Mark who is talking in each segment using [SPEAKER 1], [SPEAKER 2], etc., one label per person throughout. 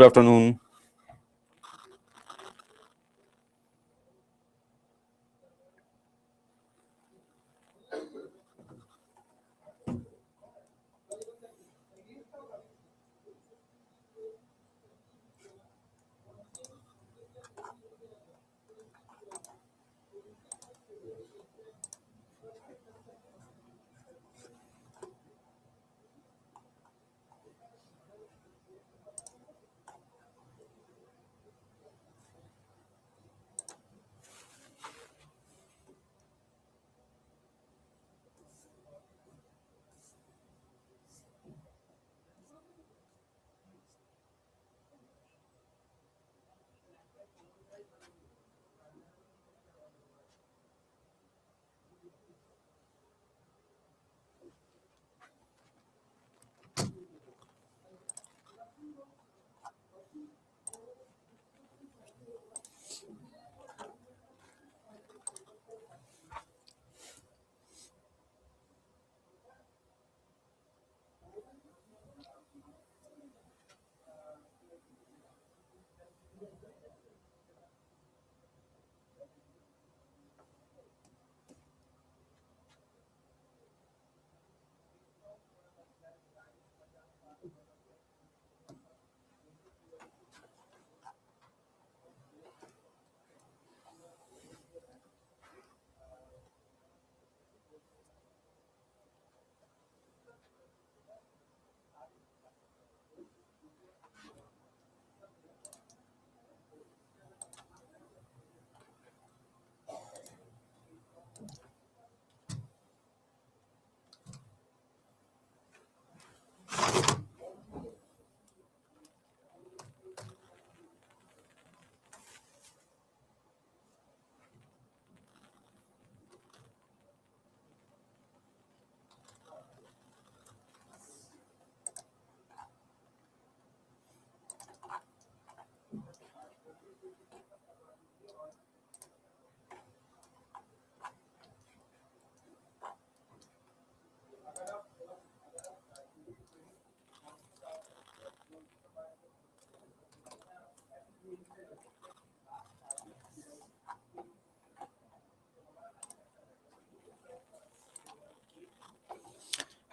[SPEAKER 1] Good afternoon.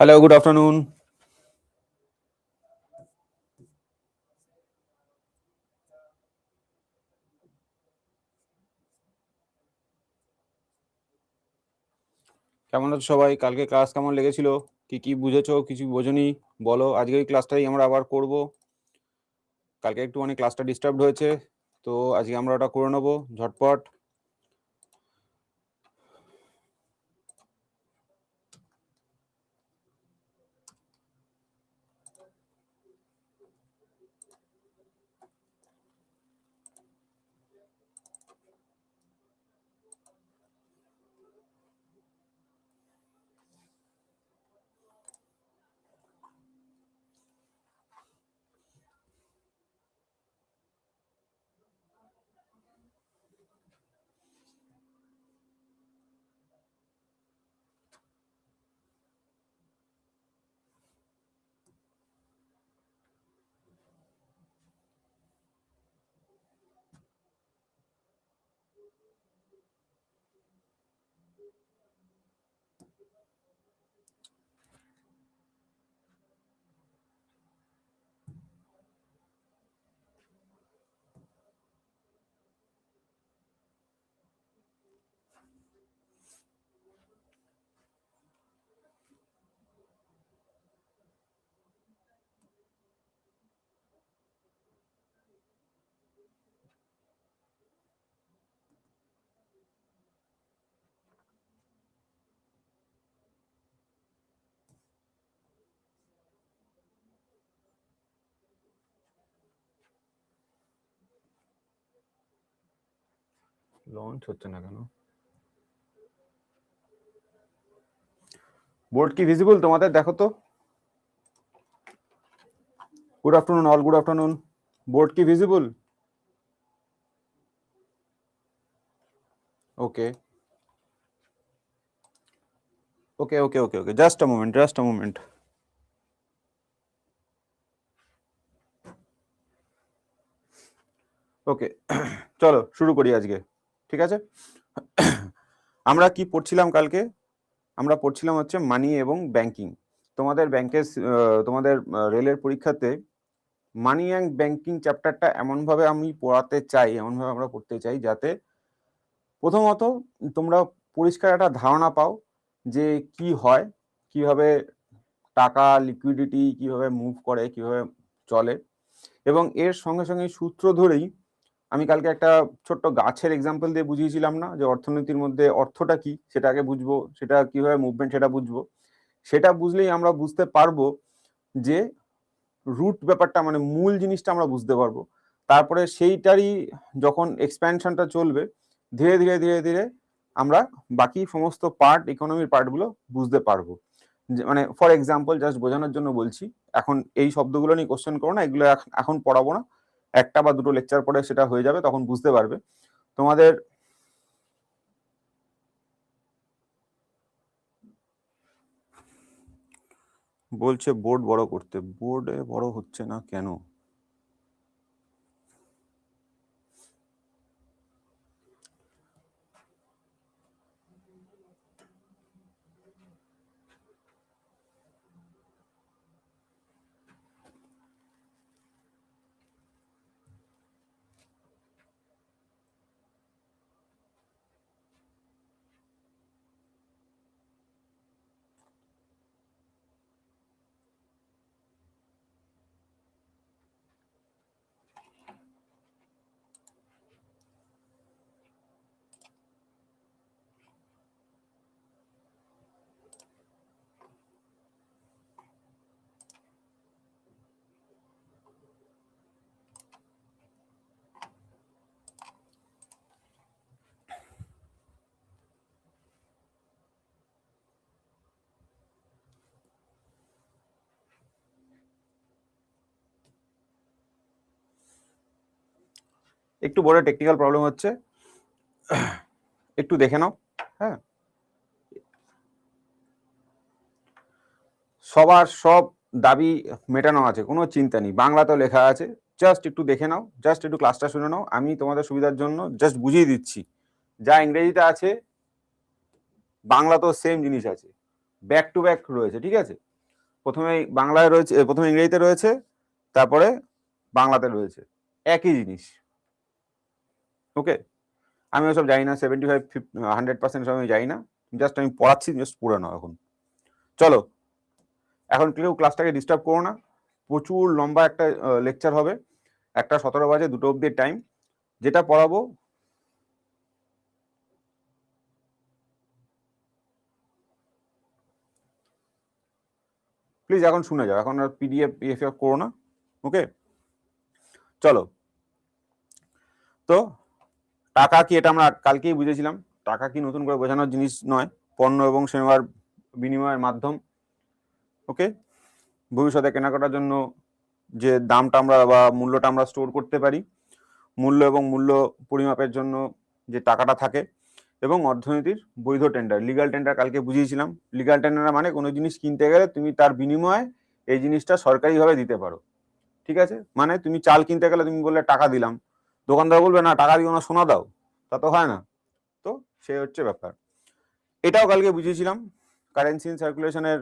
[SPEAKER 1] Hello, good afternoon. কেমন আছো সবাই? কালকে ক্লাস কেমন লেগেছিল? কি কি বুঝেছো, কিছু বোঝোনি বলো। আজকের ক্লাসটাই আমরা আবার করব। কালকে একটু অনেক ক্লাসটা ডিস্টার্বড হয়েছে, তো আজকে আমরা ওটা করে নেবো ঝটপট। লঞ্চ হচ্ছে না কেন? বোর্ড কি ভিজিবল তোমাদের? দেখো তো। Good afternoon all, good afternoon. Board কি visible? Okay okay okay okay okay, just a moment, just a moment. Okay, চলো শুরু করি আজকে। ঠিক আছে, আমরা কি পড়ছিলাম কালকে? আমরা পড়ছিলাম হচ্ছে মানি এবং ব্যাংকিং। তোমাদের ব্যাংকের তোমাদের রেলের পরীক্ষাতে মানি অ্যান্ড ব্যাংকিং চ্যাপ্টারটা এমনভাবে আমি পড়াতে চাই, এমনভাবে আমরা পড়তে চাই যাতে প্রথমত তোমরা পরিষ্কার একটা ধারণা পাও যে কি হয়, কিভাবে টাকা লিকুইডিটি কিভাবে মুভ করে, কিভাবে চলে, এবং এর সঙ্গে সঙ্গে সূত্র ধরেই আমি কালকে একটা ছোট্ট গাছের এক্সাম্পল দিয়ে বুঝিয়েছিলাম না, যে অর্থনীতির মধ্যে অর্থটা কি সেটা আগে বুঝবো, সেটা কিভাবে মুভমেন্ট সেটা বুঝবো। সেটা বুঝলেই আমরা বুঝতে পারবো যে রুট ব্যাপারটা, মানে মূল জিনিসটা আমরা বুঝতে পারবো। তারপরে সেইটারই যখন এক্সপ্যানশনটা চলবে, ধীরে ধীরে ধীরে ধীরে আমরা বাকি সমস্ত পার্ট, ইকোনমির পার্টগুলো বুঝতে পারবো। মানে ফর এক্সাম্পল জাস্ট বোঝানোর জন্য বলছি, এখন এই শব্দগুলো নিয়ে কোশ্চেন করো না, এগুলো এখন পড়াবো না, একটা বা দুটো লেকচার পরে সেটা হয়ে যাবে, তখন বুঝতে পারবে। তোমাদের বলছে বোর্ড বড় করতে, বোর্ডে বড় হচ্ছে না কেন? একটু বড় টেকনিক্যাল প্রবলেম হচ্ছে, একটু দেখে নাও। হ্যাঁ, সবার সব দাবি মেটানো আছে, কোনো চিন্তা নেই, বাংলাতেও লেখা আছে, জাস্ট একটু দেখে নাও, জাস্ট একটু ক্লাসটা শুনে নাও। আমি তোমাদের সুবিধার জন্য জাস্ট বুঝিয়ে দিচ্ছি, যা ইংরেজিতে আছে বাংলাতেও সেম জিনিস আছে, ব্যাক টু ব্যাক রয়েছে। ঠিক আছে, প্রথমে বাংলায় রয়েছে, প্রথমে ইংরেজিতে রয়েছে, তারপরে বাংলাতে রয়েছে, একই জিনিস। ওকে, আমি ওসব জানি না, 75-100% সব আমি জানি না, জাস্ট আমি পড়াচ্ছি, জাস্ট পড়ে নাও। এখন চলো, এখন কেউ ক্লাসটাকে ডিস্টার্ব করো না, প্রচুর লম্বা একটা লেকচার হবে, 1:17 বাজে, 2টো অব্দি টাইম। যেটা পড়াবো প্লিজ এখন শুনে যাও, এখন আর পিডিএফ করো না। ওকে, চলো। তো টাকা কি, এটা আমরা কালকেই বুঝেছিলাম, টাকা কি নতুন করে বোঝানোর জিনিস নয়, পণ্য এবং সেবার বিনিময়ের মাধ্যম। ওকে, ভবিষ্যতে কেনাকাটার জন্য যে দামটা আমরা বা মূল্যটা আমরা স্টোর করতে পারি, মূল্য এবং মূল্য পরিমাপের জন্য যে টাকাটা থাকে, এবং অর্থনীতির বৈধ টেন্ডার, লিগাল টেন্ডার কালকে বুঝিয়েছিলাম। লিগাল টেন্ডার মানে কোনো জিনিস কিনতে গেলে তুমি তার বিনিময়ে এই জিনিসটা সরকারিভাবে দিতে পারো। ঠিক আছে, মানে তুমি চাল কিনতে গেলে তুমি বললে টাকা দিলাম, দোকানদার বলবে না টাকা দিও না, সোনা দাও, তা তো হয় না। তো সে হচ্ছে ব্যাপার। এটাও কালকে বুঝিয়েছিলাম, কারেন্সি ইন সার্কুলেশনের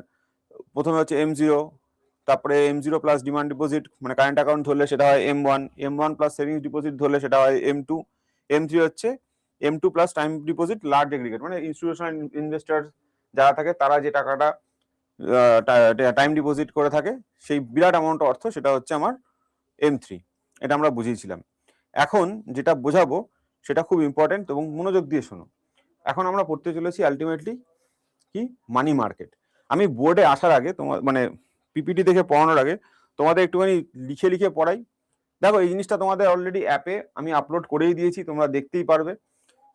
[SPEAKER 1] প্রথমে হচ্ছে M0, তারপরে M0 প্লাস ডিমান্ড ডিপোজিট, মানে কারেন্ট অ্যাকাউন্ট ধরলে সেটা হয় M1, M1 plus savings deposit ধরলে সেটা হয় M2, M3 হচ্ছে M2 plus time deposit large aggregate, মানে ইনস্টিটিউশনাল ইনভেস্টার যারা থাকে তারা যে টাকাটা টাইম ডিপোজিট করে থাকে, সেই বিরাট অ্যামাউন্ট অর্থ, সেটা হচ্ছে আমার M3। এটা আমরা বুঝিয়েছিলাম। এখন যেটা বোঝাবো সেটা খুব ইম্পর্টেন্ট, এবং মনোযোগ দিয়ে শোনো। এখন আমরা পড়তে চলেছি আলটিমেটলি কি, মানি মার্কেট। আমি বোর্ডে আসার আগে তোমার মানে পিপিটি দেখে পড়ানোর আগে তোমাদের একটুখানি লিখে লিখে পড়াই। দেখো, এই জিনিসটা তোমাদের অলরেডি অ্যাপে আমি আপলোড করেই দিয়েছি, তোমরা দেখতেই পারবে,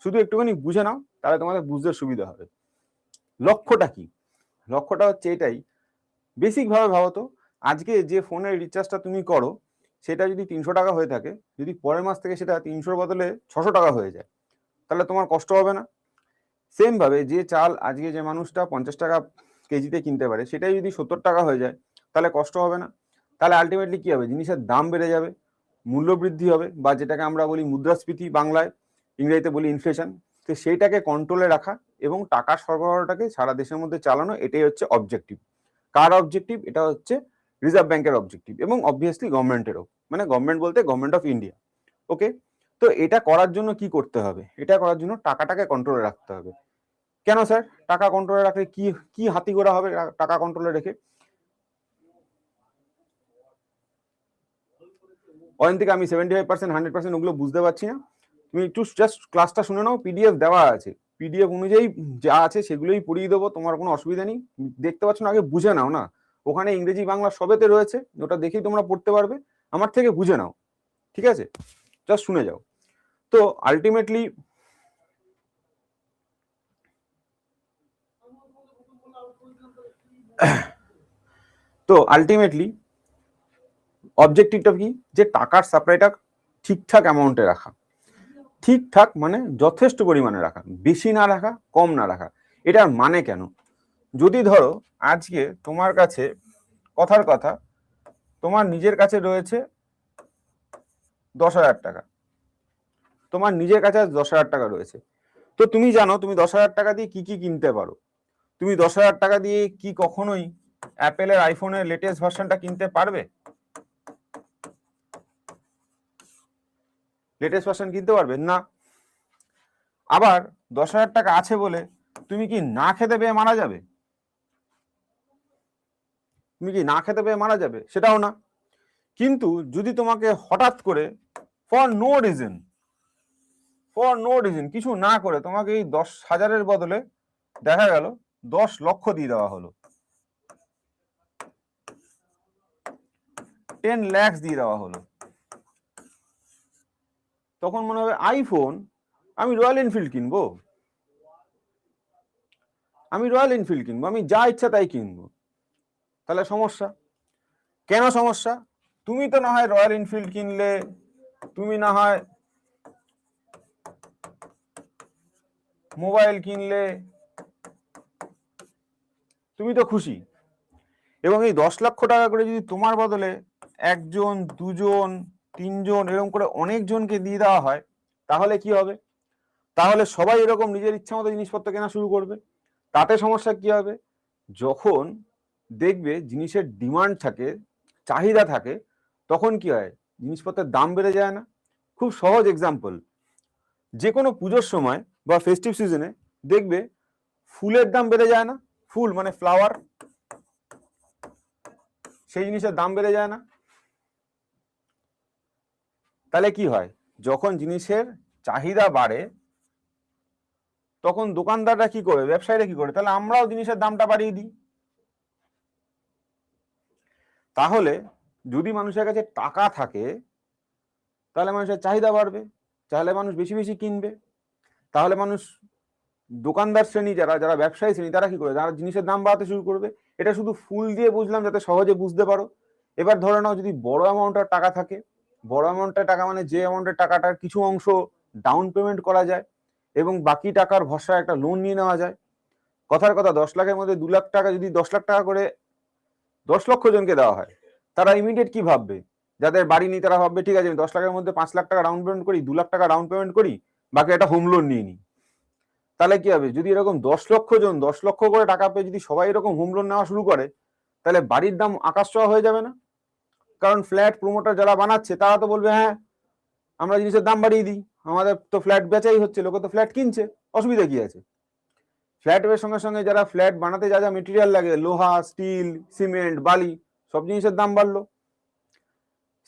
[SPEAKER 1] শুধু একটুখানি বুঝে নাও, তাহলে তোমাদের বুঝতে সুবিধা হবে। লক্ষ্যটা কি? লক্ষ্যটা হচ্ছে এটাই, বেসিকভাবে ভাবো তো, আজকে যে ফোনের রিচার্জটা তুমি করো সেটা যদি 300 টাকা হয়ে থাকে, যদি পরের মাস থেকে সেটা 300 বদলে 600 টাকা হয়ে যায়, তাহলে তোমার কষ্ট হবে না? সেম ভাবে যে চাল আজকে যে মানুষটা 50 টাকা কেজিতে কিনতে পারে, সেটাই যদি 70 টাকা হয়ে যায়, তাহলে কষ্ট হবে না? তাহলে আলটিমেটলি কি হবে, জিনিসের দাম বেড়ে যাবে। মূল্যবৃদ্ধি হবে, বা যেটাকে আমরা বলি মুদ্রাস্ফীতি, বাংলায়, ইংরেজিতে বলি ইনফ্লেশন, তো সেইটাকে কন্ট্রোলে রাখা এবং টাকার সরবরাহটাকে সারা দেশের মধ্যে চালানো, এটাই হচ্ছে অবজেক্টিভ। কার অবজেক্টিভ? এটা হচ্ছে রিজার্ভ ব্যাংকের অবজেক্টিভ এবং অবভিয়াসলি গভর্নমেন্টেরও, মানে গভর্নমেন্ট বলতে গভর্নমেন্ট অফ ইন্ডিয়া। ওকে, তো এটা করার জন্য কি করতে হবে? এটা করার জন্য টাকাটাকে কন্ট্রোলে রাখতে হবে। কেন স্যার? টাকা কন্ট্রোলে রাখলে কি কি হাতিগোড়া হবে টাকা কন্ট্রোলে রেখে? অয়ন্তিক, আমি 75% 100% ওগুলো বুঝতে পারছি না, তুমি একটু জাস্ট ক্লাসটা শুনে নাও, পিডিএফ দেওয়া আছে, পিডিএফ অনুযায়ী যা আছে সেগুলোই পড়িয়ে দেবো, তোমার কোনো অসুবিধা নেই। দেখতে পাচ্ছ না? আগে বুঝে নাও না, ওখানে ইংরেজি বাংলা সবেতে রয়েছে, ওটা দেখেই তোমরা পড়তে পারবে, আমার থেকে বুঝে নাও, ঠিক আছে? জাস্ট শুনে যাও। তো আলটিমেটলি অবজেক্টিভটা কি? যে টাকার সাপ্লাইটা ঠিকঠাক অ্যামাউন্টে রাখা। ঠিকঠাক মানে যথেষ্ট পরিমাণে রাখা, বেশি না রাখা, কম না রাখা। এটার মানে কেন? যদি ধরো আজকে তোমার কাছে, কথার কথা, তোমার নিজের কাছে রয়েছে 10,000 টাকা, তোমার নিজের কাছে 10,000 টাকা রয়েছে, তো তুমি জানো তুমি 10,000 টাকা দিয়ে কি কি কিনতে পারো। তুমি 10,000 টাকা দিয়ে কি কখনোই অ্যাপেলের আইফোনের লেটেস্ট ভার্সনটা কিনতে পারবে? লেটেস্ট ভার্সন কিনতে পারবে না। আবার 10,000 টাকা আছে বলে তুমি কি না খেতে পেয়ে মারা যাবে? তুমি কি না খেতে পেয়ে মারা যাবে? সেটাও না। কিন্তু যদি তোমাকে হঠাৎ করে ফর নো রিজন কিছু না করে তোমাকে এই 10,000-এর বদলে দেখা গেল 10 লক্ষ দিয়ে দেওয়া হলো, 10 lakhs দিয়ে দেওয়া হলো, তখন মনে হবে আইফোন, আমি রয়্যাল এনফিল্ড কিনবো, আমি যা ইচ্ছা তাই কিনবো। তাহলে সমস্যা। কেন সমস্যা? তুমি তো না হয় রয়্যাল এনফিল্ড কিনলে, তুমি না হয় মোবাইল কিনলে, তুমি তো খুশি, এবং এই 10 লক্ষ টাকা করে যদি তোমার বদলে একজন, দুজন, তিনজন এরকম করে অনেকজনকে দিয়ে দেওয়া হয়, তাহলে কি হবে? তাহলে সবাই এরকম নিজের ইচ্ছা মতো জিনিসপত্র কেনা শুরু করবে। তাতে সমস্যা কি হবে? যখন দেখবে জিনিসের ডিমান্ড থাকে, চাহিদা থাকে, তখন কি হয়? জিনিসপত্রের দাম বেড়ে যায় না? খুব সহজ এক্সাম্পল, যে কোনো পুজোর সময় বা ফেস্টিভ সিজনে দেখবে ফুলের দাম বেড়ে যায় না? ফুল মানে ফ্লাওয়ার, সেই জিনিসের দাম বেড়ে যায় না? তাহলে কি হয়? যখন জিনিসের চাহিদা বাড়ে তখন দোকানদাররা কি করে, ব্যবসায়ীরা কি করে? তাহলে আমরাও জিনিসের দামটা বাড়িয়ে দিই। তাহলে যদি মানুষের কাছে টাকা থাকে তাহলে মানুষের চাহিদা বাড়বে, তাহলে মানুষ বেশি বেশি কিনবে, তাহলে মানুষ, দোকানদার শ্রেণী যারা, যারা ব্যবসায়ী শ্রেণী, তারা কি করে? যারা জিনিসের দাম বাড়াতে শুরু করবে। এটা শুধু ফুল দিয়ে বুঝলাম যাতে সহজে বুঝতে পারো। এবার ধরে নাও যদি বড় অ্যামাউন্টের টাকা থাকে, বড় অ্যামাউন্টের টাকা মানে যে অ্যামাউন্টের টাকাটার কিছু অংশ ডাউন পেমেন্ট করা যায় এবং বাকি টাকার ভরসায় একটা লোন নিয়ে নেওয়া যায়। কথার কথা, 10 লাখের মধ্যে 2 লাখ টাকা যদি 10 লাখ টাকা করে 10 লক্ষ জনকে দেওয়া হয়, তারা ইমিডিয়েট কি ভাববে? যাদের বাড়ি নেই তারা ভাববে ঠিক আছে আমি 10 লাখের মধ্যে 5 লাখ টাকা ডাউন পেমেন্ট করি, 2 লাখ টাকা ডাউন পেমেন্ট করি, বাকি একটা হোম লোন নিয়ে নিই। তাহলে কি হবে? যদি এরকম 10 লক্ষ জন 10 লক্ষ করে টাকা পেয়ে যদি সবাই এরকম হোম লোন নেওয়া শুরু করে, তাহলে বাড়ির দাম আকাশ ছোঁয়া হয়ে যাবে না? কারণ ফ্ল্যাট প্রমোটার যারা বানাচ্ছে তারা তো বলবে হ্যাঁ আমরা জিনিসের দাম বাড়িয়ে দিই, আমাদের তো ফ্ল্যাট বেচাই হচ্ছে, লোকে তো ফ্ল্যাট কিনছে, অসুবিধা কি আছে? ফ্ল্যাটের সঙ্গে সঙ্গে যারা ফ্ল্যাট বানাতে যা যা মেটেরিয়াল লাগে, লোহা, স্টিল, সিমেন্ট, বালি, সব জিনিসের দাম বাড়লো,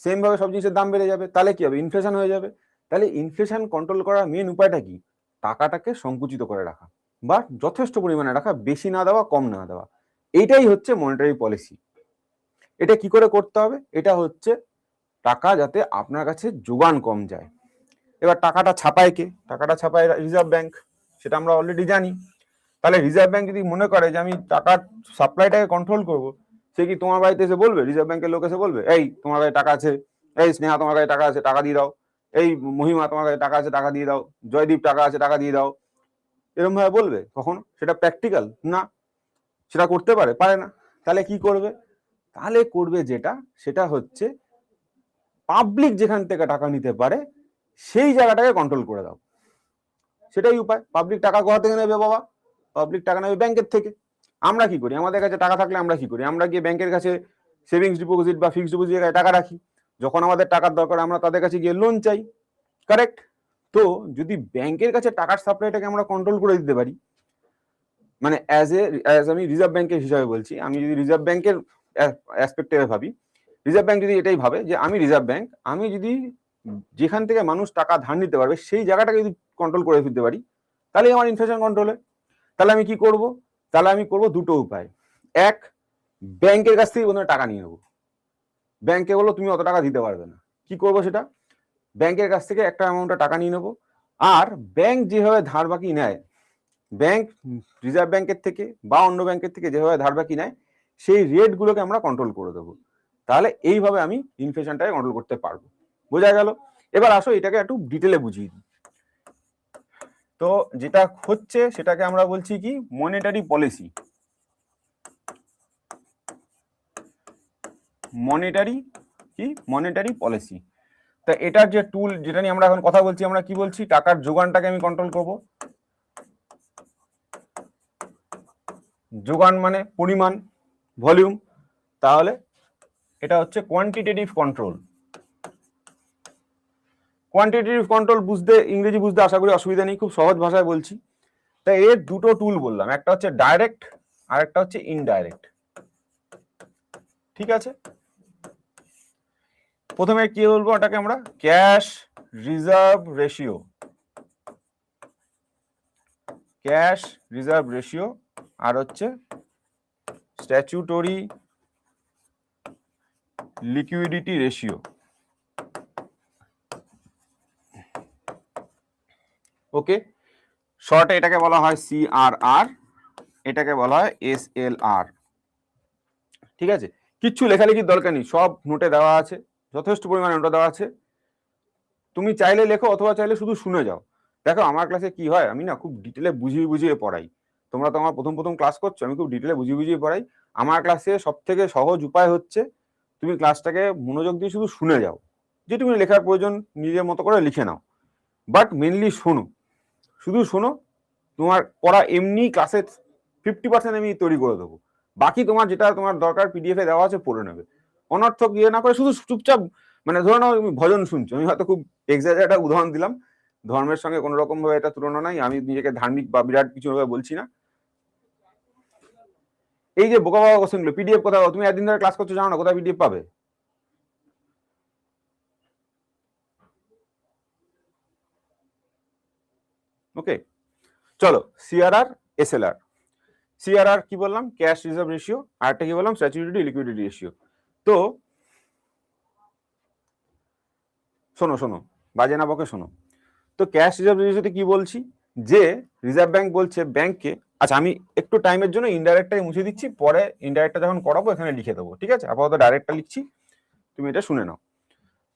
[SPEAKER 1] সেম ভাবে সব জিনিসের দাম বেড়ে যাবে। তাহলে কি হবে? ইনফ্লেশন হয়ে যাবে। তাহলে ইনফ্লেশন কন্ট্রোল করার মেন উপায়টা কি? টাকাটাকে সংকুচিত করে রাখা বা যথেষ্ট পরিমাণে রাখা, বেশি না দেওয়া, কম না দেওয়া। এইটাই হচ্ছে মনিটারি পলিসি। এটা কি করে করতে হবে? এটা হচ্ছে টাকা যাতে আপনার কাছে যোগান কম যায়। এবার টাকাটা ছাপায় কে? টাকাটা ছাপায় রিজার্ভ ব্যাংক, সেটা আমরা অলরেডি জানি। তাহলে রিজার্ভ ব্যাংক যদি মনে করে যে আমি টাকার সাপ্লাইটাকে কন্ট্রোল করব, সে কি তোমার বাড়িতে এসে বলবে? রিজার্ভ ব্যাংকের লোক এসে বলবে এই তোমার কাছে টাকা আছে, এই স্নেহা তোমার কাছে টাকা আছে, টাকা দিয়ে দাও, এই মহিমা তোমার কাছে টাকা আছে, টাকা দিয়ে দাও, জয়দীপ টাকা আছে, টাকা দিয়ে দাও, এরকম ভাবে বলবে কখনো? সেটা প্র্যাকটিক্যাল না, সেটা করতে পারে না। তাহলে কি করবে? তাহলে করবে যেটা, সেটা হচ্ছে পাবলিক যেখান থেকে টাকা নিতে পারে সেই জায়গাটাকে কন্ট্রোল করে দাও, সেটাই উপায়। পাবলিক টাকা কোথা থেকে নেবে বাবা? পাবলিক টাকা নেবে ব্যাংকের থেকে। আমরা কি করি? আমাদের কাছে টাকা থাকলে আমরা কি করি? আমরা গিয়ে ব্যাংকের কাছে সেভিংস ডিপোজিট বা ফিক্সড ডিপোজিটের টাকা রাখি। যখন আমাদের টাকার দরকার আমরা তাদের কাছে গিয়ে লোন চাই, কারেক্ট? তো যদি ব্যাংকের কাছে টাকার সাপ্লাইটাকে আমরা কন্ট্রোল করে দিতে পারি, মানে অ্যাজ আমি রিজার্ভ ব্যাংকের হিসাবে বলছি, আমি যদি রিজার্ভ ব্যাংকের অ্যাসপেক্টে ভাবি, রিজার্ভ ব্যাংক যদি এটাই ভাবে যে আমি রিজার্ভ ব্যাংক, আমি যদি যেখান থেকে মানুষ টাকা ধার নিতে পারবে সেই জায়গাটাকে যদি কন্ট্রোল করে ফেলতে পারি, তাহলে আমার ইনফ্লেশন কন্ট্রোলে। তাহলে আমি কি করব? তাহলে আমি করব দুটো উপায়। এক, ব্যাংকের কাছ থেকে প্রথমে টাকা নিয়ে নেবো। ব্যাংকে বলো তুমি অত টাকা দিতে পারবে না, কি করব সেটা? ব্যাংকের কাছ থেকে একটা অ্যামাউন্টে টাকা নিয়ে নেবো। আর ব্যাংক যেভাবে ধার বাকি নেয়, ব্যাংক রিজার্ভ ব্যাংকের থেকে বা অন্য ব্যাংকের থেকে যেভাবে ধার বাকি নেয় সেই রেটগুলোকে আমরা কন্ট্রোল করে দেবো। তাহলে এইভাবে আমি ইনফ্লেশনটাকে কন্ট্রোল করতে পারবো। বোঝা গেল? এবার আসো এটাকে একটু ডিটেলে বুঝিয়ে দিই। তো যেটা হচ্ছে সেটাকে আমরা বলছি কি মনিটারি পলিসি। Monetary policy. তা এটার যে টুল যেটা নিয়ে আমরা এখন কথা বলছি, আমরা কি বলছি? টাকার যোগানটাকে আমি কন্ট্রোল করব। যোগান মানে পরিমাণ, ভলিউম। তাহলে এটা হচ্ছে কোয়ান্টিটেটিভ কন্ট্রোল। কোয়ান্টিটেটিভ কন্ট্রোল বুঝতে, ইংরেজি বুঝতে আশা করি অসুবিধা নেই, খুব সহজ ভাষায় বলছি। তাই এর দুটো টুল বললাম, একটা হচ্ছে ডাইরেক্ট আর একটা হচ্ছে ইনডাইরেক্ট। ঠিক আছে, প্রথমে কি বলবো? ওটাকে আমরা cash reserve ratio. Cash reserve ratio আর হচ্ছে স্ট্যাচুটরি লিকুইডিটি রেশিও। ওকে, শর্টে এটাকে বলা হয় সিআরআর, এটাকে বলা হয় এসএলআর। ঠিক আছে, কিচ্ছু লেখালেখির দরকার নেই, সব নোটে দেওয়া আছে, যথেষ্ট পরিমাণে নোটে দেওয়া আছে। তুমি চাইলে লেখো অথবা চাইলে শুধু শুনে যাও। দেখো আমার ক্লাসে কি হয়, আমি না খুব ডিটেলে বুঝিয়ে বুঝিয়ে পড়াই। তোমরা তো আমার প্রথম ক্লাস করছো, আমি খুব ডিটেলে বুঝিয়ে বুঝিয়ে পড়াই। আমার ক্লাসে সব থেকে সহজ উপায় হচ্ছে তুমি ক্লাসটাকে মনোযোগ দিয়ে শুধু শুনে যাও। যে তুমি লেখার প্রয়োজন নিজের মতো করে লিখে নাও, বাট মেনলি শোনো, শুধু শোনো। তোমার পড়া এমনি ক্লাসে 50% আমি তৈরি করে দেবো, বাকি তোমার যেটা তোমার দরকার পিডিএফ এ দেওয়া আছে পড়ে নেবে। অনর্থক ইয়ে না করে শুধু চুপচাপ, মানে ধরে নাও তুমি ভজন শুনছো, আমি হয়তো খুব এক্সাজারেট একটা উদাহরণ দিলাম, ধর্মের সঙ্গে কোনো রকম ভাবে এটা তুলনা নাই, আমি নিজেকে ধার্মিক বা বিরাট কিছু ভাবে বলছি না। এই যে বোকা বাবা কোশ্চেন গুলো পিডিএফ কোথাও, তুমি একদিন ধরে ক্লাস করছো জানো না কোথায় পিডিএফ পাবে? ওকে, চলো সিআরআর এসএলআর। সিআরআর কি বললাম? Cash reserve ratio. আর একটা কি বললাম? Statutory liquidity ratio. তো শোনো শোনো, বাজে না বকে শোনো। তো ক্যাশ রিজার্ভ রেশিওতে কি বলছি? যে রিজার্ভ ব্যাংক বলছে ব্যাংককে, আচ্ছা আমি একটু টাইমের জন্য ইনডাইরেক্টটাই মুছে দিচ্ছি, পরে ইনডাইরেক্টটা যখন করাবো এখানে লিখে দেবো, ঠিক আছে? আপাতত ডাইরেক্টটা লিখছি, তুমি এটা শুনে নাও।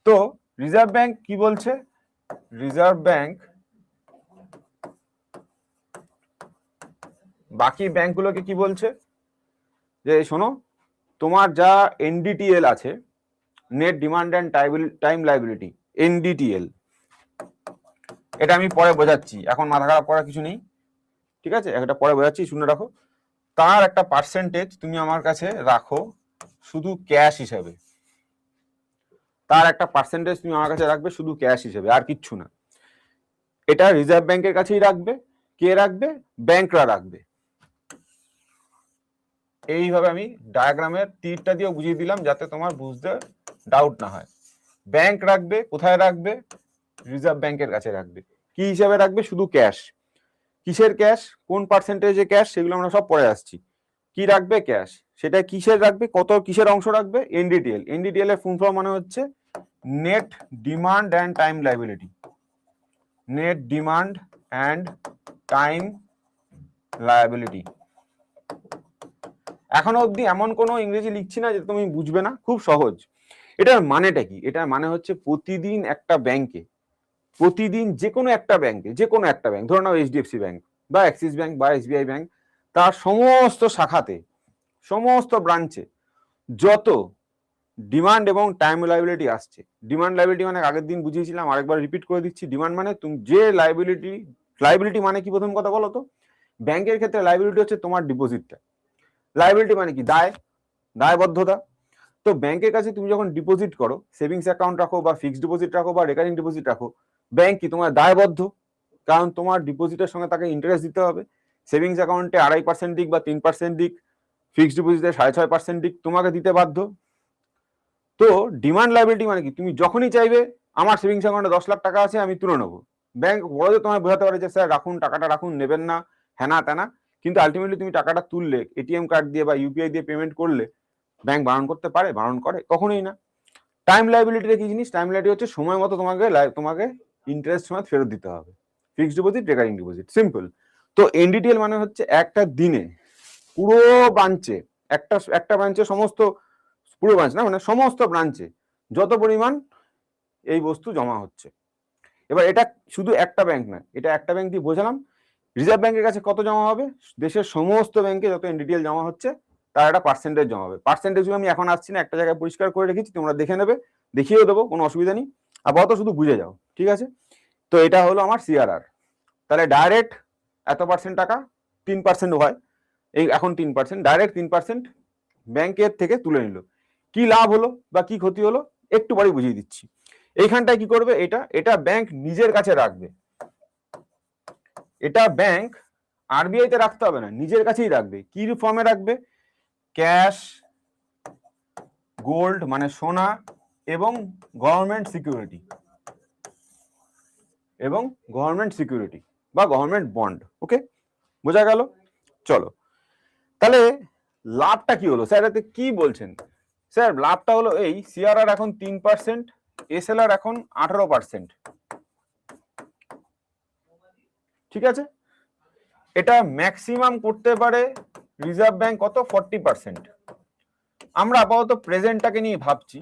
[SPEAKER 1] তো রিজার্ভ ব্যাংক কি বলছে? রিজার্ভ ব্যাংক বাকি ব্যাংকগুলোকে কি বলছে? যে শোনো, তোমার যা এনডিটিএল আছে, net demand and time liability, NDTL, এটা আমি পরে বোঝাচ্ছি, এখন মাথা খারাপ করার কিছু নেই, ঠিক আছে? এটা পরে বোঝাচ্ছি, শুনে রাখো। তার একটা পার্সেন্টেজ তুমি আমার কাছে রাখো শুধু ক্যাশ হিসেবে, তার একটা পার্সেন্টেজ তুমি আমার কাছে রাখবে শুধু ক্যাশ হিসেবে, আর কিচ্ছু না। এটা রিজার্ভ ব্যাংকের কাছেই রাখবে। কে রাখবে? ব্যাংকরা রাখবে। এইভাবে আমি ডায়াগ্রামের তীরটা দিয়ে বুঝিয়ে দিলাম যাতে তোমার বুঝতে ডাউট না হয়। ব্যাংক রাখবে, কোথায় রাখবে? রিজার্ভ ব্যাংকের কাছে রাখবে। কি হিসাবে রাখবে? শুধু ক্যাশ। কিসের ক্যাশ? কোন পার্সেন্টেজে ক্যাশ? সেগুলো আমরা সব পরে আসছি। কি রাখবে? ক্যাশ। সেটা কিসের রাখবে? কত কিসের অংশ রাখবে? এনডিটিএল। এনডিটিএল এর ফুল ফর্ম মানে হচ্ছে net demand and time liability. Net demand and time liability. এখনো অবধি এমন কোনো ইংরেজি লিখছি না যে তুমি বুঝবে না, খুব সহজ। এটার মানেটা কি? এটার মানে হচ্ছে প্রতিদিন একটা ব্যাংকে, প্রতিদিন যে কোনো একটা ব্যাংকে, যে কোনো একটা ব্যাংক, ধরে নাও এইচডিএফসি ব্যাংক বা অ্যাক্সিস ব্যাংক বা এসবিআই ব্যাংক, তার সমস্ত শাখাতে, সমস্ত ব্রাঞ্চে যত ডিমান্ড এবং টাইম লাইবিলিটি আসছে। ডিমান্ড লাইবিলিটি মানে আগের দিন বুঝিয়েছিলাম, আরেকবার রিপিট করে দিচ্ছি। ডিমান্ড মানে তুমি যে লাইবিলিটি মানে কি, প্রথম কথা বলো তো। ব্যাংকের ক্ষেত্রে লাইবিলিটি হচ্ছে তোমার ডিপোজিটটা। লাইবিলিটি মানে কি, দায়বদ্ধতা। তো ব্যাংকের কাছে তুমি যখন ডিপোজিট করো, সেভিংস অ্যাকাউন্ট রাখো বা ফিক্সড ডিপোজিট রাখো বা রেকারিং ডিপোজিট রাখো, ব্যাংক কি তোমার দায়বদ্ধ, কারণ তোমার ডিপোজিটের সঙ্গে তাকে ইন্টারেস্ট দিতে হবে। সেভিংস অ্যাকাউন্টে 2.5% দিক বা 3% দিক, ফিক্সড ডিপোজিটে 6.5% দিক তোমাকে দিতে বাধ্য। তো ডিমান্ড লাইবিলিটি মানে কি, তুমি যখনই চাইবে আমার সেভিংস অ্যাকাউন্টে 10 লাখ টাকা আছে আমি তুলে নেবো, ব্যাংক বড়দের তোমায় বোঝাতে পারে যে স্যার রাখুন, টাকাটা রাখুন, নেবেন না, হ্যানা ত্যানা, কিন্তু আলটিমেটলি তুমি টাকাটা তুললে এটিএম কার্ড দিয়ে বা ইউপিআই দিয়ে পেমেন্ট করলে ব্যাংক বারণ করতে পারে? বারণ করে? কখনোই না। টাইম লাইবিলিটিটা কি জিনিস? টাইম লাইবিলিটি হচ্ছে সময় মতো তোমাকে ইন্টারেস্ট সময় ফেরত দিতে হবে। Fixed deposit, recurring deposit, simple. তো এনডিটিএল মানে হচ্ছে একটা দিনে পুরো ব্রাঞ্চে, একটা ব্রাঞ্চে সমস্ত, পুরো ব্রাঞ্চ না মানে সমস্ত ব্রাঞ্চে যত পরিমাণ এই বস্তু জমা হচ্ছে। এবার এটা শুধু একটা ব্যাংক না, এটা একটা ব্যাংক দিয়ে বোঝালাম। রিজার্ভ ব্যাংকের কাছে কত জমা হবে? দেশের সমস্ত ব্যাংকে যত এনডিটিএল জমা হচ্ছে তার একটা পার্সেন্টেজ জমা হবে। পার্সেন্টেজগুলো আমি এখন আসছি না, একটা জায়গায় পরিষ্কার করে রেখেছি, তোমরা দেখে নেবে, দেখিয়েও দেবো, কোনো অসুবিধা নেই। আপাতত শুধু বুঝে যাও, ঠিক আছে? তো এটা হলো আমার সিআরআর। তাহলে ডাইরেক্ট এত পার্সেন্ট টাকা, 3% হয়, এই এখন 3%, ডাইরেক্ট 3% ব্যাংকের থেকে তুলে নিল। কি লাভ হলো বা কি ক্ষতি হলো একটু পরে বুঝিয়ে দিচ্ছি। এইখানটায় কি করবে, এটা ব্যাংক নিজের কাছে রাখবে। এটা ব্যাংক আরবিআই তে রাখতে হবে না, নিজের কাছেই রাখবে। কি ফর্মে রাখবে? ক্যাশ, গোল্ড মানে সোনা, এবং গভর্নমেন্ট সিকিউরিটি, বা গভর্নমেন্ট বন্ড। ওকে, বোঝা গেল? চলো, তাহলে লাভটা কি হলো স্যার? এতে কি বলছেন স্যার? লাভটা হলো এই, সিআরআর এখন 3%, এসএলআর এখন 18%। ঠিক আছে, এটা ম্যাক্সিমাম করতে পারে রিজার্ভ ব্যাংক কত? 40%। আমরা আপাতত প্রেজেন্টটাকে নিয়ে ভাবছি।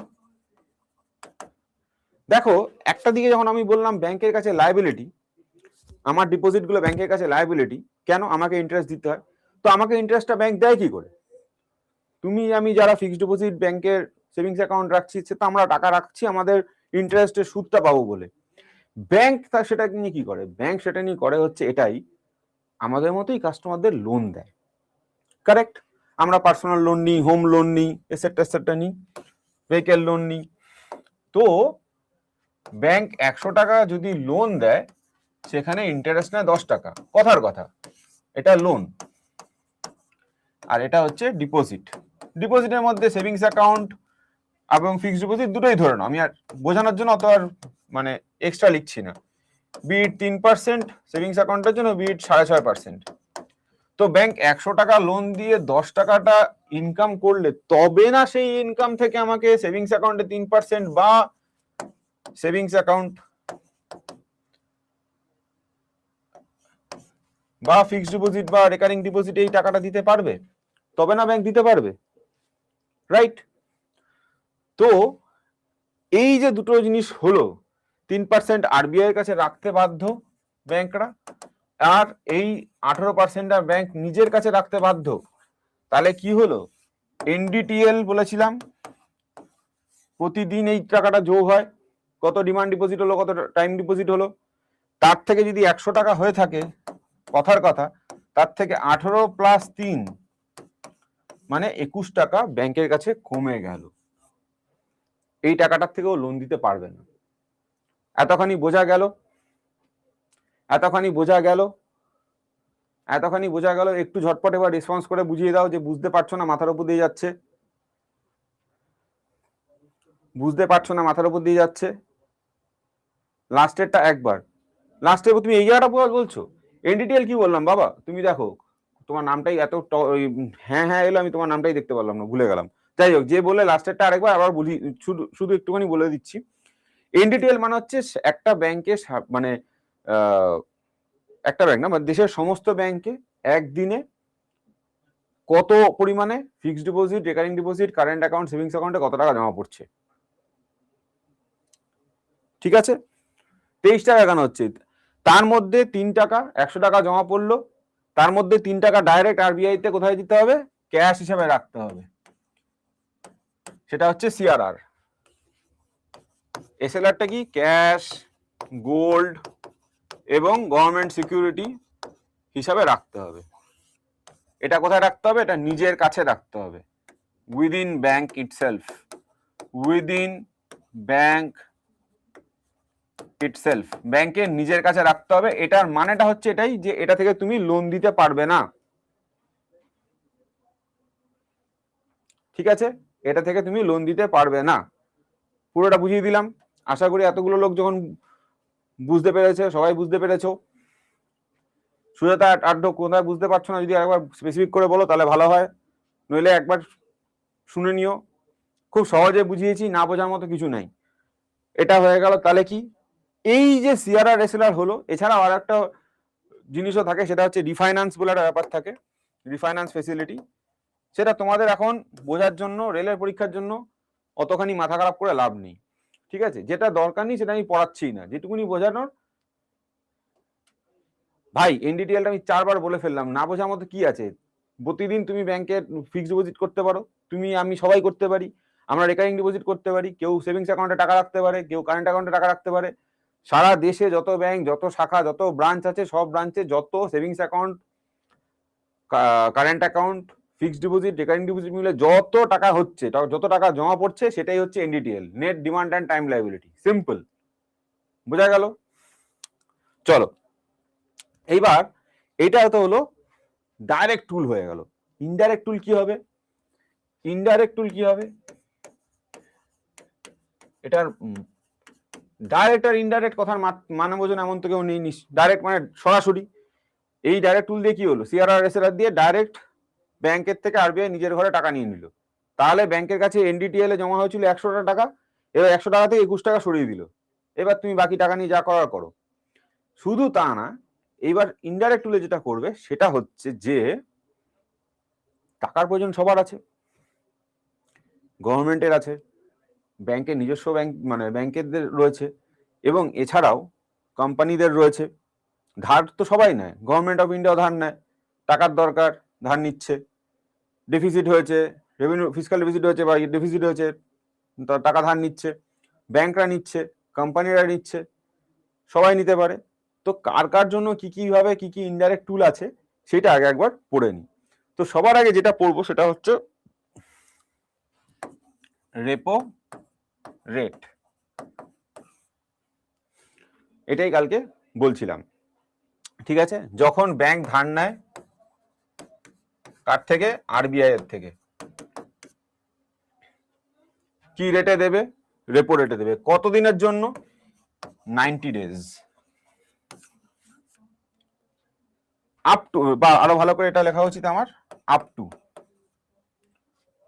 [SPEAKER 1] দেখো, একটা দিকে যখন আমি বললাম ব্যাংকের কাছে লায়াবিলিটি, আমার ডিপোজিট গুলো ব্যাংকের কাছে লায়াবিলিটি, কেন? আমাকে ইন্টারেস্ট দিতে হয়। তো আমাকে ইন্টারেস্টটা ব্যাংক দেয় কি করে? তুমি আমি যারা ফিক্সড ডিপোজিট ব্যাংকের সেভিংস অ্যাকাউন্ট রাখছি, সে তো আমরা টাকা রাখছি আমাদের ইন্টারেস্টের সুদটা পাবো বলে। ব্যাংক সেটা নিয়ে কি করে? ব্যাংক সেটা নিয়ে করে হচ্ছে এটাই, আমাদের মতোই কাস্টমারদের লোন দেয়। কারেক্ট? আমরা পার্সোনাল লোন নিই, হোম লোন নিই, এসেট্রা নিই, ভেহিকেল লোন নিই। তো ব্যাংক 100 টাকা যদি লোন দেয়, সেখানে ইন্টারেস্ট নেয় 10 টাকা। কথার কথা, এটা লোন, আর এটা হচ্ছে ডিপোজিট। ডিপোজিটের মধ্যে সেভিংস অ্যাকাউন্ট এবং ফিক্সড ডিপোজিট দুটোই ধরে নাও, আমি আর বোঝানোর জন্য অত আর মানে এক্সট্রা লিখছি না। বিট 3% সেভিংস অ্যাকাউন্টের জন্য, বিট 6.5%। তো ব্যাংক 100 টাকা লোন দিয়ে 10 টাকাটা ইনকাম করলে তবে না সেই ইনকাম থেকে আমাকে সেভিংস অ্যাকাউন্টে 3% বা সেভিংস অ্যাকাউন্ট বা ফিক্সড ডিপোজিট বা রেকারিং ডিপোজিট এই টাকাটা দিতে পারবে, তবে না ব্যাংক দিতে পারবে, রাইট? তো এই যে দুটো জিনিস হলো, 3% আরবিআই এর কাছে রাখতে বাধ্য ব্যাংকরা, আর এই 18% ব্যাংক নিজের কাছে রাখতে বাধ্য। তাহলে কি হলো? এনডিটিএল বলেছিলাম প্রতিদিন এই টাকাটা যোগ হয়, কত ডিমান্ড ডিপোজিট হলো, কত টাইম ডিপোজিট হলো, তার থেকে যদি 100 টাকা হয়ে থাকে, কথার কথা, তার থেকে 18 + 3 মানে 21 টাকা ব্যাংকের কাছে কমে গেল। এই টাকাটার থেকেও লোন দিতে পারবে না। এতখানি বোঝা গেল? এতখানি বোঝা গেল? একটু ঝটপট এবার রেসপন্স করে বুঝিয়ে দাও যে বুঝতে পারছো না, মাথার উপর দিয়ে যাচ্ছে। বুঝতে পারছো না, মাথার উপর দিয়ে যাচ্ছে। লাস্টেরটা একবার, লাস্টে তুমি এই জায়গাটা বলছো। এনডিটিএল কি বললাম বাবা? তুমি দেখো, তোমার নামটাই এত হ্যাঁ এলো, আমি তোমার নামটাই দেখতে পারলাম না, ভুলে গেলাম। যাই হোক, যে বলে লাস্টেরটা আরেকবার আবার বলি, শুধু একটুখানি বলে দিচ্ছি। এনডিটিএল মানে হচ্ছে একটা ব্যাংকে, মানে একটা ব্যাংক না, মানে দেশের সমস্ত ব্যাংকে একদিনে কত পরিমাণে fixed deposit, recurring deposit, current account, savings অ্যাকাউন্টে কত টাকা জমা পড়ছে। ঠিক আছে, 23 টাকা কেন হচ্ছে? তার মধ্যে 3 টাকা, 100 টাকা জমা পড়লো, তার মধ্যে 3 টাকা ডাইরেক্ট আরবিআই তে কোথায় দিতে হবে? ক্যাশ হিসেবে রাখতে হবে। সেটা হচ্ছে সিআরআর। এসএলআরটা কি? ক্যাশ, গোল্ড এবং গভর্নমেন্ট সিকিউরিটি হিসাবে রাখতে হবে। এটা কোথায় রাখতে হবে? এটা নিজের কাছে রাখতে হবে, within bank itself, within bank itself, ব্যাংকের নিজের কাছে রাখতে হবে। এটার মানেটা হচ্ছে এটাই যে এটা থেকে তুমি লোন দিতে পারবে না, ঠিক আছে? এটা থেকে তুমি লোন দিতে পারবে না। পুরোটা বুঝিয়ে দিলাম, আশা করি এতগুলো লোক যখন বুঝতে পেরেছে, সবাই বুঝতে পেরেছো। সুজাতা আড্ড কোথায় বুঝতে পারছো না যদি একবার স্পেসিফিক করে বলো তাহলে ভালো হয়, নইলে একবার শুনে নিও। খুব সহজে বুঝিয়েছি, না বোঝার মতো কিছু নাই। এটা হয়ে গেল। তাহলে কি এই যে সিআরআর এসএলআর হলো, এছাড়াও আর একটা জিনিসও থাকে, সেটা হচ্ছে রিফাইন্যান্স বলে একটা ব্যাপার থাকে, রিফাইন্যান্স ফেসিলিটি। সেটা তোমাদের এখন বোঝার জন্য, রেলের পরীক্ষার জন্য অতখানি মাথা খারাপ করে লাভ নেই, ঠিক আছে? যেটা দরকার নেই সেটা আমি পড়াচ্ছি না, যেটুকুনি বোঝানোর। ভাই এনডিটিএলটা আমি 4 বার বলে ফেললাম, না বোঝার মতো কি আছে? প্রতিদিন তুমি ব্যাংকে ফিক্সড ডিপোজিট করতে পারো, তুমি আমি সবাই করতে পারি, আমরা রেকারিং ডিপোজিট করতে পারি, কেউ সেভিংস অ্যাকাউন্টে টাকা রাখতে পারে, কেউ কারেন্ট অ্যাকাউন্টে টাকা রাখতে পারে। সারা দেশে যত ব্যাংক, যত শাখা, যত ব্রাঞ্চ আছে, সব ব্রাঞ্চে যত savings account, current account, fixed deposit, recurring deposit মিলে যত টাকা হচ্ছে, যত টাকা জমা পড়ছে, সেটাই হচ্ছে NDTL, net demand and time liability. Simple, বোঝা গেল? চলো এইবার এটা তো হলো ডাইরেক্ট টুল হয়ে গেল। ইনডাইরেক্ট টুল কি হবে? ইনডাইরেক্ট টুল কি হবে? এটার ডাইরেক্ট আর ইনডাইরেক্ট কথার মানে বোঝেন এমন তো কেউ নেই। ডাইরেক্ট মানে সরাসরি। এই ডাইরেক্ট টুল দিয়ে কি হলো? সিআরআর এসএলআর দিয়ে ডাইরেক্ট ব্যাংকের থেকে আরবিআই নিজের ঘরে টাকা নিয়ে নিল। তাহলে ব্যাংকের কাছে এনডিটিএল এ জমা হয়েছিল 100 টাকা, এবার 100 টাকা থেকে 21 টাকা সরিয়ে দিল। এবার তুমি বাকি টাকা নিয়ে যা করার করো। শুধু তা না, এইবার ইনডাইরেক্ট টুলে যেটা করবে সেটা হচ্ছে যে টাকার প্রয়োজন সবার আছে, গভর্নমেন্টের আছে, ব্যাংকের নিজস্ব ব্যাংক মানে ব্যাংকেরদের রয়েছে, এবং এছাড়াও কোম্পানিদের রয়েছে। ধার তো সবাই নেয়, গভর্নমেন্ট অফ ইন্ডিয়াও ধার নেয়, টাকার দরকার, ধার নিচ্ছে। ডেফিসিট হয়েছে, রেভিনিউ ফিসকাল ডেফিসিট হয়েছে বা ডেফিসিট হয়েছে, টাকা ধার নিচ্ছে, ব্যাংকরা নিচ্ছে, কোম্পানিরা নিচ্ছে, সবাই নিতে পারে। তো কার কার জন্য কি কি ভাবে কি কি ইনডাইরেক্ট টুল আছে সেটা আগে একবার পড়ে নি। তো সবার আগে যেটা পড়বো সেটা হচ্ছে রেপো রেট। এটাই কালকে বলছিলাম, ঠিক আছে? যখন ব্যাংক ধার নেয় কার থেকে? আরবিআই এর থেকে। কি রেটে দেবে? রেপো রেটে দেবে। কতদিনের জন্য? 90 ডেজ। আপ টু, বা আরো ভালো করে এটা লেখা উচিত আমার, আপ টু।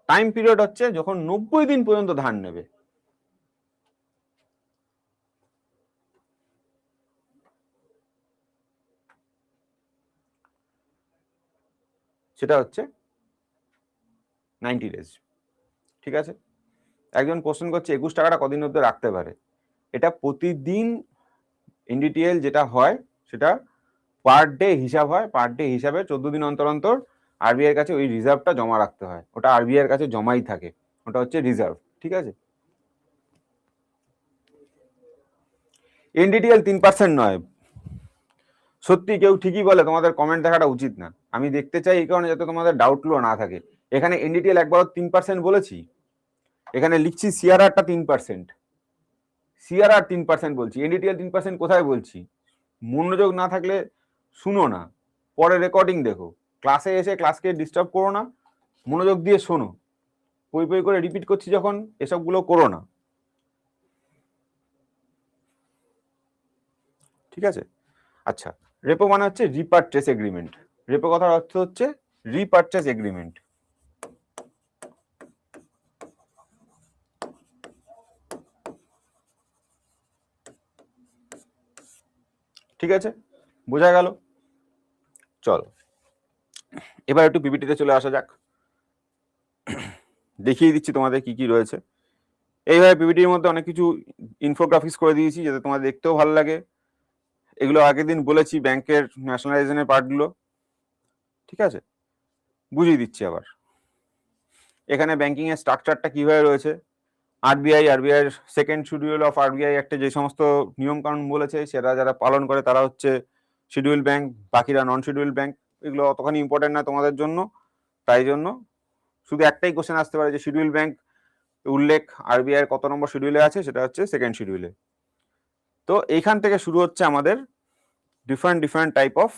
[SPEAKER 1] টাইম পিরিয়ড হচ্ছে যখন 90 দিন পর্যন্ত ধার নেবে। সেটা হচ্ছে 90 ডেজ, ঠিক আছে? একজন কোশ্চেন করছে 21 টাকাটা কদিন অব্দি রাখতে পারে? এটা প্রতিদিন এনডিটিএল যেটা হয় সেটা পার ডে হিসাব হয়, পার ডে হিসাবে 14 দিন অন্তর অন্তর আরবিআই এর কাছে ওই রিজার্ভটা জমা রাখতে হয়। ওটা আরবিআই এর কাছে জমাই থাকে, ওটা হচ্ছে রিজার্ভ, ঠিক আছে? এনডিটিএল 3% নয়। সত্যি কেউ ঠিকই বলে, তোমাদের কমেন্ট দেখাটা উচিত না। আমি দেখতে চাই এই কারণে যাতে তোমাদের ডাউটগুলো না থাকে। এখানে এনডিটিএল একবারও 3% বলেছি? এখানে লিখছি সিআরআরটা 3%, সিআরআর 3% বলছি, এনডিটিএল 3% কোথায় বলছি? মনোযোগ না থাকলে শুনো না, পরে রেকর্ডিং দেখো, ক্লাসে এসে ক্লাসকে ডিস্টার্ব করো না, মনোযোগ দিয়ে শোনো। পই পই করে রিপিট করছি যখন, এসবগুলো করো না, ঠিক আছে? আচ্ছা, রেপো মানে হচ্ছে রিপারচেস এগ্রিমেন্ট। রেপো কথার অর্থ হচ্ছে রিপারচেস এগ্রিমেন্ট। ঠিক আছে, বোঝা গেল? চলো এবার একটু পিপিটিতে চলে আসা যাক, দেখিয়ে দিচ্ছি তোমাদের কি কি রয়েছে। এইভাবে পিপিটির মধ্যে অনেক কিছু ইনফোগ্রাফিক্স করে দিয়েছি যাতে তোমাদের দেখতেও ভালো লাগে। এগুলো আগের দিন বলেছি, ব্যাংকের ন্যাশনালাইজেশনের পার্টগুলো, ঠিক আছে? বুঝিয়ে দিচ্ছি আবার। এখানে ব্যাংকিং এর স্ট্রাকচারটা কিভাবে রয়েছে, আরবিআই এর সেকেন্ড শিডিউল অফ আরবিআই একটা যে সমস্ত নিয়ম কানুন বলেছে সেটা যারা পালন করে তারা হচ্ছে শিডিউল ব্যাংক, বাকিরা নন শিডিউল ব্যাংক। এগুলো অতখানি ইম্পর্টেন্ট না তোমাদের জন্য, তাই জন্য শুধু একটাই কোশ্চেন আসতে পারে যে শিডিউল ব্যাংক উল্লেখ আরবিআই কত নম্বর শিডিউলে আছে, সেটা হচ্ছে সেকেন্ড শিডিউলে। তো এইখান থেকে শুরু হচ্ছে আমাদের ডিফারেন্ট টাইপ অফ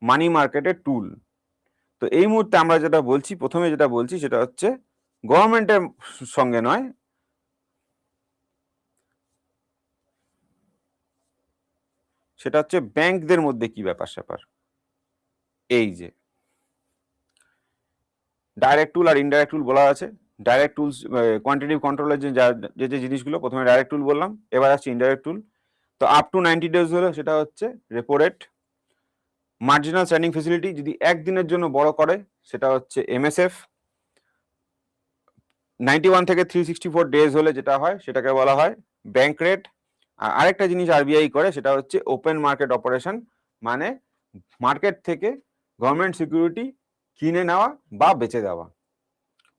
[SPEAKER 1] মানি মার্কেটের টুল। তো এই মুহূর্তে আমরা যেটা বলছি, প্রথমে যেটা বলছি সেটা হচ্ছে গভর্নমেন্টের সঙ্গে নয়, সেটা হচ্ছে ব্যাংকদের মধ্যে কি ব্যাপার স্যাপার। এই যে ডাইরেক্ট টুল আর ইনডাইরেক্ট টুল বলা আছে। ডাইরেক্ট টুলস কোয়ান্টিটিভ কন্ট্রোলের যে জিনিসগুলো, প্রথমে ডাইরেক্ট টুল বললাম, এবার আসছে ইনডাইরেক্ট টুল। তো আপ টু 90 days হলো সেটা হচ্ছে repo rate. Marginal standing facility যদি একদিনের জন্য বড় করে সেটা হচ্ছে এমএসএফ। 91 থেকে 364 days হলে যেটা হয় সেটাকে বলা হয় ব্যাংক রেট। আর আরেকটা জিনিস আরবিআই করে সেটা হচ্ছে ওপেন মার্কেট অপারেশন, মানে মার্কেট থেকে গভর্নমেন্ট সিকিউরিটি কিনে নেওয়া বা বেচে দেওয়া।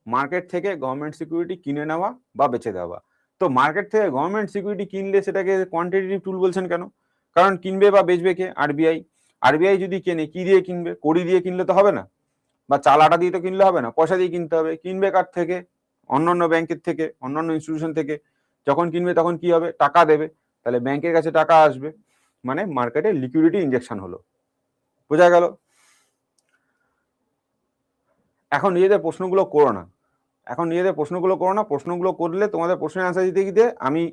[SPEAKER 1] মার্কেট থেকে গভর্নমেন্ট সিকিউরিটি কিনে নেওয়া বা বেচে দেওয়া। তো মার্কেট থেকে গভর্নমেন্ট সিকিউরিটি কিনলে সেটাকে কোয়ান্টিটেটিভ টুল বলছেন কেন? কারণ কিনবে বা বেচবে কে? আরবিআই। আরবিআই যদি কেনে, কি দিয়ে কিনবে? কড়ি দিয়ে কিনলে তো হবে না, বা চাল আটা দিয়ে তো কিনলে হবে না, পয়সা দিয়ে কিনতে হবে। কিনবে কার থেকে? অন্যান্য ব্যাংকের থেকে, অন্যান্য ইনস্টিটিউশন থেকে। যখন কিনবে তখন কি হবে? টাকা দেবে, তাহলে ব্যাংকের কাছে টাকা আসবে, মানে মার্কেটে লিকুইডিটি ইনজেকশন হলো। বোঝা গেল? এখন নিজেদের প্রশ্নগুলো করো না, প্রশ্নগুলো করলে তোমাদের প্রশ্নের অ্যান্সার দিতে দিতে আমি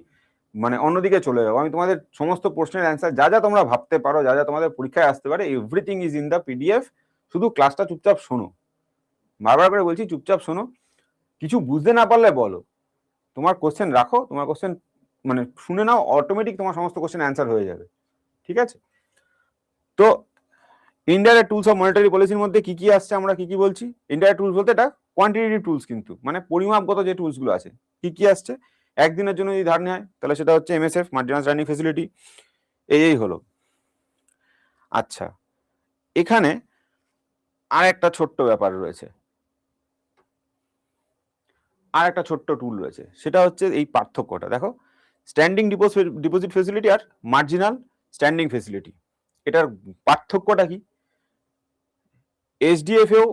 [SPEAKER 1] মানে অন্যদিকে চলে যাবো। আমি তোমাদের সমস্ত প্রশ্নের অ্যান্সার যা যা তোমরা ভাবতে পারো, যা যা তোমাদের পরীক্ষায় আসতে পারে, everything is in the PDF. শুধু ক্লাসটা চুপচাপ শোনো, বারবার করে বলছি চুপচাপ শোনো। কিছু বুঝতে না পারলে বলো, তোমার কোশ্চেন রাখো, তোমার কোশ্চেন মানে শুনে নাও, অটোমেটিক তোমার সমস্ত কোশ্চেন অ্যান্সার হয়ে যাবে। ঠিক আছে? তো ইনডাইরেক্ট টুলস অফ মনিটারি পলিসির মধ্যে কি কি আসছে, আমরা কি কি বলছি? ইনডাইরেক্ট টুলস বলতে এটা কোয়ান্টিটেটিভ টুলস, কিন্তু মানে পরিমাপগত যে টুলসগুলো আছে। কি কি আসছে? একদিনের জন্য যদি ধার নেওয়া হয় তাহলে সেটা হচ্ছে এমএসএফ, মার্জিনাল স্ট্যান্ডিং ফেসিলিটি। এই হলো। আচ্ছা, এখানে আর একটা ছোট্ট ব্যাপার রয়েছে, আর একটা ছোট্ট টুল রয়েছে, সেটা হচ্ছে এই পার্থক্যটা দেখো, স্ট্যান্ডিং ডিপোজিট ফেসিলিটি আর মার্জিনাল স্ট্যান্ডিং ফেসিলিটি। এটার পার্থক্যটা কি? এইচডিএফেও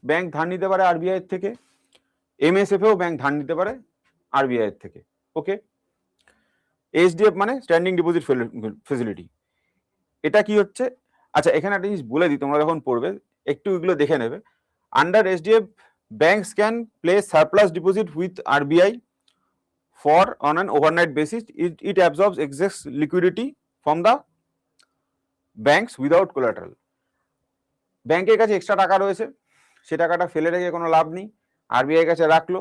[SPEAKER 1] ব্যাংক ধার নিতে পারে আরবিআই এর থেকে, এমএসএফেও ব্যাংক ধার নিতে পারে আরবিআই এর থেকে। ওকে, এইচডিএফ মানে স্ট্যান্ডিং ডিপোজিট ফেসিলিটি। এটা কি হচ্ছে? আচ্ছা, এখানে একটা জিনিস বলে দিই, তোমরা যখন পড়বে একটু এগুলো দেখে নেবে। Under HDF, banks can place surplus deposit with RBI for on an overnight basis. It absorbs excess liquidity from the banks without collateral. ব্যাংকের কাছে এক্সট্রা টাকা রয়েছে, সে টাকাটা ফেলে রেখে কোনো লাভ নেই, আরবিআই কাছে রাখলো।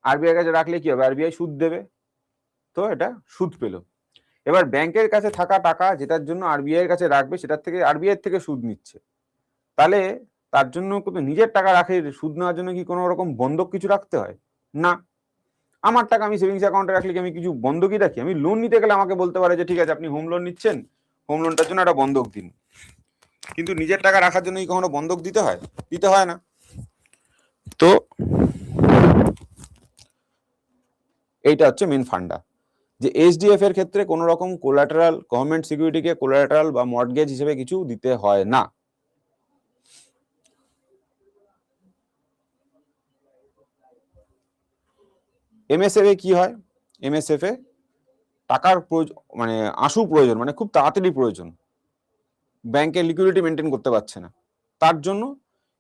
[SPEAKER 1] আরবিআই কাছে রাখলে কি হবে? আরবিআই সুদ দেবে, তো এটা সুদ পেল। এবার ব্যাংকের কাছে থাকা টাকা যেটার জন্য আরবিআই এর কাছে রাখবে, সেটার থেকে আরবিআই থেকে সুদ নিচ্ছে, তাহলে তার জন্য কিন্তু নিজের টাকা রাখে সুদ নেওয়ার জন্য কি কোনো রকম বন্ধক কিছু রাখতে হয় না। আমার টাকা আমি সেভিংস অ্যাকাউন্টে রাখলে কি আমি কিছু বন্ধকই রাখি? আমি লোন নিতে গেলে আমাকে বলতে পারে যে ঠিক আছে আপনি হোম লোন নিচ্ছেন, হোম লোনটার জন্য একটা বন্ধক দিন, কিন্তু নিজের টাকা রাখার জন্য কি কখনো বন্ধক দিতে হয়? দিতে হয় না। তো এইটা হচ্ছে মেন ফান্ডা, যে এইচডিএফ এর ক্ষেত্রে কোনো রকম কোলাটারাল, গভর্নমেন্ট সিকিউরিটিকে কোলাটারাল বা মর্টগেজ হিসেবে কিছু দিতে হয় না। এমএসএফ এ কি হয়? এমএসএফ এ টাকার মানে আশু প্রয়োজন, মানে খুব তাড়াতাড়ি প্রয়োজন, ব্যাংকের লিকুইডিটি মেনটেন করতে পারছে না, তার জন্য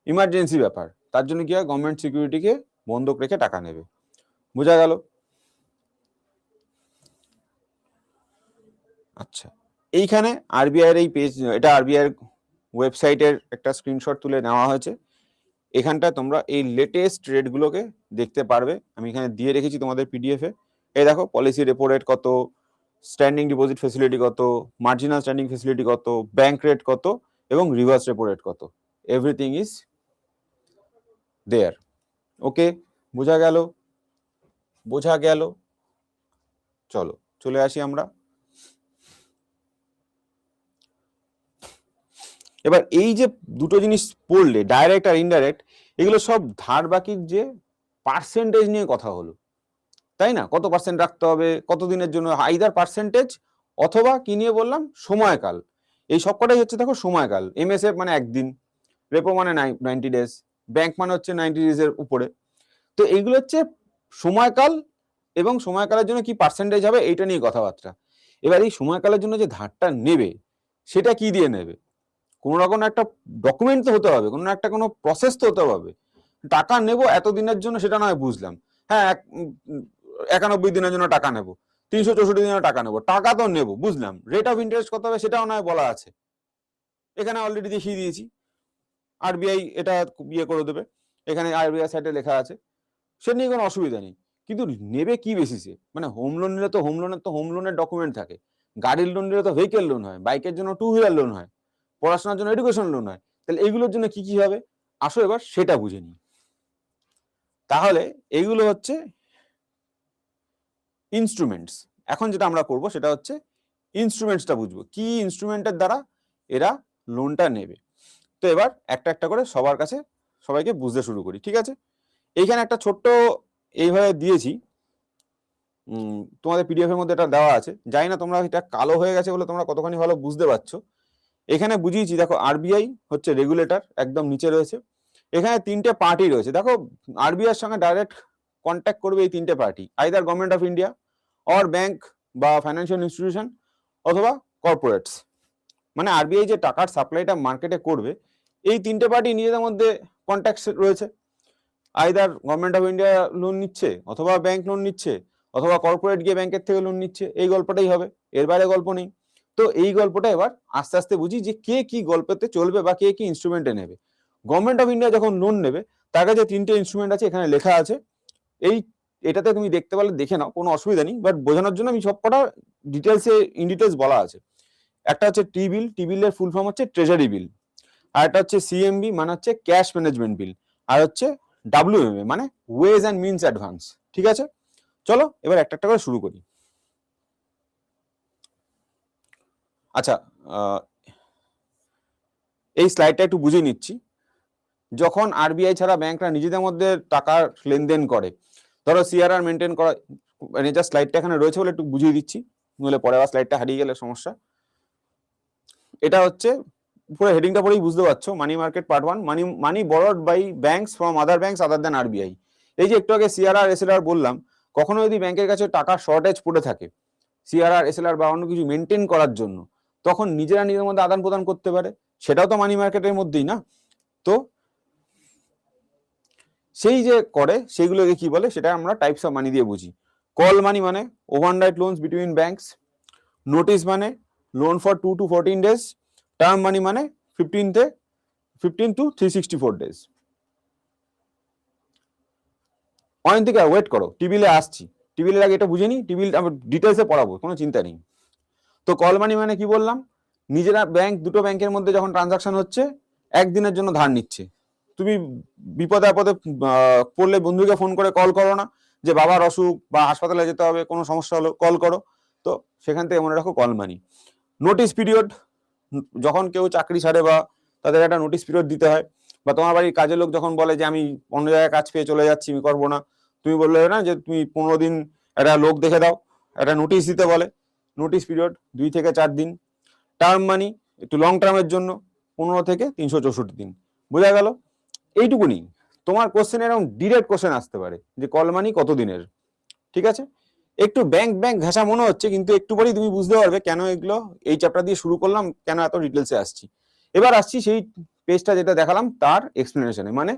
[SPEAKER 1] ইমার্জেন্সি ব্যাপার, তার জন্য কি হয়? গভর্নমেন্ট সিকিউরিটিকে বন্ধক রেখে টাকা নেবে। বোঝা গেল? আচ্ছা, এইখানে আরবিআই এর এই পেজ, এটা আরবিআই এর ওয়েবসাইটের একটা স্ক্রিনশট তুলে নেওয়া হয়েছে। এখানটা তোমরা এই লেটেস্ট রেটগুলোকে দেখতে পারবে, আমি এখানে দিয়ে রেখেছি তোমাদের পিডিএফ এ। এই দেখো, পলিসি রেপো রেট কত, স্ট্যান্ডিং ডিপোজিট ফেসিলিটি কত, মার্জিনাল স্ট্যান্ডিং ফেসিলিটি কত, ব্যাংক রেট কত এবং রিভার্স রেপো রেট কত, এভরিথিং ইজ দেয়ার। ওকে, বোঝা গেল? বোঝা গেল? চলো চলে আসি আমরা। এবার এই যে দুটো জিনিস পড়লে, ডাইরেক্ট আর ইনডাইরেক্ট, এগুলো সব ধার বাকির যে পার্সেন্টেজ নিয়ে কথা হলো, তাই না? কত পার্সেন্ট রাখতে হবে, কতদিনের জন্য, আইদার পার্সেন্টেজ অথবা কি নিয়ে বললাম, সময়কাল। এই সবকটাই হচ্ছে দেখো সময়কাল। এমএসএফ মানে একদিন, রেপো মানে 90 ডেজ, ব্যাংক মানে হচ্ছে 90 ডেজের উপরে। তো এইগুলো হচ্ছে সময়কাল, এবং সময়কালের জন্য কি পার্সেন্টেজ হবে এইটা নিয়ে কথাবার্তা। এবার এই সময়কালের জন্য যে ধারটা নেবে সেটা কি দিয়ে নেবে, কোনো রকম একটা ডকুমেন্ট তো হতে হবে, কোনো প্রসেস তো হতে হবে। টাকা নেব এতদিনের জন্য সেটা নয় বুঝলাম, হ্যাঁ 91 দিনের জন্য টাকা নেব, 364 দিনের টাকা নেব, টাকা তো নেব বুঝলাম, রেট অফ ইন্টারেস্ট কত হবে সেটাও নয় বলা আছে, এখানে অলরেডি দেখিয়ে দিয়েছি। আরবিআই এটা ইয়ে করে দেবে, এখানে আরবিআই সাইটে লেখা আছে, সে নিয়ে কোনো অসুবিধা নেই। কিন্তু নেবে কি বেসিসে, মানে হোম লোন নিলে তো হোম লোনের ডকুমেন্ট থাকে, গাড়ির লোন নিলে তো ভেহিকেল লোন হয়, বাইকের জন্য 2 হুইলার লোন হয়, পড়াশোনার জন্য এডুকেশন লোন হয়। তাহলে এগুলোর জন্য কি কি হবে, আসো এবার সেটা বুঝে নিই। তাহলে এইগুলো হচ্ছে ইনস্ট্রুমেন্টস। এখন যেটা আমরা করব সেটা হচ্ছে ইনস্ট্রুমেন্টসটা বুঝবো, কি ইনস্ট্রুমেন্টের দ্বারা এরা লোনটা নেবে। তো এবার একটা একটা করে সবার কাছে সবাইকে বুঝতে শুরু করি, ঠিক আছে? এইখানে একটা ছোট্ট এইভাবে দিয়েছি, তোমাদের পিডিএফ এর মধ্যে এটা দেওয়া আছে, জানি না তোমরা এটা কালো হয়ে গেছে বলে তোমরা কতখানি ভালো বুঝতে পারছো। এখানে বুঝিয়েছি, দেখো আরবিআই হচ্ছে রেগুলেটর, একদম নিচে রয়েছে। এখানে 3টে পার্টি রয়েছে, দেখো আরবিআই এর সঙ্গে ডাইরেক্ট কন্ট্যাক্ট করবে এই 3টে party, either government of India or bank বা ফাইন্যান্সিয়াল ইনস্টিটিউশন অথবা কর্পোরেটস। মানে আরবিআই যে টাকার সাপ্লাইটা মার্কেটে করবে, এই 3টে পার্টি নিজেদের মধ্যে কন্ট্যাক্ট রয়েছে, either government of India loan নিচ্ছে, অথবা ব্যাংক লোন নিচ্ছে, অথবা কর্পোরেট গিয়ে ব্যাংকের থেকে লোন নিচ্ছে, এই গল্পটাই হবে, এর বাইরে গল্প নেই। তো এই গল্পটা এবার আস্তে আস্তে বুঝি যে কে কি গল্পতে চলবে বা কে কি ইনস্ট্রুমেন্টে নেবে। গভর্নমেন্ট অফ ইন্ডিয়া যখন লোন নেবে, তার কাছে 3টে ইনস্ট্রুমেন্ট আছে, এখানে লেখা আছে। এই এটাতে তুমি দেখতে পারলে দেখে নাও, কোনো অসুবিধা নেই, বাট বোঝানোর জন্য আমি সবকটা ডিটেলসে ইন ডিটেলস বলা আছে। একটা হচ্ছে টি বিল, টি বিলের ফুল ফর্ম হচ্ছে ট্রেজারি বিল। আর একটা হচ্ছে সিএমবি মানে হচ্ছে ক্যাশ ম্যানেজমেন্ট বিল। আর হচ্ছে WMA মানে ওয়েজ অ্যান্ড মিনস অ্যাডভান্স। ঠিক আছে, চলো এবার একটা একটা করে শুরু করি। আচ্ছা, এই স্লাইডটা একটু বুঝে নিচ্ছি। যখন আরবিআই ছাড়া ব্যাংকরা নিজেদের মধ্যে টাকার লেনদেন করে, ধরো সিআরআর মেনটেন করা, মানে যা স্লাইডটা এখানে রয়েছে বলে একটু বুঝিয়ে দিচ্ছি, নইলে পরে আবার স্লাইডটা হারিয়ে গেলে সমস্যা। এটা হচ্ছে পুরো হেডিংটা পরেই বুঝতে পারছো, money market part 1, money borrowed by banks from other banks other than RBI. এই যে একটু আগে সিআরআর এসএলআর বললাম, কখনো যদি ব্যাংকের কাছে টাকার শর্টেজ পড়ে থাকে, সিআরআর এসএলআর বা অন্য কিছু মেনটেন করার জন্য, তখন নিজেরা নিজেদের মধ্যে আদান প্রদান করতে পারে, সেটাও তো মানি মার্কেটের মধ্যেই না। তো সেই যে করে সেইগুলোকে কি বলে, সেটা আমরা টাইপস অফ মানি দিয়ে বুঝি। কল মানি মানে overnight loans between banks, notice মানে loan for 2 to 14 days, term money মানে 15 to 364 days। অনেক ওয়েট করো, টিবিলে আসছি, টিবিলের আগে এটা বুঝে নি, টিবিল আমরা ডিটেলসে পড়াবো, কোনো চিন্তা নেই। তো কল মানি মানে কি বললাম, নিজেরা ব্যাংক, দুটো ব্যাংকের মধ্যে যখন ট্রানজাকশন হচ্ছে, একদিনের জন্য ধার নিচ্ছে, তুমি বিপদে আপদে পড়লে বন্ধুকে ফোন করে কল করো না, যে বাবার অসুখ বা হাসপাতালে যেতে হবে, কোনো সমস্যা হলো কল করো, তো সেখান থেকে মনে রাখো কল মানি। নোটিস পিরিয়ড, যখন কেউ চাকরি ছাড়ে বা তাদের একটা নোটিস পিরিয়ড দিতে হয়, বা তোমার বাড়ির কাজের লোক যখন বলে যে আমি অন্য জায়গায় কাজ পেয়ে চলে যাচ্ছি, আমি করবো না, তুমি বললে না যে তুমি 15 দিন একটা লোক দেখে দাও, একটা নোটিশ দিতে বলে, নোটিশ পিরিয়ড 2 থেকে 4 দিন। টার্ম মানি একটু লং টার্মের জন্য 15 থেকে 364 দিন। বোঝা গেল? এইটুকুনি। তোমার কোশ্চেন এরকম ডিরেক্ট কোশ্চেন আসতে পারে যে কল মানি কত দিনের। ঠিক আছে, একটু ব্যাংক ঘাসা মনে হচ্ছে, কিন্তু একটু পরেই তুমি বুঝতে পারবে কেন এগুলো, এই চ্যাপ্টার দিয়ে শুরু করলাম, কেন এত ডিটেলসে আসছি। এবার আসছি সেই পেজটা যেটা দেখালাম তার এক্সপ্লেনেশনে, মানে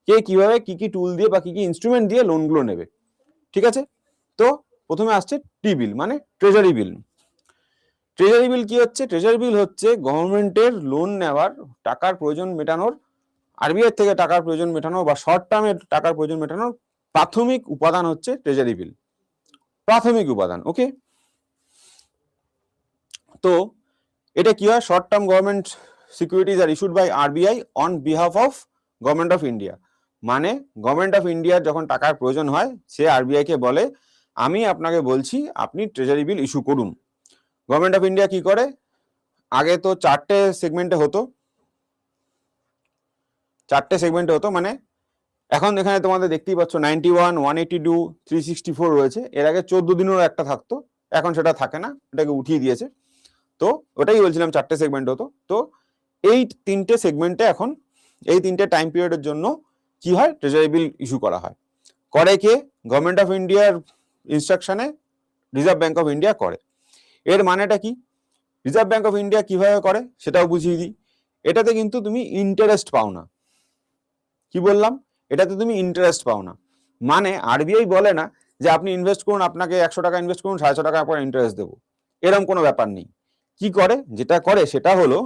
[SPEAKER 1] কে কিভাবে কি কি টুল দিয়ে বা কি কি ইনস্ট্রুমেন্ট দিয়ে লোনগুলো নেবে। ঠিক আছে, তো প্রথমে আসছে টি বিল মানে ট্রেজারি বিল। ট্রেজারি বিল কি হচ্ছে? ট্রেজারি বিল হচ্ছে গভর্নমেন্টের লোন নেওয়ার, টাকার প্রয়োজন মেটানোর, আরবিআই থেকে টাকার প্রয়োজন মেটানো বা শর্ট টার্মের টাকার প্রয়োজন মেটানোর প্রাথমিক উপাদান হচ্ছে ট্রেজারি বিল, প্রাথমিক উপাদান। ওকে, তো এটা কি হয়, short term government securities are issued by RBI on behalf of government of India. মানে গভর্নমেন্ট অফ ইন্ডিয়ার যখন টাকার প্রয়োজন হয়, সে আরবিআই কে বলে আমি আপনাকে বলছি আপনি ট্রেজারি বিল ইস্যু করুন। গভর্নমেন্ট অফ ইন্ডিয়া কি করে, আগে তো 4টে সেগমেন্টে হতো, মানে এখন এখানে তোমাদের দেখতেই পাচ্ছ 91, 182, 364 রয়েছে। এর আগে 14 দিনেরও একটা থাকতো, এখন সেটা থাকে না, এটাকে উঠিয়ে দিয়েছে। তো ওটাই বলছিলাম 4টে সেগমেন্ট হতো। তো এই 3টে সেগমেন্টে এখন এই 3টে টাইম পিরিয়ডের জন্য কি হয়, ট্রেজারি বিল ইস্যু করা হয়। করে কে? গভর্নমেন্ট অফ ইন্ডিয়ার ইনস্ট্রাকশনে রিজার্ভ ব্যাংক অফ ইন্ডিয়া করে। এর মানেটা কি? রিজার্ভ ব্যাংক অফ ইন্ডিয়া কিভাবে করে সেটাও বুঝিয়ে দিই। এটাতে কিন্তু তুমি ইন্টারেস্ট পাও না। কি বললাম? এটাতে তুমি ইন্টারেস্ট পাও না। মানে আরবিআই বলে না যে আপনি ইনভেস্ট করুন, আপনাকে 100 টাকা ইনভেস্ট করুন, 650 টাকা পর ইন্টারেস্ট দেবো, এরকম কোনো ব্যাপার নেই। কি করে? যেটা করে সেটা হলো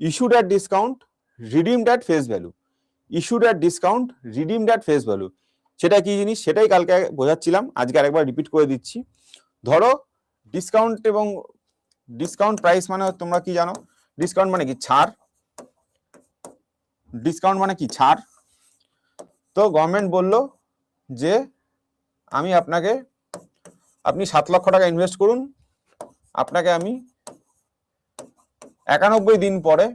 [SPEAKER 1] issued at discount, redeemed at face value. Issued at discount, redeemed at face value. সেটা কি জিনিস সেটাই কালকে বোঝাচ্ছিলাম, আজকে আরেকবার রিপিট করে দিচ্ছি। ধরো ডিসকাউন্ট এবং ডিসকাউন্ট প্রাইস মানে তোমরা কি জানো? ডিসকাউন্ট মানে কি? ছাড়। ডিসকাউন্ট মানে কি? ছাড়। তো গভর্নমেন্ট বলল যে আপনি 7 লক্ষ টাকা ইনভেস্ট করুন, আপনাকে আমি 91 দিন পরে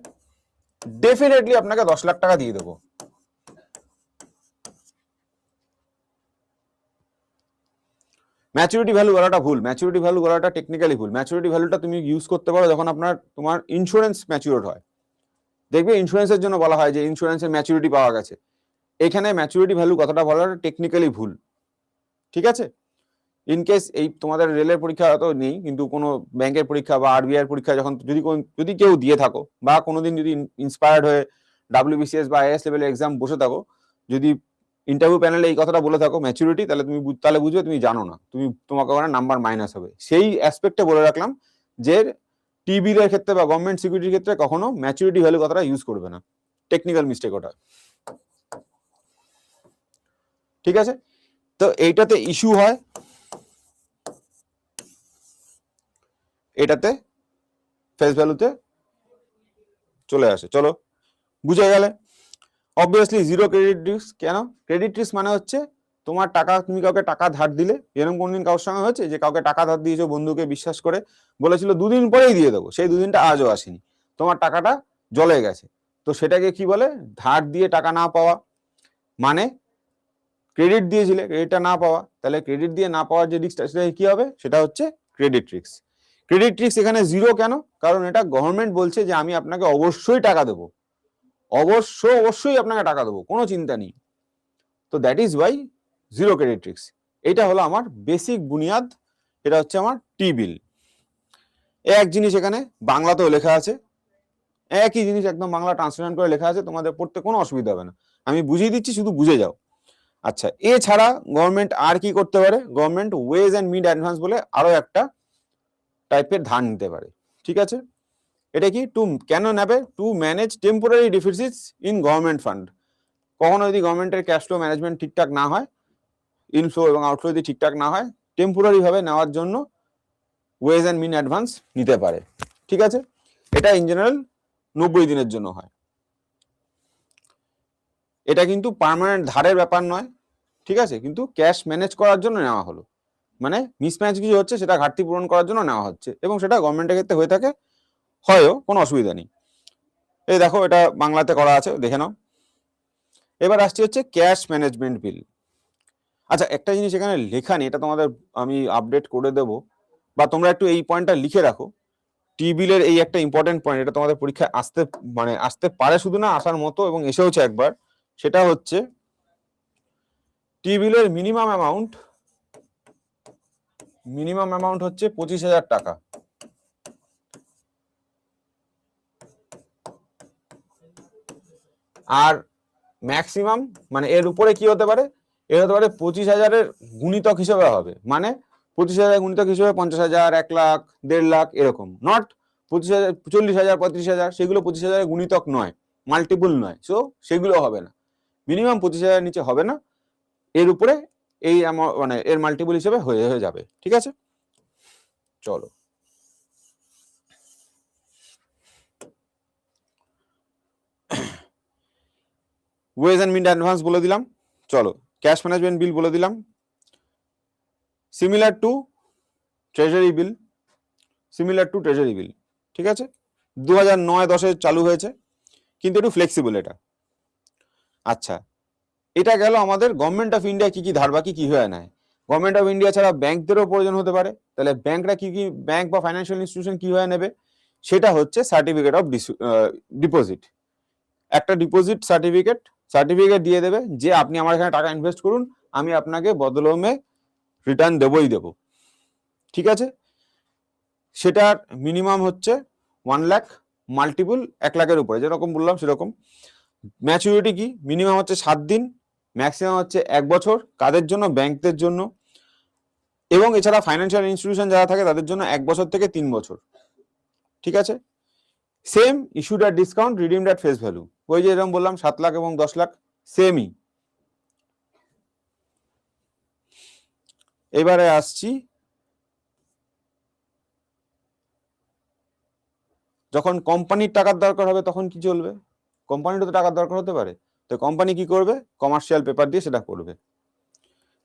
[SPEAKER 1] ডেফিনেটলি আপনাকে 10 লাখ টাকা দিয়ে দেবো। ম্যাচুরিটি ভ্যালু বলাটা ভুল, ম্যাচুরিটি ভ্যালু বলাটা টেকনিক্যালি ভুল। ম্যাচুরিটি ভ্যালুটা তুমি ইউজ করতে পারো যখন তোমার ইন্স্যুরেন্স ম্যাচিউরড হয়। দেখবে ইন্স্যুরেন্সের জন্য বলা হয় যে ইন্স্যুরেন্সের ম্যাচুরিটি পাওয়া গেছে। এখানে ম্যাচুরিটি ভ্যালু কথাটা বলাটা টেকনিক্যালি ভুল, ঠিক আছে? ইনকেস এই তোমাদের রেলের পরীক্ষা তো নেই, কিন্তু কোনো ব্যাংকের পরীক্ষা বা আরবিআই পরীক্ষা যখন যদি কেউ দিয়ে থাকো, বা কোনোদিন যদি ইন্সপায়ার্ড হয়ে WBCS বা IAS লেভেলের এক্সাম বসে থাকো, যদি ইন্টারভিউ প্যানেলে এই কথাটা বলে থাকো ম্যাচুরিটি, তাহলে বুঝবে তুমি জানো না, তোমাকে ওখানে নাম্বার মাইনাস হবে। সেই অ্যাসপেক্টে বলে রাখলাম যে টিবির ক্ষেত্রে বা গভর্নমেন্ট সিকিউরিটির ক্ষেত্রে কখনো ম্যাচুরিটি ভ্যালু কথাটা ইউজ করবে না, টেকনিক্যাল মিস্টেক ওটা, ঠিক আছে? তো এইটাতে ইস্যু হয়, এটাতে ফেস ভ্যালুতে চলে আসে। চলো বুঝে গেলে। Obviously zero credit risk. কেন ক্রেডিট রিস্ক? মানে হচ্ছে তোমার টাকা, তুমি কাউকে টাকা ধার দিলে, এরকম কোনদিন কারোর সঙ্গে হয়েছে যে কাউকে টাকা ধার দিয়েছো, বন্ধুকে বিশ্বাস করে বলেছিল 2 দিন পরেই দিয়ে দেবো, সেই 2 দিনটা আজও আসেনি, তোমার টাকাটা জলে গেছে। তো সেটাকে কি বলে? ধার দিয়ে টাকা না পাওয়া। মানে ক্রেডিট দিয়েছিলে, ক্রেডিটটা না পাওয়া, তাহলে ক্রেডিট দিয়ে না পাওয়ার যে রিস্কটা, সেটা কি হবে? সেটা হচ্ছে ক্রেডিট রিস্ক। ক্রেডিট রিস্ক এখানে জিরো কেন? কারণ এটা গভর্নমেন্ট বলছে যে আমি আপনাকে অবশ্যই টাকা দেবো, অবশ্যই আপনাকে টাকা দেবো, কোনো চিন্তা নেই। তো that is Y zero credit risk. এটা হলো আমার বেসিক বুনিয়াদ, এটা হচ্ছে আমার টি বিল। এক জিনিস এখানে বাংলাতেও লেখা আছে, একই জিনিস একদম বাংলা ট্রান্সলেশন করে লেখা আছে, তোমাদের পড়তে কোনো অসুবিধা হবে না, আমি বুঝিয়ে দিচ্ছি, শুধু বুঝে যাও। আচ্ছা, এছাড়া গভর্নমেন্ট আর কি করতে পারে? Government ways and means advance বলে আরো একটা টাইপের ধার নিতে পারে, ঠিক আছে? এটা কি? কেন নেবে? To manage temporary deficits in government fund. কখনো যদি গভর্নমেন্টের ক্যাশ ফ্লো ম্যানেজমেন্ট ঠিকঠাক না হয়, ইনফ্লো এবং আউটফ্লো যদি ঠিকঠাক না হয়, টেম্পোরারি ভাবে নেওয়ার জন্য ওয়েজ অ্যান্ড মিন অ্যাডভান্স নিতে পারে, ঠিক আছে? এটা ইন জেনারেল 90 দিনের জন্য হয়। এটা কিন্তু পার্মানেন্ট ধারের ব্যাপার নয়, ঠিক আছে? কিন্তু ক্যাশ ম্যানেজ করার জন্য নেওয়া হলো, মানে মিসম্যাচ কিছু হচ্ছে সেটা ঘাটতি পূরণ করার জন্য নেওয়া হচ্ছে, এবং সেটা গভর্নমেন্টের ক্ষেত্রে হয়ে থাকে, হয়ও, কোনো অসুবিধা নেই। এই দেখো, এটা বাংলাতে করা আছে, দেখে নাও। এবার আসছে হচ্ছে ক্যাশ ম্যানেজমেন্ট বিল। আচ্ছা, একটা জিনিস এখানে লেখা নেই, এটা তোমাদের আমি আপডেট করে দেব, বা তোমরা একটু এই পয়েন্টটা লিখে রাখো। টি বিলের এই একটা ইম্পর্টেন্ট পয়েন্ট, এটা তোমাদের পরীক্ষায় আসতে পারে, শুধু না আসার মতো, এবং এসেওছে একবার। সেটা হচ্ছে টি বিলের মিনিমাম অ্যামাউন্ট হচ্ছে 25,000 টাকা। আর ম্যাক্সিমাম মানে এর উপরে কি হতে পারে? এর হতে পারে 25,000-এর গুণিতক হিসেবে হবে, মানে 25,000 গুণিতক হিসেবে 50,000, 1 লাখ, 1.5 লাখ, এরকম। নট 25,000, 40,000, 35,000, সেগুলো 25,000-এর গুণিতক নয়, মাল্টিপুল নয়, সো সেগুলো হবে না। মিনিমাম 25,000-এর নিচে হবে না, এর উপরে এই মানে এর মাল্টিপুল হিসেবে হয়ে যাবে, ঠিক আছে? চলো, ওয়েজ অ্যান্ড মিড অ্যাডভান্স বলে দিলাম। চলো, ক্যাশ ম্যানেজমেন্ট বিল বলে দিলাম। সিমিলার টু ট্রেজারি বিল, ঠিক আছে? 2009-10-এ চালু হয়েছে, কিন্তু একটু ফ্লেক্সিবল এটা। আচ্ছা, এটা গেল আমাদের গভর্নমেন্ট অফ ইন্ডিয়া কি কি ধার বাকি কিভাবে নেয়। গভর্নমেন্ট অফ ইন্ডিয়া ছাড়া ব্যাংকদেরও প্রয়োজন হতে পারে, তাহলে ব্যাংকরা কি কি, ব্যাংক বা ফাইন্যান্সিয়াল ইনস্টিটিউশন কিভাবে নেবে, সেটা হচ্ছে সার্টিফিকেট অফ ডিপোজিট। একটা ডিপোজিট সার্টিফিকেট দিয়ে দেবে যে আপনি আমার এখানে টাকা ইনভেস্ট করুন, আমি আপনাকে বদলমে রিটার্ন দেবই দেব। ঠিক আছে, সেটার মিনিমাম হচ্ছে 1 লাখ, মাল্টিপল 1 লাখের উপরে, যেরকম বললাম সেরকম। ম্যাচুরিটি কি, মিনিমাম হচ্ছে 7 দিন, ম্যাক্সিমাম হচ্ছে 1 বছর। কাদের জন্য? ব্যাংকদের জন্য, এবং এছাড়া ফাইন্যান্সিয়াল ইনস্টিটিউশন যারা থাকে তাদের জন্য 1 বছর থেকে 3 বছর। ঠিক আছে, same issued at discount, redeemed at face value. ওই যে এরকম বললাম 7 লাখ এবং 10 লাখ সেমই। এবারে আসছি যখন কোম্পানির টাকার দরকার হবে তখন কি চলবে? কোম্পানিরও তো টাকার দরকার হতে পারে, তো কোম্পানি কি করবে? কমার্শিয়াল পেপার দিয়ে সেটা করবে।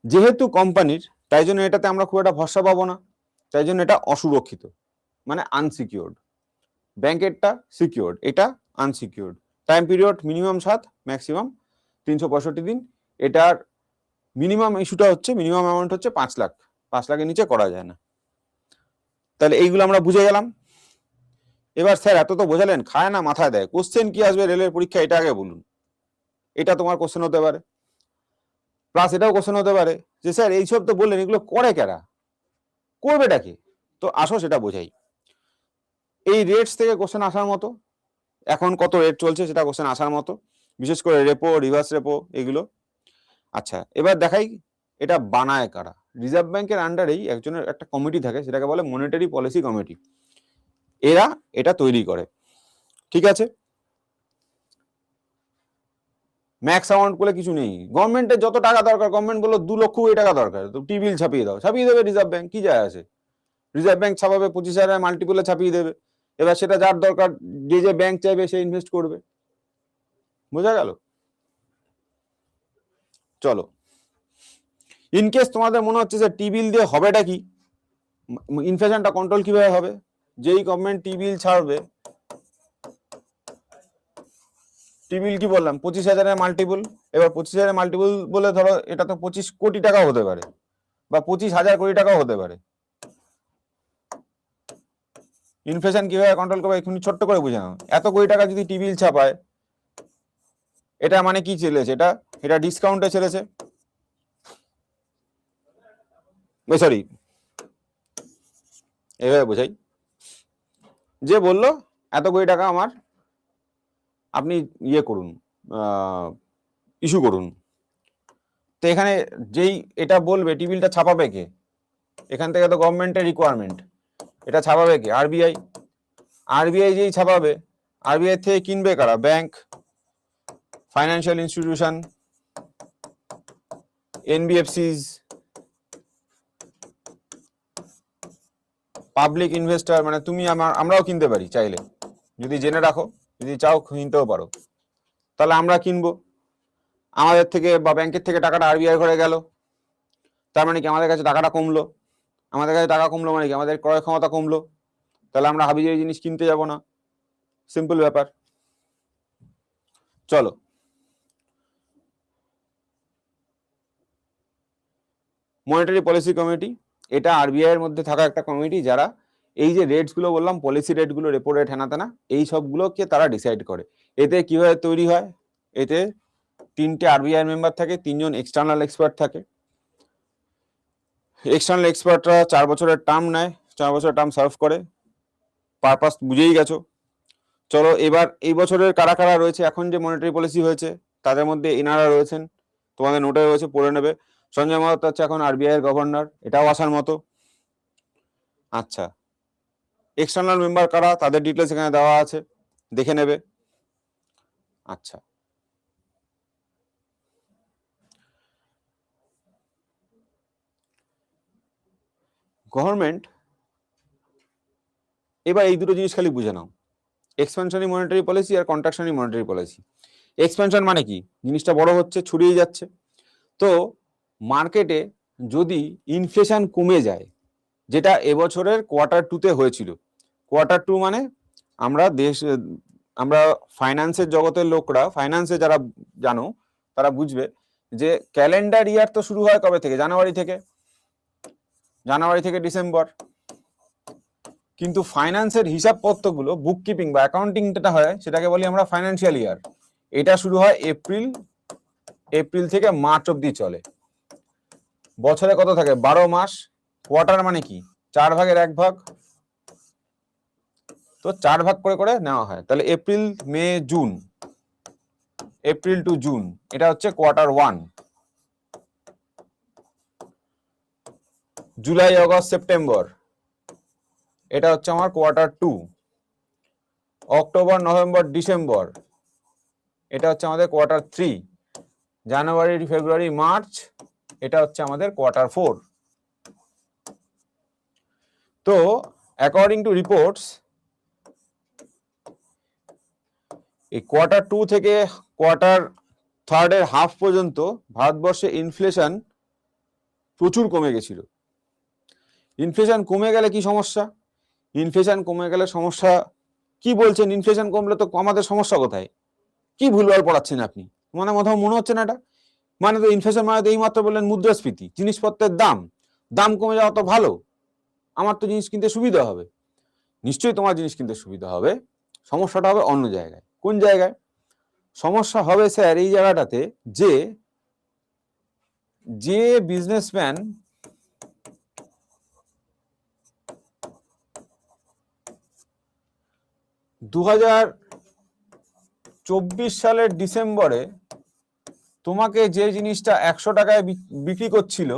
[SPEAKER 1] যেহেতু কোম্পানির, তাই জন্য এটাতে আমরা খুব একটা ভরসা পাবো না, তাই জন্য এটা অসুরক্ষিত, মানে আনসিকিউরড। ব্যাংকেরটা সিকিউরড, এটা unsecured. Time period minimum 7, maximum 365 দিন। এটার মিনিমাম ইস্যুটা হচ্ছে, মিনিমাম অ্যামাউন্ট হচ্ছে 5 লাখ, 5 লাখের নিচে করা যায় না। তাহলে এইগুলো আমরা বুঝে গেলাম। এবার স্যার এত তো বোঝালেন, খায় না মাথায় দেয়, কোশ্চেন কি আসবে রেলের পরীক্ষা এটা আগে বলুন। এটা তোমার কোশ্চেন হতে পারে, প্লাস এটাও কোশ্চেন হতে পারে যে স্যার এইসব তো বললেন, এগুলো করে কারা, করবেটা কি? তো আসো সেটা বোঝাই। এই রেটস থেকে কোশ্চেন আসার মতো, এখন কত রেট চলছে সেটা কোশ্চেন আসার মতো, বিশেষ করে রেপো, রিভার্স রেপো, এগুলো। আচ্ছা, এবার দেখাই এটা বানায় কারা। রিজার্ভ ব্যাংকের আন্ডারেই একজনের একটা কমিটি থাকে, সেটাকে বলে মনিটারি পলিসি কমিটি। এরা এটা তৈরি করে। ঠিক আছে, ম্যাক্স অ্যামাউন্ট বলে কিছু নেই। গভর্নমেন্টের যত টাকা দরকার, গভর্নমেন্ট বললো 2 লক্ষ কোটি টাকা দরকার, তো টি বিল ছাপিয়ে দাও, ছাপিয়ে দেবে রিজার্ভ ব্যাংক, কি যায় আসে? রিজার্ভ ব্যাংক ছাপাবে 25,000 মাল্টিপলে ছাপিয়ে দেবে। এবার সেটা যার দরকার, যে যে ব্যাংক চাইবে সে ইনভেস্ট করবে। বোঝা গেল? চলো, ইনকেস তোমাদের মনে হচ্ছে যে টি বিল দিয়ে হবেটা কি, ইনফ্লেশনটা কন্ট্রোল কিভাবে হবে? যেই গভর্নমেন্ট টি বিল ছাড়বে, টি বিল কি বললাম 25,000 মাল্টিপল। এবার 25,000 মাল্টিপল বলে ধরো এটা তো 25 কোটি টাকাও হতে পারে, বা 25,000 কোটি টাকাও হতে পারে। ইনফ্লেশন কিভাবে কন্ট্রোল করবে এক্ষুনি ছোট্ট করে বুঝে নাও। এত কোটি টাকা যদি টি বিল ছাপায়, এটা মানে কি চলেছে? এটা ডিসকাউন্টে চলেছে, সরি এভাবে বোঝাই। যে বললো এত কোটি টাকা আমার আপনি ইয়ে করুন, ইস্যু করুন, তো এখানে যেই এটা বলবে টি বিলটা ছাপাবে কে? এখান থেকে তো গভর্নমেন্টের রিকোয়ারমেন্ট, এটা ছাপাবে কে? আরবিআই। আরবিআই যেই ছাপাবে, আরবিআই থেকে কিনবে কারা? Bank, financial institution, NBFCs, public investor, মানে তুমি আমরাও কিনতে পারি চাইলে, যদি জেনে রাখো, যদি চাও কিনতেও পারো। তাহলে আমরা কিনবো, আমাদের থেকে বা ব্যাংকের থেকে টাকাটা আরবিআই ঘরে গেল, তার মানে কি আমাদের কাছে টাকাটা কমলো। আমাদের কাছে টাকা কমলো মানে কি আমাদের ক্রয় ক্ষমতা কমলো, তাহলে আমরা হাবিজাবি জিনিস কিনতে যাব না। সিম্পল ব্যাপার। চলো, মনিটারি পলিসি কমিটি, এটা আরবিআই এর মধ্যে থাকা একটা কমিটি, যারা এই যে রেটস গুলো বললাম, পলিসি রেট গুলো, রেপো রেট, হেনা তেনা, এই সবগুলোকে তারা ডিসাইড করে। এতে কিভাবে তৈরি হয়? এতে 3টে আরবিআই মেম্বার থাকে, 3জন এক্সটার্নাল এক্সপার্ট থাকে। এক্সটার্নাল এক্সপার্টরা 4 বছরের টার্ম নেয়, 4 বছরের টার্ম সার্ভ করে। পারপাস বুঝেই গেছো। চলো, এবার এই বছরের কারা কারা রয়েছে, এখন যে মনিটারি পলিসি হয়েছে তাদের মধ্যে এনারা রয়েছেন, তোমাদের নোটে রয়েছে, পড়ে নেবে। সঞ্জয় মাহাতো হচ্ছে এখন আরবিআই এর গভর্নর, এটাও আসার মতো। আচ্ছা, এক্সটার্নাল মেম্বার কারা, তাদের ডিটেলস এখানে দেওয়া আছে, দেখে নেবে। আচ্ছা, গভর্নমেন্ট, এবার এই দুটো জিনিস খালি বুঝে নাও, এক্সপেনশনারি মনিটারি পলিসি আর কন্ট্রাকশনারি মনিটারি পলিসি। এক্সপেনশন মানে কি? জিনিসটা বড় হচ্ছে, ছড়িয়ে যাচ্ছে। তো মার্কেটে যদি ইনফ্লেশন কমে যায়, যেটা এবছরের Q2 হয়েছিল, Q2 মানে আমরা ফাইন্যান্সের জগতের লোকরা, ফাইন্যান্সে যারা জানো তারা বুঝবে যে ক্যালেন্ডার ইয়ার তো শুরু হয় কবে থেকে? জানুয়ারি থেকে ডিসেম্বর। কিন্তু ফাইন্যান্সের হিসাবপত্রগুলো, বুক কিপিং বা অ্যাকাউন্টিং যেটা হয় সেটাকে বলি আমরা ফাইন্যান্সিয়াল ইয়ার। এটা শুরু হয় এপ্রিল থেকে মার্চ অব্দি চলে। বছরে কত থাকে? 12 মাস। কোয়ার্টার মানে কি? 4 ভাগের 1 ভাগ। তো 4 ভাগ করে করে নেওয়া হয়। তাহলে এপ্রিল, মে, জুন, এপ্রিল টু জুন এটা হচ্ছে কোয়ার্টার 1। জুলাই, অগস্ট, সেপ্টেম্বর এটা হচ্ছে আমার কোয়ার্টার 2। অক্টোবর, নভেম্বর, ডিসেম্বর এটা হচ্ছে আমাদের কোয়ার্টার 3। জানুয়ারি, ফেব্রুয়ারি, মার্চ এটা হচ্ছে আমাদের কোয়ার্টার 4। তো অ্যাকর্ডিং টু রিপোর্টস, এই কোয়ার্টার 2 থেকে কোয়ার্টার 3 এর হাফ পর্যন্ত ভারতবর্ষে ইনফ্লেশন প্রচুর কমে গেছিল। ইনফ্লেশন কমে গেলে কি সমস্যা? ইনফ্লেশন কমে গেলে সমস্যা কি বলছেন? ইনফ্লেশন কমলে তো আমাদের সমস্যা কোথায়? কি ভুলভাল পড়াচ্ছেন আপনি? মনে হচ্ছে না এটা? মানে তো ইনফ্লেশন মানে তো এইমাত্র বললেন মুদ্রাস্ফীতি, জিনিসপত্রের দাম কমে যাওয়া তো ভালো, আমার তো জিনিস কিনতে সুবিধা হবে। নিশ্চয়ই তোমার জিনিস কিনতে সুবিধা হবে, সমস্যাটা হবে অন্য জায়গায়। কোন জায়গায় সমস্যা হবে স্যার? এই জায়গাটাতে যে বিজনেসম্যান দু 2024 সালের ডিসেম্বরে তোমাকে যে জিনিসটা 100 টাকায় বিক্রি করছিল,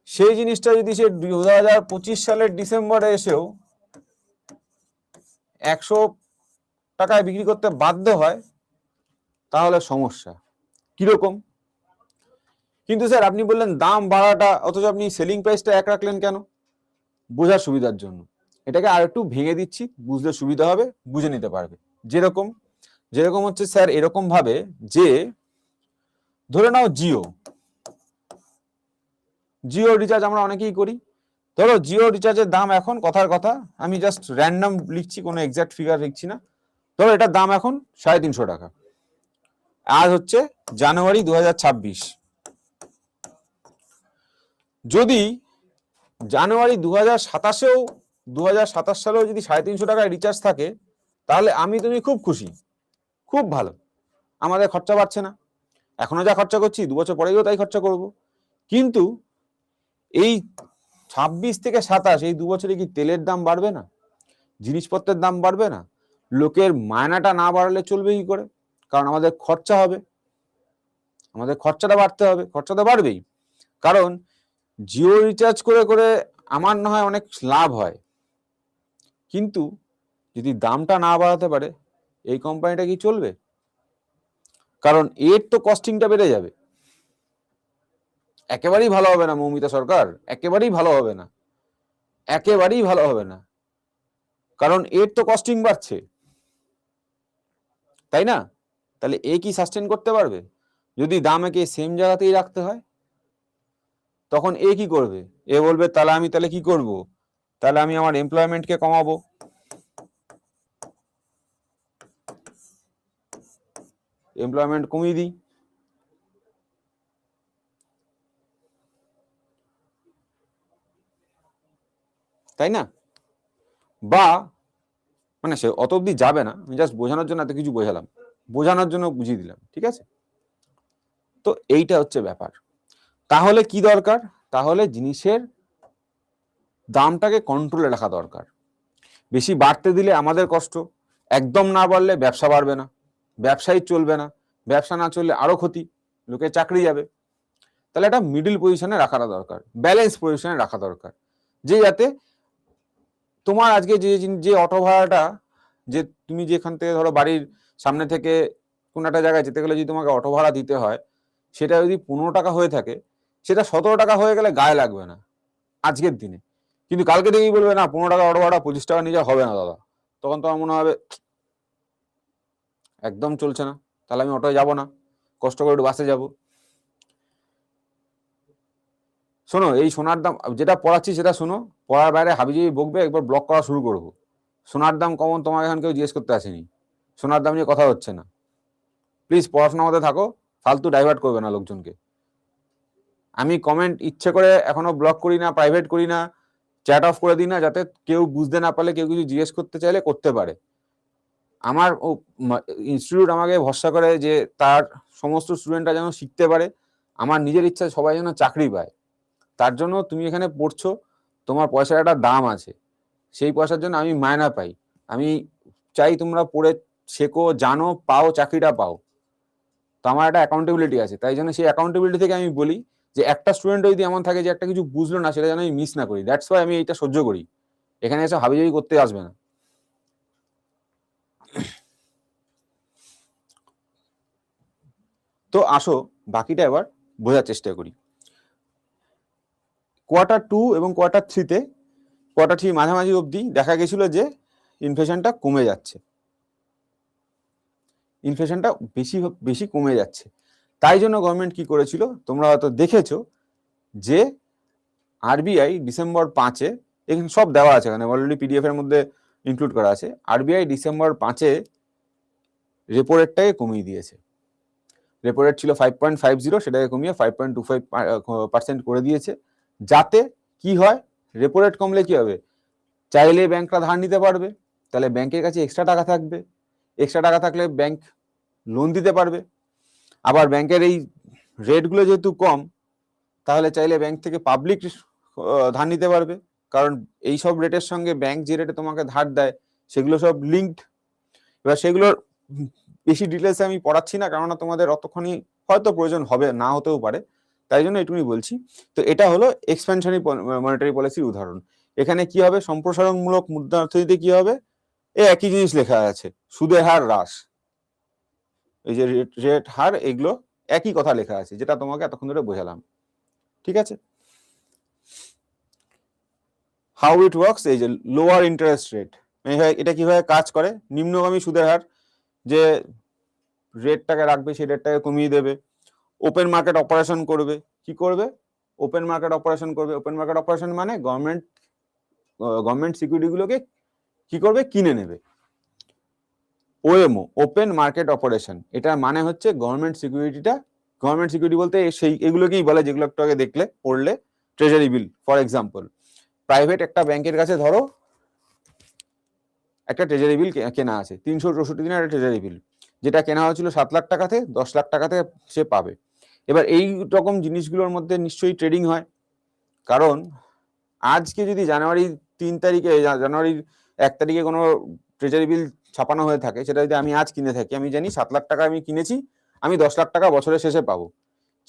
[SPEAKER 1] সেই জিনিসটা যদি সে 2025 সালের ডিসেম্বরে এসেও 100 টাকায় বিক্রি করতে বাধ্য হয়, তাহলে সমস্যা কিরকম? কিন্তু স্যার আপনি বললেন দাম বাড়াটা, অথচ আপনি সেলিং প্রাইসটা 1 রাখলেন কেন? বোঝার সুবিধার জন্য। এটাকে আর একটু ভেঙে দিচ্ছি, বুঝতে সুবিধা হবে, বুঝে নিতে পারবে। যেরকম হচ্ছে স্যার এরকম ভাবে যে ধরে নাও জিও রিচার্জ আমরা অনেকেই করি। ধরো জিও রিচার্জের দাম এখন, কথার কথা আমি জাস্ট র্যান্ডম লিখছি, কোনো এক্সাক্ট ফিগার লিখছি না, ধরো এটার দাম এখন 350 টাকা। আজ হচ্ছে জানুয়ারি 2026। যদি জানুয়ারি 2027 সালেও যদি 350 টাকায় রিচার্জ থাকে, তাহলে তুমি খুব খুশি, খুব ভালো, আমাদের খরচা বাড়ছে না। এখনো যা খরচা করছি 2 বছর পরেও তাই খরচা করব। কিন্তু এই 26 থেকে 27 এই 2 বছরে কি তেলের দাম বাড়বে না? জিনিসপত্রের দাম বাড়বে না? লোকের মায়নাটা না বাড়ালে চলবে কি করে? কারণ আমাদের খরচা হবে, আমাদের খরচাটা বাড়তে হবে, খরচাটা বাড়বেই। কারণ জিও রিচার্জ করে করে আমার না হয় অনেক লাভ হয়, কিন্তু যদি দামটা না বাড়াতে পারে এই কোম্পানিটা কি চলবে? কারণ এর তো কস্টিংটা বেড়ে যাবে। একেবারেই ভালো হবে না মৌমিতা সরকার, একেবারেই ভালো হবে না, একেবারেই ভালো হবে না। কারণ এর তো কস্টিং বাড়ছে, তাই না? তাহলে এ কি সাস্টেন করতে পারবে? যদি দাম একে সেম জায়গাতেই রাখতে হয়, তখন এ কি করবে? এ বলবে তাহলে কি করব? তাহলে আমি আমার এমপ্লয়মেন্টকে কমাবো, এমপ্লয়মেন্ট কমিয়ে দিই। তাই না? বা মানে সে অত অব্দি যাবে না, আমি জাস্ট বোঝানোর জন্য এত কিছু বোঝালাম, বোঝানোর জন্য বুঝিয়ে দিলাম, ঠিক আছে? তো এইটা হচ্ছে ব্যাপার। তাহলে কি দরকার? তাহলে জিনিসের দামটাকে কন্ট্রোলে রাখা দরকার। বেশি বাড়তে দিলে আমাদের কষ্ট, একদম না বাড়লে ব্যবসা বাড়বে না, ব্যবসাই চলবে না, ব্যবসা না চললে আরো ক্ষতি, লোকের চাকরি যাবে। তাহলে একটা মিডল পজিশনে রাখাটা দরকার, ব্যালেন্স পজিশনে রাখা দরকার, যে যাতে তোমার আজকে যে অটো ভাড়াটা, যে তুমি যেখান থেকে ধরো বাড়ির সামনে থেকে কোন একটা জায়গায় যেতে গেলে যদি তোমাকে অটো ভাড়া দিতে হয়, সেটা যদি 15 টাকা হয়ে থাকে, সেটা 17 টাকা হয়ে গেলে গায়ে লাগবে না আজকের দিনে। কিন্তু কালকে থেকেই বলবে না 15 টাকা অটো ভাড়া, 25 টাকা নিয়ে যাওয়া হবে না দাদা, তখন তোমার মনে হবে একদম চলছে না, তাহলে আমি অটোয় যাবো না, কষ্ট করে একটু বাসে যাবো। শোনো, এই সোনার দাম যেটা পড়াচ্ছি সেটা শোনো, পড়ার বাইরে হাবিজাবি বকবে, একবার ব্লক করা শুরু করবো। সোনার দাম কমন তোমাকে এখন কেউ জিজ্ঞেস করতে আসেনি, সোনার দাম নিয়ে কথা হচ্ছে না। প্লিজ পড়াশোনার মধ্যে থাকো, ফালতু ডাইভার্ট করবে না লোকজনকে। আমি কমেন্ট ইচ্ছে করে এখনো ব্লক করি না, প্রাইভেট করি না, চ্যাট অফ করে দিই না, যাতে কেউ বুঝতে না পারলে কেউ কিছু জিজ্ঞেস করতে চাইলে করতে পারে। আমার ইনস্টিটিউট আমাকে ভরসা করে যে তার সমস্ত স্টুডেন্টরা যেন শিখতে পারে, আমার নিজের ইচ্ছা সবাই যেন চাকরি পায়। তার জন্য তুমি এখানে পড়ছো, তোমার পয়সার একটা দাম আছে, সেই পয়সার জন্য আমি মায়না পাই। আমি চাই তোমরা পড়ে শেখো, জানো, পাও, চাকরিটা পাও। তো আমার একটা অ্যাকাউন্টেবিলিটি আছে, তাই জন্য সেই অ্যাকাউন্টেবিলিটি থেকে আমি বলি যে একটা স্টুডেন্ট যদি এমন থাকে যে একটা কিছু বুঝলো না, সেটা যেন আমি মিস না করি। দ্যাটস ওয়াই আমি এটা সহ্য করি। এখানে এসে হাবিজাবি করতে আসবে না। তো আসো বাকিটা এবার বোঝার চেষ্টা করি। কোয়ার্টার 2 এবং কোয়ার্টার 3-তে, কোয়ার্টার 3 মাঝামাঝি অবধি দেখা গেছিল যে ইনফ্লেশনটা কমে যাচ্ছে, ইনফ্লেশনটা বেশি বেশি কমে যাচ্ছে। তাই জন্য গভর্নমেন্ট কি করেছিল, তোমরা হয়তো দেখেছো যে আরবিআই ডিসেম্বর 5-এ, এখানে সব দেওয়া আছে, এখানে অলরেডি পিডিএফ এর মধ্যে ইনক্লুড করা আছে, আরবিআই ডিসেম্বর 5-এ রেপো রেটটাকে কমিয়ে দিয়েছে। রেপো রেট ছিল 5.50, সেটাকে কমিয়ে 5.25% করে দিয়েছে। যাতে কি হয়, রেপো রেট কমলে কি হবে, চাইলে ব্যাংকরা ধার নিতে পারবে, তাহলে ব্যাংকের কাছে এক্সট্রা টাকা থাকবে, এক্সট্রা টাকা থাকলে ব্যাংক লোন দিতে পারবে। আবার ব্যাংকের এই রেটগুলো যেহেতু কম, তাহলে চাইলে ব্যাংক থেকে পাবলিক ধার নিতে পারবে, কারণ এই সব রেটের সঙ্গে ব্যাংক যে রেটে তোমাকে ধার দেয় সেগুলো সব লিঙ্কড। এবার সেগুলোর বেশি ডিটেলসে আমি পড়াচ্ছি না, কেননা তোমাদের অতক্ষণই হয়তো প্রয়োজন হবে, না হতেও পারে, তাই জন্য এটুকুনি বলছি। তো এটা হলো এক্সপেনশনারি মনিটারি পলিসির উদাহরণ। এখানে কি হবে, সম্প্রসারণমূলক মুদ্রা অর্থনীতিতে কি হবে, একই জিনিস লেখা আছে, সুদের হার হ্রাস, এই যে রেট হার, এগুলো একই কথা লেখা আছে, যেটা তোমাকে এতক্ষণ ধরে বোঝালাম। ঠিক আছে, হাউ ইট ওয়ার্কস, এই যে লোয়ার ইন্টারেস্ট রেট, এটা কিভাবে কাজ করে, নিম্নগামী সুদের হার, যে রেটটাকে রাখবে সেই রেটটাকে কমিয়ে দেবে। ওপেন মার্কেট অপারেশন করবে, কি করবে, ওপেন মার্কেট অপারেশন করবে। ওপেন মার্কেট অপারেশন মানে গভর্নমেন্ট সিকিউরিটিগুলোকে কি করবে, কিনে নেবে। ওএমও, ওপেন মার্কেট অপারেশন, এটার মানে হচ্ছে গভর্নমেন্ট সিকিউরিটি বলতে সেই এগুলোকেই বলে যেগুলো একটু আগে দেখলে, পড়লে, treasury bill. For example, private একটা ব্যাংকের কাছে ধরো একটা ট্রেজারি বিল কেনা আছে, 364 দিনের একটা ট্রেজারি বিল, যেটা কেনা হয়েছিল 7 লাখ টাকাতে, 10 লাখ টাকাতে সে পাবে। এবার এই রকম জিনিসগুলোর মধ্যে নিশ্চয়ই ট্রেডিং হয়, কারণ আজকে যদি জানুয়ারির 1 তারিখে কোনো ট্রেজারি বিল ছাপানো হয়ে থাকে, সেটা যদি আমি আজ কিনে থাকি, আমি জানি 7 লাখ টাকা আমি কিনেছি, আমি 10 লাখ টাকা বছরের শেষে পাবো।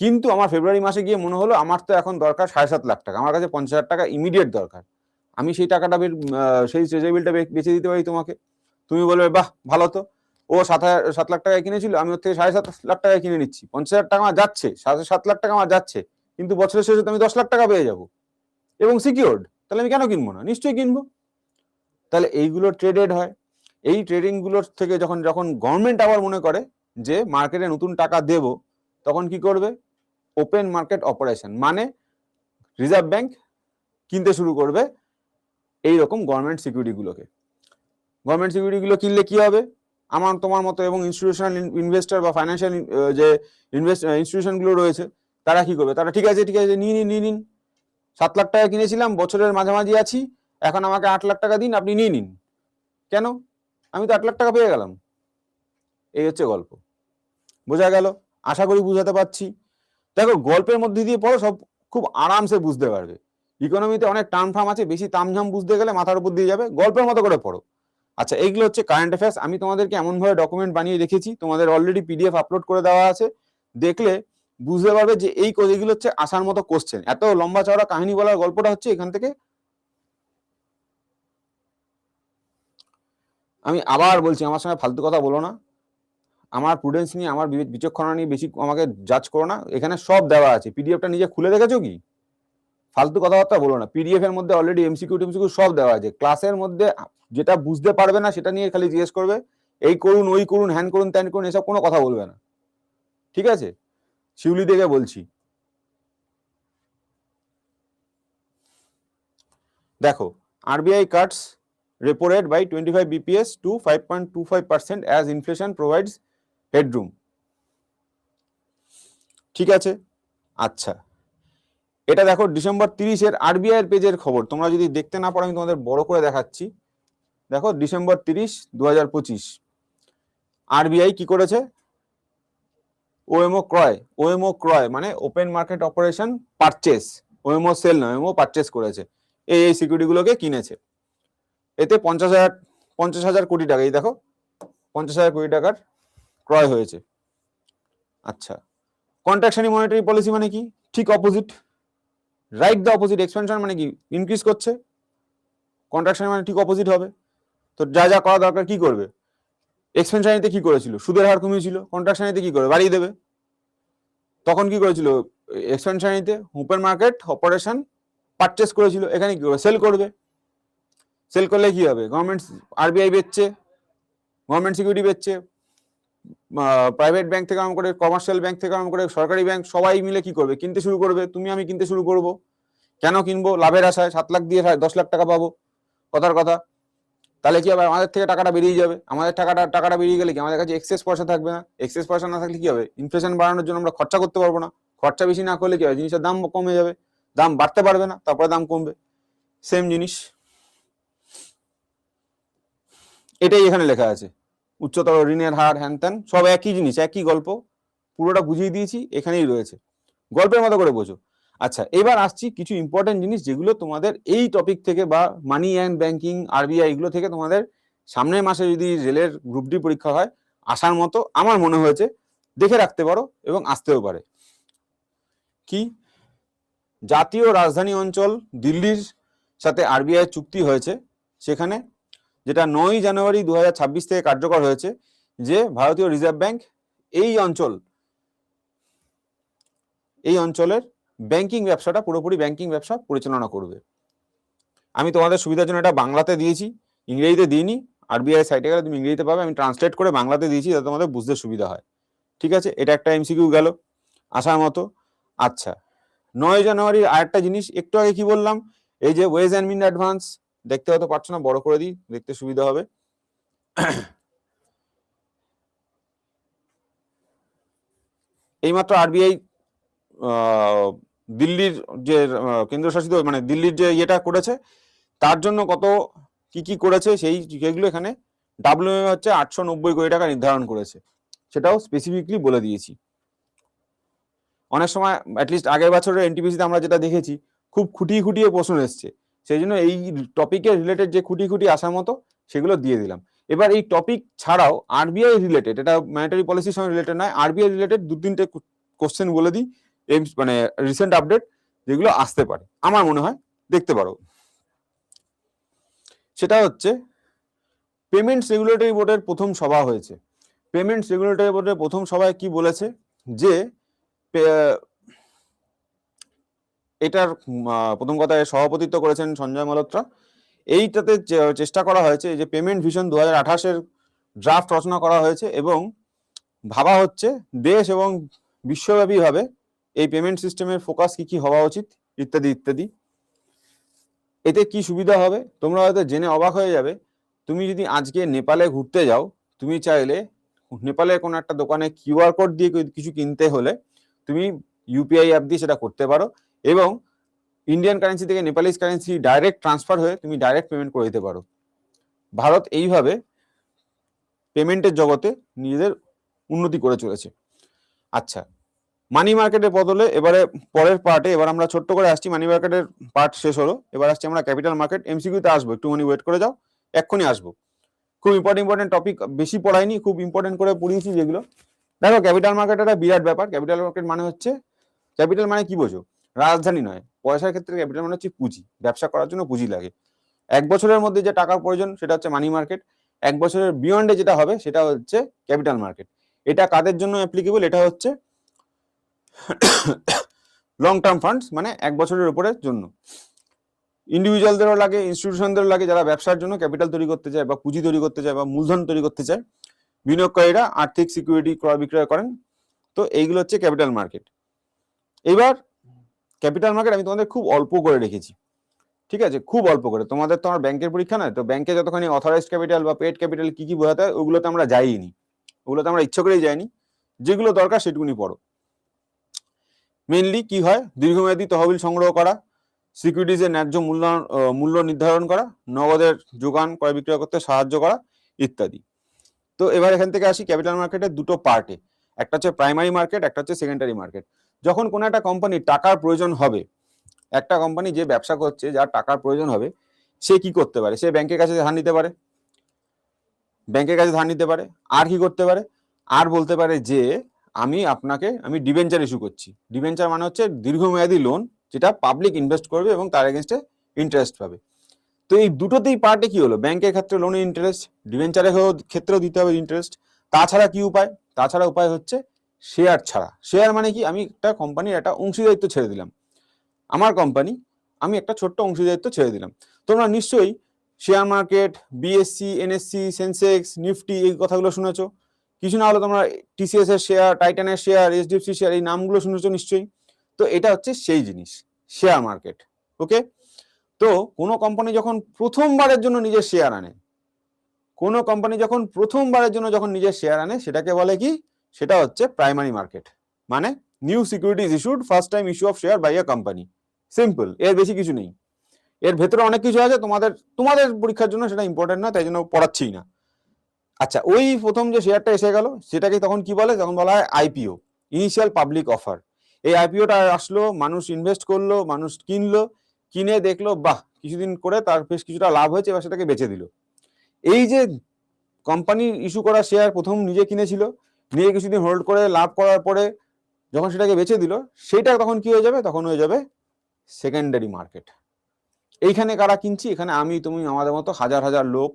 [SPEAKER 1] কিন্তু আমার ফেব্রুয়ারি মাসে গিয়ে মনে হলো আমার তো এখন দরকার 7.5 লাখ টাকা, আমার কাছে 50,000 টাকা ইমিডিয়েট দরকার, আমি সেই টাকাটা সেই ট্রেজারি বিলটা বেচে দিতে পারি তোমাকে। তুমি বলবে বাহ ভালো তো, ও 7 লাখ টাকায় কিনেছিল, আমি ওর থেকে 7.5 লাখ টাকায় কিনে নিচ্ছি, 50,000 টাকা আমার যাচ্ছে, 7.5 লাখ টাকা আমার যাচ্ছে, কিন্তু বছরের শেষে তো আমি 10 লাখ টাকা পেয়ে যাবো এবং সিকিউরড, তাহলে আমি কেন কিনবো না, নিশ্চয়ই কিনবো। তাহলে এইগুলো ট্রেডেড হয়। এই ট্রেডিং গুলোর থেকে যখন গভর্নমেন্ট আবার মনে করে যে মার্কেটে নতুন টাকা দেব, তখন কি করবে, ওপেন মার্কেট অপারেশন, মানে রিজার্ভ ব্যাংক কিনতে শুরু করবে এইরকম গভর্নমেন্ট সিকিউরিটিগুলোকে। গভর্নমেন্ট সিকিউরিটিগুলো কিনলে কি হবে, আমার তোমার মতো এবং ইনস্টিটিউশনাল ইনভেস্টর বা ফাইন্যান্সিয়াল যে ইনস্টিটিউশনগুলো রয়েছে, তারা কি করবে, তারা ঠিক আছে নিয়ে নিন, 7 লাখ টাকা কিনেছিলাম, বছরের মাঝামাঝি আছি, এখন আমাকে 8 লাখ টাকা দিন, আপনি নিয়ে নিন। কেন, আমি তো 8 লাখ টাকা পেয়ে গেলাম। এই হচ্ছে গল্প, বোঝা গেল? আশা করি বুঝাতে পারছি। দেখো, গল্পের মধ্যে দিয়ে পড়ো, সব খুব আরামসে বুঝতে পারবে। ইকোনমিতে অনেক টার্ম ফার্ম আছে, বেশি তামঝাম বুঝতে গেলে মাথার উপর দিয়ে যাবে, গল্পের মতো করে পড়ো। আচ্ছা, এইগুলো হচ্ছে কারেন্ট অ্যাফেয়ার্স। আমি তোমাদেরকে এমনভাবে ডকুমেন্ট বানিয়ে রেখেছি, তোমাদের অলরেডি পিডিএফ আপলোড করে দেওয়া আছে, দেখলে বুঝতে পারবে যে এইগুলো হচ্ছে আসার মতো কোশ্চেন। এত লম্বা চওড়া কাহিনী বলার গল্পটা হচ্ছে এখান থেকে। আমি আবার বলছি, আমার সঙ্গে ফালতু কথা বলো না, আমার প্রুডেন্স নিয়ে, আমার বিচক্ষণতা নিয়ে বেশি আমাকে জাজ করো না। এখানে সব দেওয়া আছে, পিডিএফটা নিজে খুলে দেখেছো কি? ফালতু কথাবার্তা বলো না। পিডিএফ এর মধ্যে অলরেডি এমসিকিউ টেমসিকিউ সব দেওয়া আছে। ক্লাসের মধ্যে যেটা বুঝতে পারবে না সেটা নিয়ে খালি জিজ্ঞেস করবে, এই করুন, ওই করুন, হ্যান করুন, ত্যান করুন, এসব কোনো কথা বলবে না, ঠিক আছে? শিউলি থেকে বলছি। দেখো, RBI Katz repo rate by 25 bps to 5.25% as inflation provides headroom. ঠিক আছে। আচ্ছা, এটা দেখো ডিসেম্বর 30-এর আরবিআই এর পেজের খবর। তোমরা যদি দেখতে না পারো আমি তোমাদের বড় করে দেখাচ্ছি। দেখো ডিসেম্বর 30, 2025 আরবিআই কি করেছে, ওএমও ক্রয় মানে open market operation purchase, OMO sale নয়, ওএমও পারচেস করেছে, এই সিকিউরিটিগুলোকে কিনেছে। এতে 50,000 কোটি টাকা, এই দেখো 50,000 কোটি টাকার ক্রয় হয়েছে। আচ্ছা, কন্ট্রাকশনারি মনিটারি পলিসি মানে কি? ঠিক opposite, write the opposite. Expansion মানে কি? ইনক্রিজ করছে। কন্ট্রাকশনারি মানে ঠিক অপোজিট হবে। তো যা যা করা দরকার কি করবে? এক্সপেনশনারিতে কি করেছিল? সুদের হার কমিয়েছিল। কন্ট্রাকশনারিতে কি করবে? বাড়িয়ে দেবে। তখন কি করেছিল? এক্সপেনশনারিতে ওপেন মার্কেট অপারেশন পারচেস করেছিল, এখানে কি করবে? সেল করবে। সেল করলে কি হবে? গভর্নমেন্ট, আরবিআই বেচছে, গভর্নমেন্ট সিকিউরিটি বেচছে, প্রাইভেট ব্যাংক থেকে আরম্ভ করে, কমার্শিয়াল ব্যাংক থেকে আরম্ভ করে, সরকারি ব্যাংক সবাই মিলে কি করবে? কিনতে শুরু করবে। তুমি আমি কিনতে শুরু করব। কেন কিনবো? লাভের আশায়। 7 লাখ দিয়ে 10 লাখ টাকা পাবো, কথার কথা। তাহলে কি হবে? আমাদের থেকে টাকাটা বেরিয়ে যাবে। আমাদের টাকাটা বেরিয়ে গেলে কি আমাদের কাছে এক্সেস পয়সা থাকবে না। এক্সেস পয়সা না থাকলে কি হবে? ইনফ্লেশন বাড়ানোর জন্য আমরা খরচা করতে পারবো না। খরচা বেশি না করলে কি হবে? জিনিসের দাম কমে যাবে, দাম বাড়তে পারবে না, তারপরে দাম কমবে। সেম জিনিস, এটাই এখানে লেখা আছে। উচ্চতর ঋণের হার, হ্যান ত্যান, সব একই জিনিস, একই গল্প, পুরোটা বুঝিয়ে দিয়েছি, এখানেই রয়েছে, গল্পের মতো করে বোঝো। আচ্ছা, এবার আসছি কিছু ইম্পর্টেন্ট জিনিস যেগুলো তোমাদের এই টপিক থেকে বা মানি অ্যান্ড ব্যাংকিং, আরবিআই, এগুলো থেকে তোমাদের সামনের মাসে যদি রেলের গ্রুপ ডি পরীক্ষা হয় আসার মতো আমার মনে হয়েছে, দেখে রাখতে পারো এবং আসতেও পারে। কি? জাতীয় রাজধানী অঞ্চল দিল্লির সাথে আরবিআই চুক্তি হয়েছে, সেখানে যেটা 9 জানুয়ারি 2026 থেকে কার্যকর হয়েছে, যে ভারতীয় রিজার্ভ ব্যাংক এই অঞ্চলের ব্যাংকিং ব্যবসাটা, পুরোপুরি ব্যাংকিং ব্যবসা পরিচালনা করবে। আমি তোমাদের সুবিধার জন্য এটা বাংলাতে দিয়েছি, ইংরেজিতে দিইনি। আরবিআই সাইটে গেলে তুমি ইংরেজিতে পাবে, আমি ট্রান্সলেট করে বাংলাতে দিয়েছি যাতে তোমাদের বুঝতে সুবিধা হয়। ঠিক আছে, এটা একটা এমসিকিউ গেল আসার মতো। আচ্ছা, 9 জানুয়ারির আরেকটা জিনিস একটু আগে কি বললাম, এই যে ওয়েজ অ্যান্ড মিন অ্যাডভান্স, দেখতে হয়তো পারছো না, বড় করে দিই, দেখতে সুবিধা হবে। এইমাত্র আরবিআই দিল্লির যে কেন্দ্রশাসিত মানে দিল্লির যে ইয়েটা করেছে, তার জন্য কত কি করেছে সেইগুলো এখানে ডাব্লিউএম হচ্ছে 890 কোটি টাকা নির্ধারণ করেছে, সেটাও স্পেসিফিকলি বলে দিয়েছি। অনেক সময় অ্যাটলিস্ট আগের বছরের এনটিপিসিতে আমরা যেটা দেখেছি, খুব খুঁটিয়ে প্রশ্ন এসছে, সেই জন্য এই টপিকের রিলেটেড যে খুঁটি আসার মতো সেগুলো দিয়ে দিলাম। এবার এই টপিক ছাড়াও আরবিআই রিলেটেড, এটা মনিটারি পলিসির সঙ্গে রিলেটেড নয়, আরবিআই রিলেটেড 2-3টে কোশ্চেন বলে দিই, মানে রিসেন্ট আপডেট যেগুলো আসতে পারে, আমার মনে হয় দেখতে পারো। সেটা হচ্ছে পেমেন্টস রেগুলেটরি বোর্ডের প্রথম সভা হয়েছে। পেমেন্টস রেগুলেটরি বোর্ডের প্রথম সভায় কি বলেছে, যে এটার প্রথম কথায় সভাপতিত্ব করেছেন সঞ্জয় মালহোত্রা। এইটাতে চেষ্টা করা হয়েছে যে পেমেন্ট ভিশন 2028-এর ড্রাফট রচনা করা হয়েছে এবং ভাবা হচ্ছে দেশ এবং বিশ্বব্যাপীভাবে এই পেমেন্ট সিস্টেমের ফোকাস কি হওয়া উচিত, ইত্যাদি ইত্যাদি। এতে কি সুবিধা হবে তোমরা হয়তো জেনে অবাক হয়ে যাবে। তুমি যদি আজকে নেপালে ঘুরতে যাও, তুমি চাইলে নেপালের কোনো একটা দোকানে কিউআর কোড দিয়ে কিছু কিনতে হলে তুমি ইউপিআই অ্যাপ দিয়ে সেটা করতে পারো এবং ইন্ডিয়ান কারেন্সি থেকে নেপালিজ কারেন্সি ডাইরেক্ট ট্রান্সফার হয়ে তুমি ডাইরেক্ট পেমেন্ট করে দিতে পারো। ভারত এইভাবে পেমেন্টের জগতে নিজেদের উন্নতি করে চলেছে। আচ্ছা, মানি মার্কেটের বদলে এবারে পরের পার্টে এবার আমরা ছোট্ট করে আসছি, মানি মার্কেটের পার্ট শেষ হলো, এবার আসছি আমরা ক্যাপিটাল মার্কেট। এমসিকিউতে আসবো, একটুখানি ওয়েট করে যাও, এক্ষুনি আসবো। খুব ইম্পর্টেন্ট টপিক, বেশি পড়াইনি, খুব ইম্পর্টেন্ট করে পড়িয়েছি যেগুলো। দেখো, ক্যাপিটাল মার্কেট একটা বিরাট ব্যাপার। ক্যাপিটাল মার্কেট মানে হচ্ছে, ক্যাপিটাল মানে কি বোঝো? রাজধানী নয়, পয়সার ক্ষেত্রে ক্যাপিটাল মানে হচ্ছে পুঁজি। ব্যবসা করার জন্য পুঁজি লাগে। 1 বছরের মধ্যে যে টাকার প্রয়োজন সেটা হচ্ছে মানি মার্কেট, 1 বছরের বিয়ন্ডে যেটা হবে সেটা হচ্ছে ক্যাপিটাল মার্কেট। এটা কাদের জন্য অ্যাপ্লিকেবল? এটা হচ্ছে লং টার্ম ফান্ডস, মানে 1 বছরের উপরের জন্য। ইন্ডিভিজুয়ালদেরও লাগে, ইনস্টিটিউশনদেরও লাগে, যারা ব্যবসার জন্য ক্যাপিটাল তৈরি করতে চায় বা পুঁজি তৈরি করতে চায় বা মূলধন তৈরি করতে চায়। বিনিয়োগকারীরা আর্থিক সিকিউরিটি ক্রয় বিক্রয় করেন। তো এইগুলো হচ্ছে ক্যাপিটাল মার্কেট। এবার ক্যাপিটাল মার্কেট আমি তোমাদের খুব অল্প করে রেখেছি, ঠিক আছে, খুব অল্প করে। তোমাদের তো আমার ব্যাংকের পরীক্ষা নয়, তো ব্যাংকে যতখানি অথরাইজড ক্যাপিটাল বা পেড ক্যাপিটাল কি বোঝাতে হয় ওগুলোতে আমরা যাইনি, ওগুলোতে আমরা ইচ্ছা করেই যাইনি। যেগুলো দরকার সেটুকুনি পড়ো। মেইনলি কি হয়, দীর্ঘমেয়াদী তহবিল সংগ্রহ করা, সিকিউরিটিজের ন্যায্য মূল্য নির্ধারণ করা, নগদের যোগান ক্রয় বিক্রয় করতে সাহায্য করা ইত্যাদি। তো এবার এখান থেকে আসি ক্যাপিটাল মার্কেটের দুটো পার্টে, একটা হচ্ছে প্রাইমারি মার্কেট, একটা হচ্ছে সেকেন্ডারি মার্কেট। যখন কোনো একটা কোম্পানির টাকার প্রয়োজন হবে, একটা কোম্পানি যে ব্যবসা করছে, যার টাকার প্রয়োজন হবে, সে কি করতে পারে? সে ব্যাংকের কাছে ধার নিতে পারে, আর কি করতে পারে? আর বলতে পারে যে আমি ডিবেঞ্চার ইস্যু করছি। ডিবেঞ্চার মানে হচ্ছে দীর্ঘমেয়াদী লোন, যেটা পাবলিক ইনভেস্ট করবে এবং তার এগেনস্টে ইন্টারেস্ট পাবে। তো এই দুটোতেই পার্টে কি হলো, ব্যাংকের ক্ষেত্রে লোনের ইন্টারেস্ট, ডিবেঞ্চারের ক্ষেত্রেও দিতে হবে ইন্টারেস্ট। তাছাড়া কি উপায়? তাছাড়া উপায় হচ্ছে শেয়ার ছাড়া। শেয়ার মানে কি, আমি একটা কোম্পানির একটা অংশীদারিত্ব ছেড়ে দিলাম, আমার কোম্পানি, আমি একটা ছোট্ট অংশীদারিত্ব ছেড়ে দিলাম। তোমরা নিশ্চয়ই share market, BSc, NSC, Sensex, Nifty, এই কথাগুলো শুনেছো। কিছু না হলে তোমরা টিসিএস এর শেয়ার, টাইটানের শেয়ার, এইচডিএফসি শেয়ার, এই নামগুলো শুনেছো নিশ্চয়ই। তো এটা হচ্ছে সেই জিনিস, শেয়ার মার্কেট। ওকে, তো কোনো কোম্পানি যখন প্রথমবারের জন্য নিজের শেয়ার আনে, যখন নিজের শেয়ার আনে, সেটাকে বলে কি? সেটা হচ্ছে প্রাইমারি মার্কেট। মানে new securities issued first time issue of share by a company. Simple, এর বেশি কিছু নেই। এর ভেতরে অনেক কিছু আছে, তোমাদের পরীক্ষার জন্য সেটা ইম্পর্টেন্ট না, তাই জন্য পড়াচ্ছি না। আচ্ছা, ওই প্রথম যে শেয়ারটা এসে গেল, সেটাকে তখন কি বলে? তখন বলা হয় আইপিও, ইনিশিয়াল পাবলিক অফার। এই আইপিওটা আসলো, মানুষ ইনভেস্ট করলো, মানুষ কিনলো, কিনে দেখলো বাহ, কিছুদিন করে তার বেশ কিছুটা লাভ হয়েছে, এবার সেটাকে বেচে দিল। এই যে কোম্পানির ইস্যু করা শেয়ার প্রথম নিজে কিনেছিল, নিয়ে কিছুদিন হোল্ড করে লাভ করার পরে যখন সেটাকে বেচে দিল, সেটা তখন কি হয়ে যাবে? তখন হয়ে যাবে সেকেন্ডারি মার্কেট। এইখানে কারা কিনছি? এখানে আমি, তুমি, আমাদের মতো হাজার হাজার লোক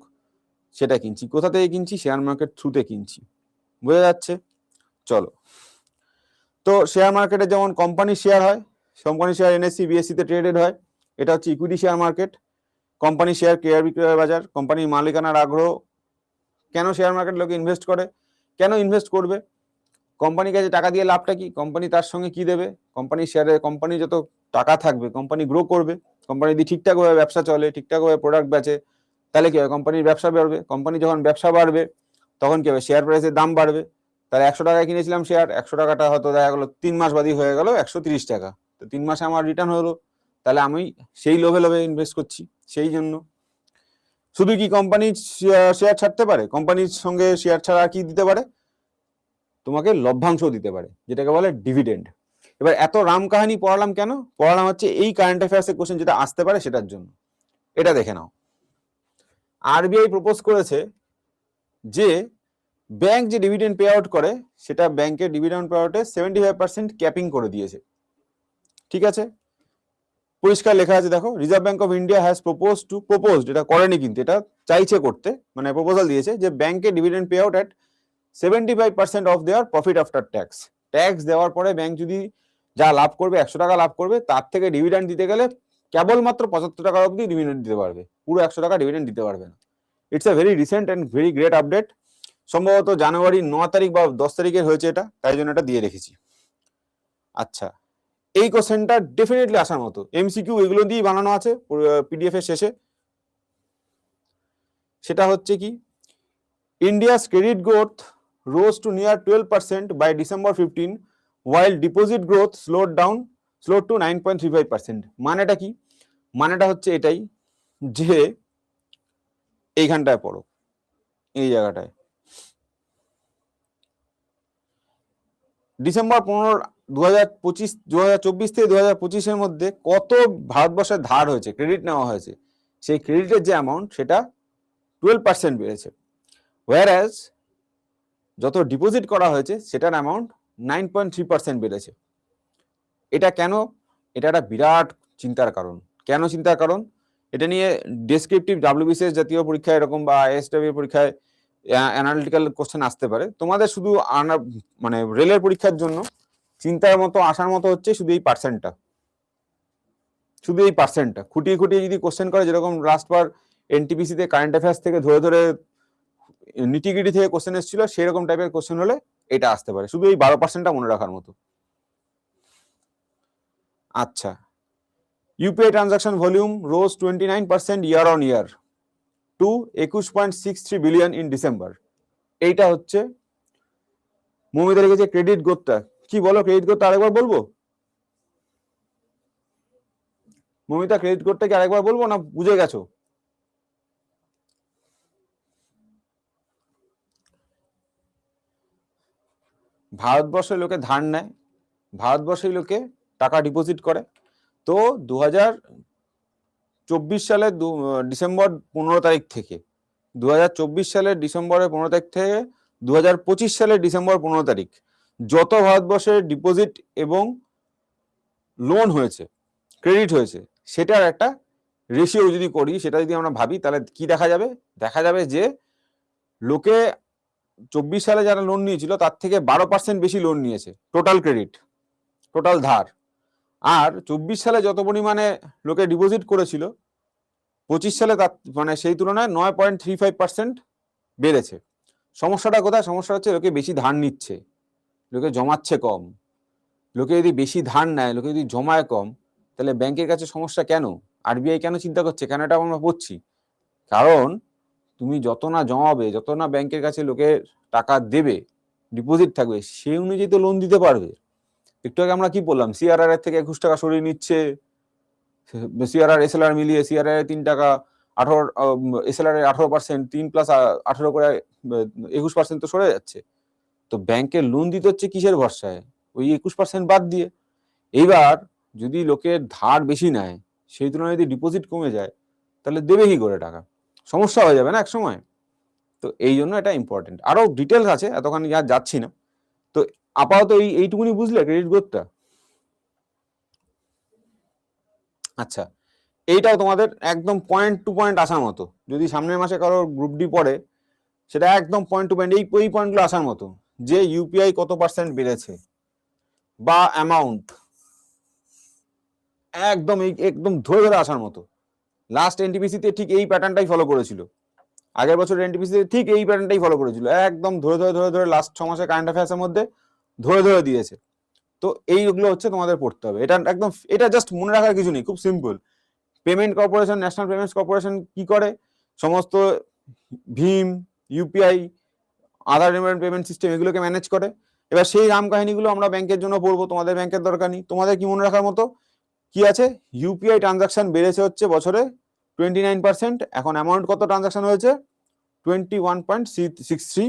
[SPEAKER 1] সেটা কিনছি। কোথা থেকে কিনছি? শেয়ার মার্কেট থ্রুতে কিনছি। বোঝা যাচ্ছে? চলো, তো শেয়ার মার্কেটে যেমন কোম্পানি শেয়ার হয়, কোম্পানি শেয়ার এনএসসি, বিএসসি তে ট্রেডেড হয়, এটা হচ্ছে equity share market. Company share ক্রয় বিক্রয় বাজার, কোম্পানির মালিকানার আগ্রহ। কেন শেয়ার মার্কেট লোকে ইনভেস্ট করে? কেন ইনভেস্ট করবে? কোম্পানির কাছে টাকা দিয়ে লাভটা কি? কোম্পানি তার সঙ্গে কি দেবে? কোম্পানি শেয়ারে, কোম্পানি যত টাকা থাকবে, কোম্পানি গ্রো করবে। কোম্পানি যদি ঠিকঠাকভাবে ব্যবসা চলে, ঠিকঠাকভাবে প্রোডাক্ট বেচে, তাহলে কি হবে? কোম্পানির ব্যবসা বাড়বে। কোম্পানি যখন ব্যবসা বাড়বে, তখন কি হবে? শেয়ার প্রাইসের দাম বাড়বে। তাহলে 100 টাকায় কিনেছিলাম শেয়ার, 100 টাকাটা হয়তো দেখা গেলো 3 মাস বাদই হয়ে গেল 130 টাকা। তো 3 মাসে আমার রিটার্ন হলো, তাহলে আমি সেই লোভে ইনভেস্ট করছি। সেই জন্য শুধু কি কোম্পানি শেয়ার ছাড়তে পারে? কোম্পানির সঙ্গে শেয়ার ছাড়া কি দিতে পারে? তোমাকে লভ্যাংশ দিতে পারে, যেটাকে বলে ডিভিডেন্ড। এবার এত রাম কাহিনী পড়ালাম কেন? পড়ালাম হচ্ছে এই কারেন্ট অ্যাফেয়ার্সের কোশ্চেন যেটা আসতে পারে সেটার জন্য। এটা দেখে নাও, আরবিআই প্রপোজ করেছে যে ব্যাংক যে ডিভিডেন্ড পে আউট করে, সেটা ব্যাংকের ডিভিডেন্ড পে আউটে 75% ক্যাপিং করে দিয়েছে। ঠিক আছে, পরিষ্কার লেখা আছে, দেখো, reserve bank of India has proposed, এটা করেনি কিন্তু, এটা চাইছে করতে, মানে প্রপোজাল দিয়েছে যে ব্যাংকে dividend pay out at 75% of দেওয়ার প্রফিট আফটার ট্যাক্স। ট্যাক্স দেওয়ার পরে ব্যাংক যদি যা লাভ করবে, 100 টাকা লাভ করবে, তার থেকে ডিভিডেন্ড দিতে গেলে কেবলমাত্র 75 টাকা অবধি ডিভিডেন্ড দিতে পারবে, পুরো 100 টাকা ডিভিডেন্ড দিতে পারবে না। It's a very recent and very great update. সম্ভবত জানুয়ারি 9 তারিখ বা 10 তারিখের হয়েছে এটা, তাই জন্য এটা দিয়ে রেখেছি। আচ্ছা, এই কোশ্চেনটা ডেফিনেটলি আসার মতো, এমসিকিউ এগুলো দিয়েই বানানো আছে পিডিএফ এর শেষে। সেটা হচ্ছে কি, India's credit growth rose to near 12% by December 15, while deposit growth slowed to 9.35%. মানেটা কি? মানেটা হচ্ছে এটাই যে এইখানটায় পড়ো, এই জায়গাটায়, ডিসেম্বর 15, 2024 থেকে 2025-এর মধ্যে কত ভারতবর্ষের ধার হয়েছে, ক্রেডিট নেওয়া হয়েছে, সেই ক্রেডিটের যে অ্যামাউন্ট, সেটা 12% বেড়েছে। whereas যত ডিপোজিট করা হয়েছে, সেটার অ্যামাউন্ট 9.3% বেড়েছে। এটা কেন? এটা একটা বিরাট চিন্তার কারণ। কেন চিন্তার কারণ? এটা নিয়ে ডেসক্রিপটিভ ডাব্লিউবিসিএস জাতীয় পরীক্ষায় এরকম, বা আইএসডব্লিউ পরীক্ষায় অ্যানালিটিক্যাল কোশ্চেন আসতে পারে। তোমাদের শুধু মানে রেলের পরীক্ষার জন্য চিন্তার মতো, আসার মতো হচ্ছে শুধু এই পার্সেন্টটা, খুঁটিয়ে খুঁটিয়ে যদি কোশ্চেন করে, যেরকম লাস্টবার এনটিপিসিতে কারেন্ট অ্যাফেয়ার্স থেকে ধরে ধরে নিটিগিটি থেকে কোশ্চেন এসেছিল, সেরকম টাইপের কোশ্চেন হলে এটা আসতে পারে, শুধু এই 12%টা মনে রাখার মতো। আচ্ছা, UPI transaction volume rose 29% year on year to 21.63 billion in December. এইটা হচ্ছে মৌমিতা লিখেছে ক্রেডিট গ্রোথটা। কি বলো ক্রেডিট গ্রোথটা আরেকবার বলবো? মমিতা ক্রেডিট কোডটা কি আরেকবার বলবো না বুঝে গেছো? ভারতবর্ষের লোকে ধার নেয়, ভারতবর্ষের লোকে টাকা ডিপোজিট করে। তো 2024 সালের ডিসেম্বর 15 তারিখ থেকে 2024 সালের ডিসেম্বরের 15 তারিখ থেকে 2025 সালের ডিসেম্বর 15 তারিখ যত ভারতবর্ষের ডিপোজিট এবং লোন হয়েছে, ক্রেডিট হয়েছে, সেটার একটা রেশিও যদি করি, সেটা যদি আমরা ভাবি, তাহলে কি দেখা যাবে? দেখা যাবে যে লোকে 24 সালে যারা লোন নিয়েছিল তার থেকে 12% বেশি লোন নিয়েছে, টোটাল ক্রেডিট, টোটাল ধার। আর 24 সালে যত পরিমাণে লোকে ডিপোজিট করেছিল 25 সালে তার মানে সেই তুলনায় 9.35% বেড়েছে। সমস্যাটা কোথায়? সমস্যা হচ্ছে লোকে বেশি ধার নিচ্ছে, লোকে জমাচ্ছে কম। লোকে যদি বেশি ধার নেয়, লোকে যদি জমায় কম, তাহলে ব্যাংকের কাছে সমস্যা কেন? আরবিআই কেন চিন্তা করছে? কেন এটা আমরা পড়ছি? কারণ তুমি যত না জমাবে, যত না ব্যাংকের কাছে লোকের টাকা দেবে, ডিপোজিট থাকবে, সেই অনুযায়ী তো লোন দিতে পারবে। একটু আগে আমরা কি বললাম? সিআরআর এর থেকে 21 টাকা সরিয়ে নিচ্ছে, সিআরআর এসএলআর মিলিয়ে সিআরআর 3 টাকা 18, এসএলআর 18%, 3 + 18 করে 21% তো সরে যাচ্ছে। তো ব্যাংকে লোন দিতে হচ্ছে কিসের ভরসায়? ওই 21% বাদ দিয়ে। এইবার যদি লোকের ধার বেশি নেয়, সেই তুলনায় যদি ডিপোজিট কমে যায়, তাহলে দেবে কি করে টাকা? সমস্যা হয়ে যাবে না এক সময়। তো এই জন্য এটা ইম্পর্টেন্ট। আরো ডিটেলস আছে, এতখানি আর যাচ্ছি না। তো আপাতত এইটুকুনি বুঝলে ক্রেডিট গ্রোথটা। আচ্ছা, এইটাও তোমাদের একদম পয়েন্ট টু পয়েন্ট আসার মতো। যদি সামনের মাসে কারো গ্রুপ ডি পড়ে, সেটা একদম পয়েন্ট টু পয়েন্ট এই পয়েন্টগুলো আসার মতো, যে ইউপিআই কত % বেড়েছে বা অ্যামাউন্ট, একদম একদম ধরে ধরে আসার মতো। লাস্ট এনটিপিসিতে ঠিক এই প্যাটার্নটাই ফলো করেছিল, আগের বছর এনটিপিসিতে ঠিক এই প্যাটার্নটাই ফলো করেছিল, একদম ধরে ধরে ধরে ধরে লাস্ট 6 মাসে কারেন্ট অ্যাফেয়ার্সের মধ্যে ধরে ধরে দিয়েছে। তো এইগুলো হচ্ছে তোমাদের পড়তে হবে। এটা একদম, এটা জাস্ট মনে রাখার কিছু নেই, খুব simple. Payment corporation, national payments corporation কি করে? সমস্ত ভীম, ইউপিআই, আধার পেমেন্ট সিস্টেম, এগুলোকে ম্যানেজ করে। এবার সেই রাম কাহিনীগুলো আমরা ব্যাংকের জন্য পড়বো, তোমাদের ব্যাংকের দরকার নেই। তোমাদের কি মনে রাখার মতো কি আছে? ইউপিআই ট্রানজাকশন বেড়েছে হচ্ছে বছরে 29%। এখন অ্যামাউন্ট কত ট্রানজাকশন হয়েছে? 21.63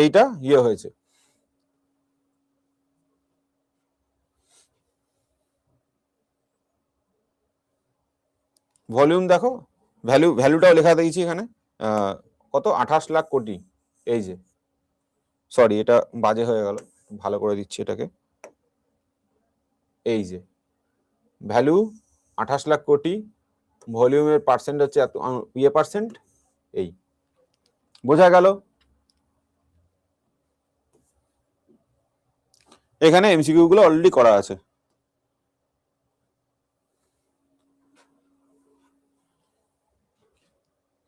[SPEAKER 1] এইটা হয়েছে। ভলিউম দেখো, ভ্যালুটাও লেখা দিয়েছি এখানে, কত? 28 লাখ কোটি। এই যে, সরি এটা বাজে হয়ে গেল, ভালো করে দিচ্ছি এটাকে। এই যে ভ্যালু 28 লাখ কোটি, ভলিউমের পার্সেন্ট হচ্ছে এত পার্সেন্ট। এই বোঝা গেল? এখানে এমসিকিউ গুলো অলরেডি করা আছে।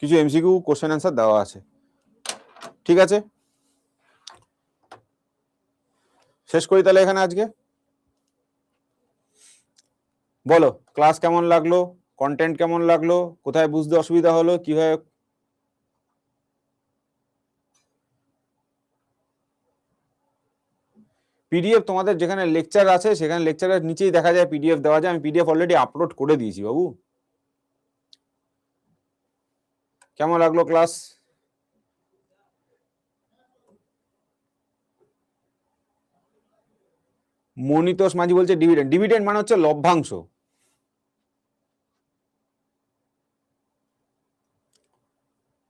[SPEAKER 1] কিছু এমসিকিউ কোশ্চেন অ্যান্সার দেওয়া আছে, ঠিক আছে? শেষ করি তাহলে এখানে আজকে। বলো ক্লাস কেমন লাগলো, কন্টেন্ট কেমন লাগলো, কোথায় বুঝতে অসুবিধা হলো, কিভাবে পিডিএফ তোমাদের যেখানে লেকচার আছে সেখানে লেকচারের নিচেই দেখা যায় পিডিএফ দেওয়া যায়। আমি পিডিএফ অলরেডি আপলোড করে দিয়েছি বাবু। কেমন লাগলো ক্লাস? মনিতোষ মাঝি বলছে ডিভিডেন্ড, ডিভিডেন্ড মানে হচ্ছে লভ্যাংশ।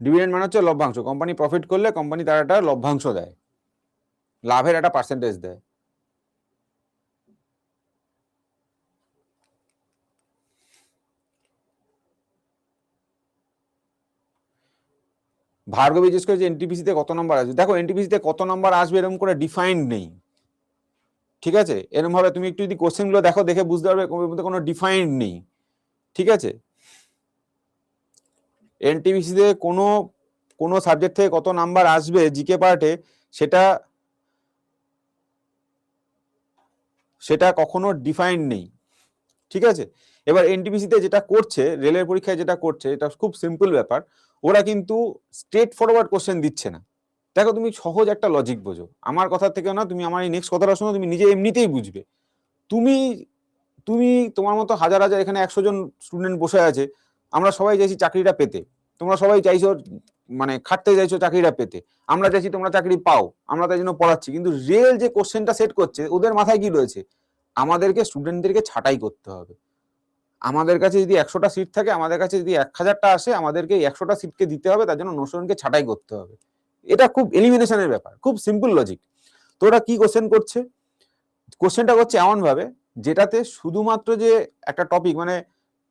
[SPEAKER 1] ডিভিডেন্ড মানে হচ্ছে লভ্যাংশ। কোম্পানি প্রফিট করলে কোম্পানি তার একটা লভ্যাংশ দেয়, লাভের একটা পার্সেন্টেজ দেয়। ভার্গবী জিজ্ঞেস করেছে এনটিপিসিতে কত নাম্বার আসবে। দেখো এনটিপিসিতে কত নাম্বার আসবে এরকম করে ডিফাইন্ড নেই, ঠিক আছে? এরকম ভাবে তুমি একটু যদি কোশ্চেন গুলো দেখো, দেখে বুঝতে পারবে কোনো ডিফাইন্ড নেই, ঠিক আছে? এনটিপিসিতে কোনো সাবজেক্ট থেকে কত নাম্বার আসবে জিকে পার্টে, সেটা কখনো ডিফাইন্ড নেই, ঠিক আছে? এবার এনটিপিসিতে যেটা করছে, রেলের পরীক্ষায় যেটা করছে, এটা খুব সিম্পল ব্যাপার। ওরা কিন্তু স্ট্রেট ফরওয়ার্ড কোশ্চেন দিচ্ছে না। দেখো তুমি সহজ একটা লজিক বোঝো, আমার কথা থেকে না, তুমি আমার এই নেক্সট কথাটা শোনো, তুমি নিজে এমনিতেই বুঝবে। তুমি তুমি তোমার মতো হাজার হাজার এখানে 100 জন স্টুডেন্ট বসে আছে, আমরা সবাই চাইছি চাকরিটা পেতে, তোমরা সবাই চাইছো মানে খাটতে চাইছো চাকরিটা পেতে, আমরা চাইছি তোমরা চাকরি পাও, আমরা তাই জন্য পড়াচ্ছি। কিন্তু রিয়েল যে কোশ্চেনটা সেট করছে ওদের মাথায় কি রয়েছে, আমাদেরকে স্টুডেন্টদেরকে ছাঁটাই করতে হবে। আমাদের কাছে যদি 100টা সিট থাকে, আমাদের কাছে যদি 1000টা আসে, আমাদেরকে 100টা সিটকে দিতে হবে, তার জন্য 900 জনকে ছাঁটাই করতে হবে। এটা খুব এলিমিনেশনের ব্যাপার, খুব সিম্পল লজিক। তো ওরা কি কোশ্চেন করছে, কোশ্চেনটা করছে এমন ভাবে যেটাতে শুধুমাত্র যে একটা টপিক মানে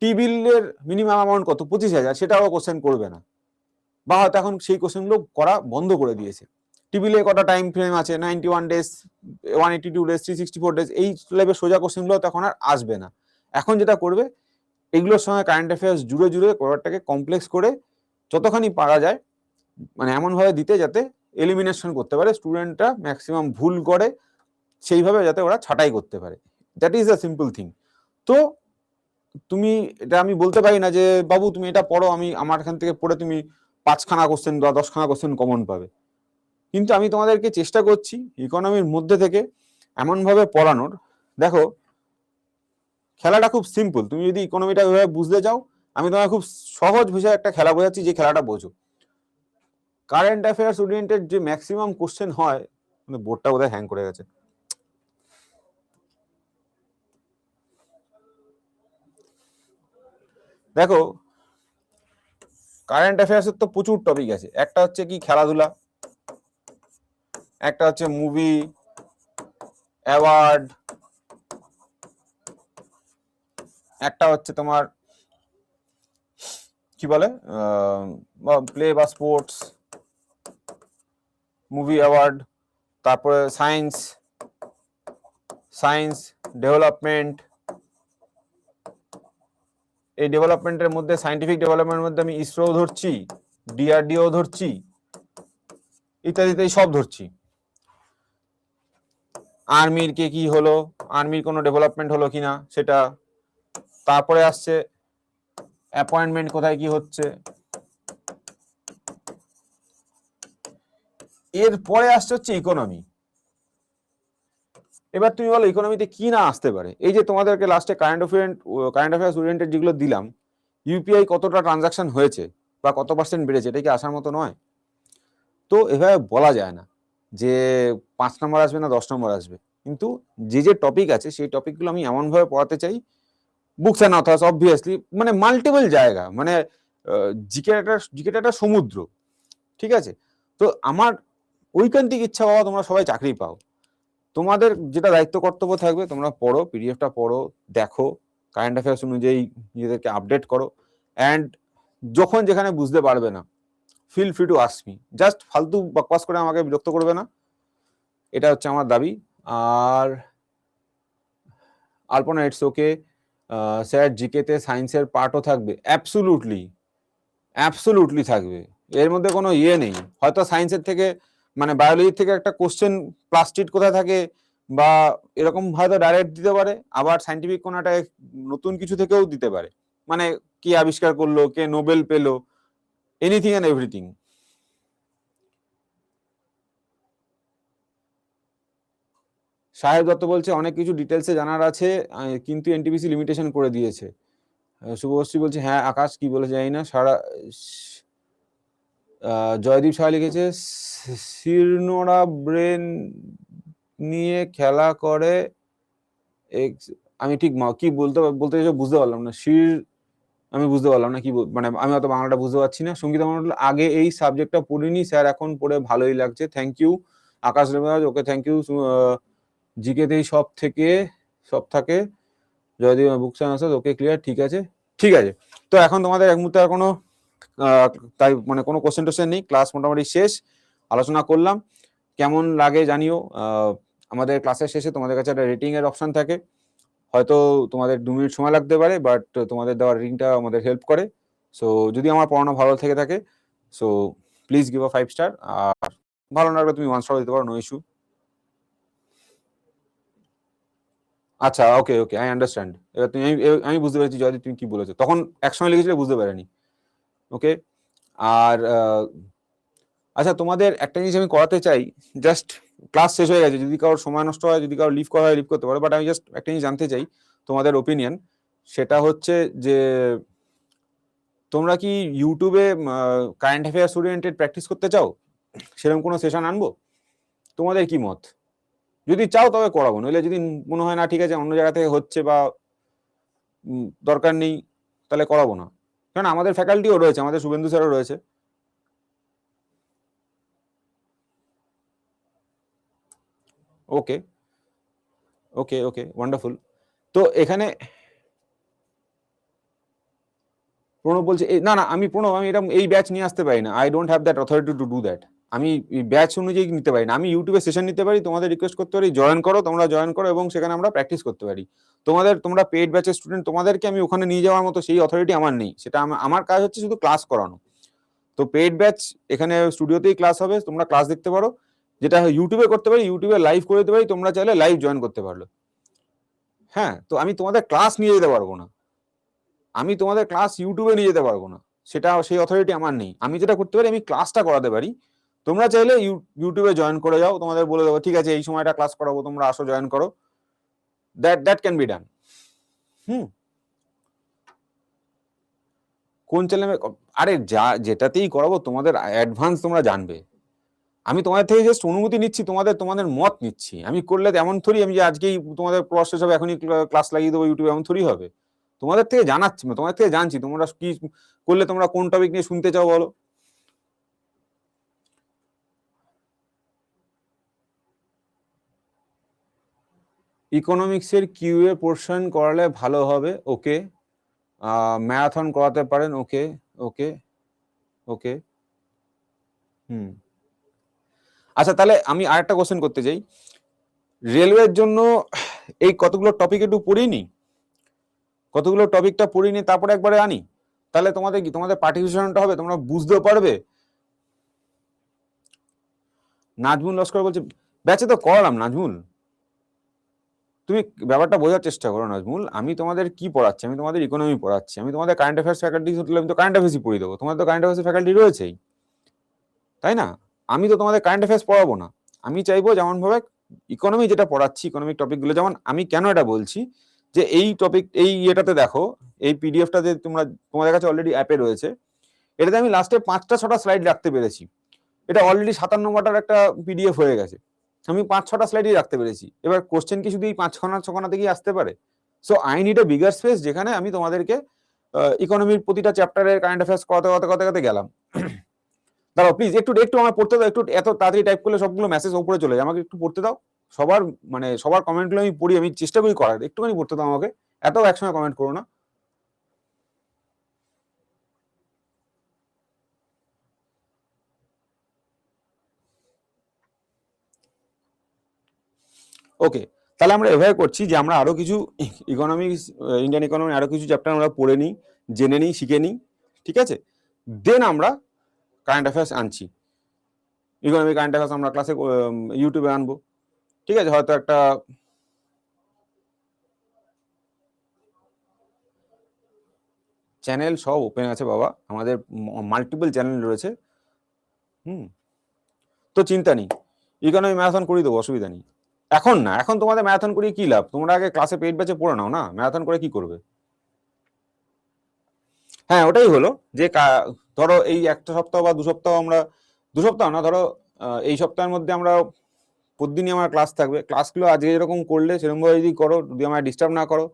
[SPEAKER 1] টিবিলের মিনিমাম অ্যামাউন্ট কত 25,000, সেটাও কোশ্চেন করবে না, বা হয়তো এখন সেই কোশ্চেনগুলো করা বন্ধ করে দিয়েছে। টিবিলে কটা টাইম ফ্রেম আছে, 91 ডেজ, 182 ডেজ, 364 ডেজ, এই লেভেল সোজা কোশ্চেনগুলো তখন আর আসবে না। এখন যেটা করবে, এগুলোর সঙ্গে কারেন্ট অ্যাফেয়ার্স জুড়ে জুড়ে কোয়ারটাকে কমপ্লেক্স করে যতখানি পারা যায় মানে এমনভাবে দিতে যাতে এলিমিনেশন করতে পারে, স্টুডেন্টরা ম্যাক্সিমাম ভুল করে সেইভাবে যাতে ওরা ছাঁটাই করতে পারে। That is a simple thing. তো তুমি এটা আমি বলতে পারি না যে বাবু তুমি এটা পড়ো, আমি আমার এখান থেকে পড়ে তুমি 5খানা কোশ্চেন বা 10খানা কোশ্চেন কমন পাবে। কিন্তু আমি তোমাদেরকে চেষ্টা করছি ইকোনমির মধ্যে থেকে এমনভাবে পড়ানোর, দেখো খেলাটা খুব সিম্পল, তুমি যদি ইকোনমিটা এভাবে বুঝতে চাও, আমি তোমাকে খুব সহজ ভাষায় একটা খেলা বোঝাচ্ছি, যে খেলাটা বোঝো। কারেন্ট অ্যাফেয়ার্স ওরিয়েন্টেড যে ম্যাক্সিমাম কোশ্চেন হয়, বোর্ডটা বোধহয় হ্যাং করে গেছে, দেখো কারেন্ট অ্যাফেয়ার্সের তো প্রচুর টপিক আছে। একটা হচ্ছে কি খেলাধুলা, একটা হচ্ছে মুভি, অ্যাওয়ার্ড, একটা হচ্ছে তোমার কি বলে প্লে বা স্পোর্টস, মুভি, অ্যাওয়ার্ড, তারপরে সায়েন্স, সায়েন্স ডেভেলপমেন্ট, এই ডেভেলপমেন্টের মধ্যে সায়েন্টিফিক ডেভেলপমেন্টের মধ্যে আমি ইসরো ধরছি, ডিআরডিও ধরছি, ইত্যাদি ইত্যাদি সব ধরছি। আর্মির কে কি হলো, আর্মির কোনো ডেভেলপমেন্ট হলো কিনা সেটা, তারপরে আসছে অ্যাপয়েন্টমেন্ট কোথায় কি হচ্ছে, এরপরে আসছে হচ্ছে ইকোনমি। এবার তুমি বলো ইকোনমিতে কি না আসতে পারে। এই যে তোমাদেরকে লাস্টে কারেন্ট অ্যাফেয়ার্স ওরিয়েন্টেড যেগুলো দিলাম, ইউপিআই কতটা ট্রানজাকশন হয়েছে বা কত পার্সেন্ট বেড়েছে, এটা কি আসার মতো নয়? তো এভাবে বলা যায় না যে 5 নম্বর আসবে না 10 নম্বর আসবে, কিন্তু যে যে টপিক আছে সেই টপিকগুলো আমি এমনভাবে পড়াতে চাই, বুকস অ্যান্ড অথর্স অবভিয়াসলি, মানে মাল্টিপল জায়গা, মানে জিকেটা একটা সমুদ্র, ঠিক আছে? তো আমার ঐকান্তিক ইচ্ছা বাবা তোমরা সবাই চাকরি পাও। তোমাদের যেটা দায়িত্ব কর্তব্য থাকবে, তোমরা পড়ো, পিডিএফটা পড়ো, দেখো, কারেন্ট অ্যাফেয়ার্স অনুযায়ী নিজেদেরকে আপডেট করো, অ্যান্ড যখন যেখানে বুঝতে পারবে না, feel free to ask me, just ফালতু বকবাস করে আমাকে বিরক্ত করবে না, এটা হচ্ছে আমার দাবি। আর আলপনা, ইটস ওকে স্যার, জিকেতে সায়েন্সের পার্টও থাকবে? অ্যাবসোলুটলি, অ্যাবসোলুটলি থাকবে, এর মধ্যে কোনো ইয়ে নেই। হয়তো সায়েন্সের থেকে মানে বায়োলজির থেকে একটা কোশ্চেন প্লাস্টিড কোথায় থাকে বা এরকম হয়তো ডাইরেক্ট দিতে পারে, আবার সায়েন্টিফিক কোনো একটা নতুন কিছু থেকেও দিতে পারে, মানে কে আবিষ্কার করলো, কে নোবেল পেলো, এনিথিং অ্যান্ড এভরিথিং। সাহেব দত্ত বলছে অনেক কিছু ডিটেলসে জানার আছে, কিন্তু এনটিপিসি লিমিটেশন করে দিয়েছে। শুভশ্রী বলছে হ্যাঁ আকাশ কি বলেছে জানি না। সারা জয়দীপ সাহা লিখেছে শিরনোড়া ব্রেন নিয়ে খেলা করে, আমি ঠিক কি বলতে বুঝতে পারলাম না। আমি বুঝতে পারলাম না কি মানে আমি অত বাংলাটা বুঝতে পারছি না। সঙ্গীতা মন্ডল, আগে এই সাবজেক্টটা পড়িনি স্যার, এখন পড়ে ভালোই লাগছে, থ্যাংক ইউ। আকাশ রেমাজ, ওকে থ্যাংক ইউ। জিকেতেই সব থাকে Joydeep books and okay clear, ঠিক আছে ঠিক আছে। তো এখন তোমাদের এক মুহূর্তে আর কোনো তাই মানে কোনো কোশ্চেন টোশ্চেন নেই, ক্লাস মোটামুটি শেষ, আলোচনা করলাম, কেমন লাগে জানিও। আমাদের ক্লাসের শেষে তোমাদের কাছে একটা রেটিং এর অপশন থাকে, হয়তো তোমাদের 2 মিনিট সময় লাগতে পারে, বাট তোমাদের দেওয়ার রেটিংটা আমাদের হেল্প করে। সো যদি আমার পড়ানো ভালো থেকে থাকে, so please give a 5 star, আর ভালো না লাগলে তুমি 1 স্টার দিতে পারো, নো ইস্যু। আচ্ছা, ওকে ওকে, আই আন্ডারস্ট্যান্ড। এবার আমি বুঝতে পেরেছি যদি তুমি কি বলেছো, তখন একসময় লিখেছিলে বুঝতে পারিনি, ওকে। আর আচ্ছা, তোমাদের একটা জিনিস আমি করাতে চাই, জাস্ট ক্লাস শেষ হয়ে গেছে, যদি কারোর সময় নষ্ট হয়, যদি কারোর লিভ করা হয় লিভ করতে পারো, বাট আমি জাস্ট একটা জিনিস জানতে চাই, তোমাদের ওপিনিয়ন, সেটা হচ্ছে যে তোমরা কি ইউটিউবে কারেন্ট অ্যাফেয়ার্স ওরিয়েন্টেড প্র্যাকটিস করতে চাও? সেরকম কোনো সেশন আনবো? তোমাদের কি মত? যদি চাও তবে করাবো, নইলে যদি মনে হয় না ঠিক আছে অন্য জায়গা থেকে হচ্ছে বা দরকার নেই তাহলে করাবো না। কারণ আমাদের ফ্যাকাল্টিও রয়েছে, আমাদের শুভেন্দু স্যারও রয়েছে। ওকে ওকে ওকে ওয়ান্ডারফুল। তো এখানে প্রণব বলছে না না আমি এটা এই ব্যাচ নিয়ে আসতে পারি না, I don't have that authority to do that. আমি ব্যাচ অনুযায়ী নিতে পারি না, আমি ইউটিউবে সেশন নিতে পারি, তোমাদের রিকোয়েস্ট করতে পারি জয়েন করো, তোমরা জয়েন করো এবং সেখানে আমরা প্র্যাকটিস করতে পারি। তোমরা পেইড ব্যাচের স্টুডেন্ট, তোমাদেরকে আমি ওখানে নিয়ে যাওয়ার মতো সেই অথরিটি আমার নেই, সেটা আমার কাজ হচ্ছে শুধু ক্লাস করানো। তো পেইড ব্যাচ এখানে স্টুডিওতেই ক্লাস হবে, তোমরা ক্লাস দেখতে পারো, যেটা ইউটিউবে করতে পারি, ইউটিউবে লাইভ করে দিতে পারি, তোমরা চাইলে লাইভ জয়েন করতে পারলো। হ্যাঁ, তো আমি তোমাদের ক্লাস নিয়ে যেতে পারবো না, আমি তোমাদের ক্লাস ইউটিউবে নিয়ে যেতে পারবো না, সেটা সেই অথরিটি আমার নেই। আমি যেটা করতে পারি, আমি ক্লাসটা করাতে পারি। তোমরা চাইলে ইউটিউবে জয়েন করে যাও, তোমাদের বলে দেবো ঠিক আছে এই সময়টা ক্লাস করাবো, তোমরা আসো জয়েন করো, দ্যাট ক্যান বি ডান। কোন চ্যানেলে? আরে যেটাতেই করাবো তোমাদের অ্যাডভান্স তোমরা জানবে, আমি তোমাদের থেকে জাস্ট অনুমতি নিচ্ছি, তোমাদের মত নিচ্ছি। আমি করলে এমন থরি আমি যে আজকেই তোমাদের প্রসেস হবে এখনই ক্লাস লাগিয়ে দেবো ইউটিউবে, এমন থরি হবে। তোমাদের থেকে জানাচ্ছি, তোমাদের থেকে জানছি তোমরা কি করলে, তোমরা কোন টপিক নিয়ে শুনতে চাও বলো। ইকোনমিক্সের কিউএ পোর্শন করালে ভালো হবে, ওকে। ম্যারাথন করাতে পারেন, ওকে ওকে ওকে। আচ্ছা তাহলে আমি আরেকটা কোশ্চেন করতে চাই, রেলওয়ের জন্য এই কতগুলো টপিক একটু পড়িনি, কতগুলো টপিকটা পড়িনি তারপরে একবারে আনি, তাহলে তোমাদের পার্টিসিপেশনটা হবে, তোমরা বুঝতেও পারবে। নাজমুল লস্কর বলছে ব্যাচে তো করালাম। নাজমুল, তুমি ব্যাপারটা বোঝার চেষ্টা করো নাজমুল, আমি তোমাদের কি পড়াচ্ছি? আমি তোমাদের ইকোনমি পড়াচ্ছি, আমি তোমাদের কারেন্ট অ্যাফেয়ার্স ফ্যাকাল্টি হলে আমি তো কারেন্ট অ্যাফেয়ার্সই পড়িয়ে দেবো, তোমাদের তো কারেন্ট অ্যাফেয়ার্স ফ্যাকাল্টি রয়েছেই, তাই না? আমি তো তোমাদের কারেন্ট অ্যাফেয়ার্স পড়াবো না, আমি চাইবো যেমন ভাবে ইকোনমি যেটা পড়াচ্ছি, ইকোনমিক টপিকগুলো, যেমন আমি কেন এটা বলছি যে এই টপিক এই ইয়েটাতে দেখো, এই পিডিএফটা যে তোমাদের কাছে অলরেডি অ্যাপে রয়েছে, এটাতে আমি লাস্টে 5-6টা স্লাইড রাখতে পেরেছি। এটা অলরেডি 57টার একটা পিডিএফ হয়ে গেছে, আমি 5-6টা স্লাইডই রাখতে পেরেছি। এবার কোশ্চেন কি শুধু এই 5-6খানা থেকেই আসতে পারে? So I need a bigger space, যেখানে আমি তোমাদেরকে ইকোনমির প্রতিটা চ্যাপ্টারের কারেন্ট অ্যাফেয়ার্স কত গেলাম। দাঁড়াও প্লিজ, একটু আমার পড়তে দাও, একটু এত তাড়াতাড়ি টাইপ করলে সবগুলো মেসেজ উপরে চলে যায়, আমাকে একটু পড়তে দাও। সবার কমেন্টগুলো আমি পড়ি, আমি চেষ্টা করি করার, একটুখানি পড়তে দাও আমাকে, এত একসঙ্গে কমেন্ট করো না। ওকে, তাহলে আমরা এভাবে করছি যে আমরা আরো কিছু ইকোনমিক্স, ইন্ডিয়ান ইকোনমি আরো কিছু চ্যাপ্টার আমরা পড়ে নিই, জেনে নিই, শিখে নিই, ঠিক আছে? দেন আমরা কারেন্ট অ্যাফেয়ার্স আনছি, ইকোনমিক কারেন্ট অ্যাফেয়ার্স আমরা ক্লাসে ইউটিউবে আনবো, ঠিক আছে? হয়তো একটা চ্যানেল সব ওপেন আছে বাবা, আমাদের মাল্টিপল চ্যানেল রয়েছে। তো চিন্তা নেই, ইকোনমি ম্যারাথন করিয়ে দেবো, অসুবিধা নেই। এখন না, এখন তোমাদের ম্যারাথন করিয়ে কি লাভ? তোমরা আগে ক্লাসে পেইড ব্যাচে পড়ে নাও না, ম্যারাথন করে কি করবে? হ্যাঁ ওটাই হলো যে ধরো এই একটা সপ্তাহ বা 2 সপ্তাহ, আমরা 2 সপ্তাহ না, ধরো এই সপ্তাহের মধ্যে আমরা প্রতিদিনই আমার ক্লাস থাকবে, ক্লাসগুলো আজকে যেরকম করলে সেরকমভাবে যদি করো, যদি আমার ডিস্টার্ব না করো,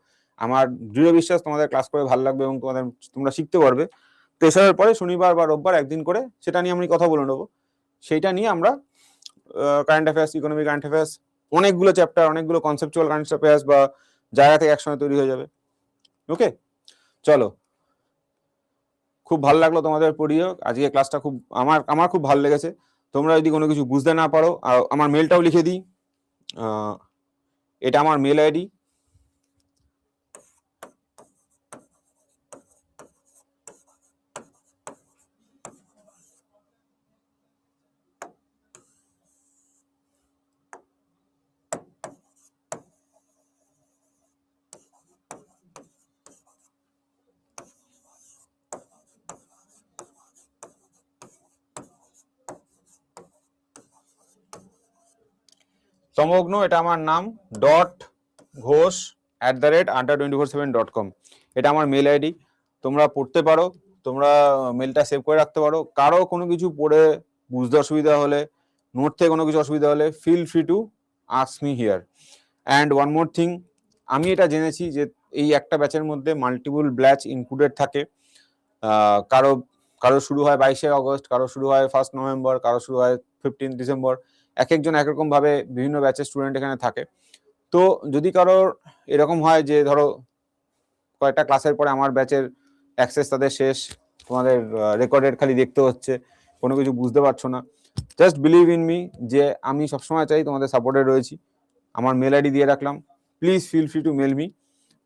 [SPEAKER 1] আমার দৃঢ় বিশ্বাস তোমাদের ক্লাস করে ভালো লাগবে এবং তোমরা শিখতে পারবে। প্রেসারের পরে শনিবার বা রোববার একদিন করে সেটা নিয়ে আমি কথা বলে নেবো, সেইটা নিয়ে আমরা current affairs, economic current affairs, অনেকগুলো চ্যাপ্টার, অনেকগুলো কনসেপচুয়াল কারেন্ট অ্যাফেয়ার্স বা জায়গা থেকে একসঙ্গে তৈরি হয়ে যাবে। ওকে, চলো, খুব ভালো লাগলো তোমাদের পড়িয়ে আজকে ক্লাসটা, আমার খুব ভালো লেগেছে। তোমরা যদি কোনো কিছু বুঝতে না পারো, আমার মেলটাও লিখে দিই, এটা আমার মেল আইডি, সমগ্ন, এটা আমার নাম, ডট ঘোষ under247.com, এটা আমার মেল আইডি। তোমরা পড়তে পারো, তোমরা মেলটা সেভ করে রাখতে পারো। কারো কোনো কিছু পড়ে বুঝতে অসুবিধা হলে, নোট থেকে কোনো কিছু অসুবিধা হলে, feel free to ask me here. And one more thing, আমি এটা জেনেছি যে এই একটা ব্যাচের মধ্যে মাল্টিপল ব্যাচ ইনক্লুডেড থাকে। কারো কারো শুরু হয় 22শে অগস্ট, কারো শুরু হয় 1 নভেম্বর, কারো শুরু হয় 15 ডিসেম্বর। এক একজন এক রকম ভাবে বিভিন্ন ব্যাচের স্টুডেন্ট এখানে থাকে। তো যদি কারোর এরকম হয় যে ধরো কয়েকটা ক্লাসের পরে আমার ব্যাচের অ্যাক্সেস তাদের শেষ, তোমাদের রেকর্ডেড খালি দেখতে হচ্ছে, কোনো কিছু বুঝতে পারছো না, জাস্ট বিলিভ ইন মি যে আমি সবসময় চাই তোমাদের সাপোর্টে রয়েছি। আমার মেল আইডি দিয়ে রাখলাম, please feel free to mail me.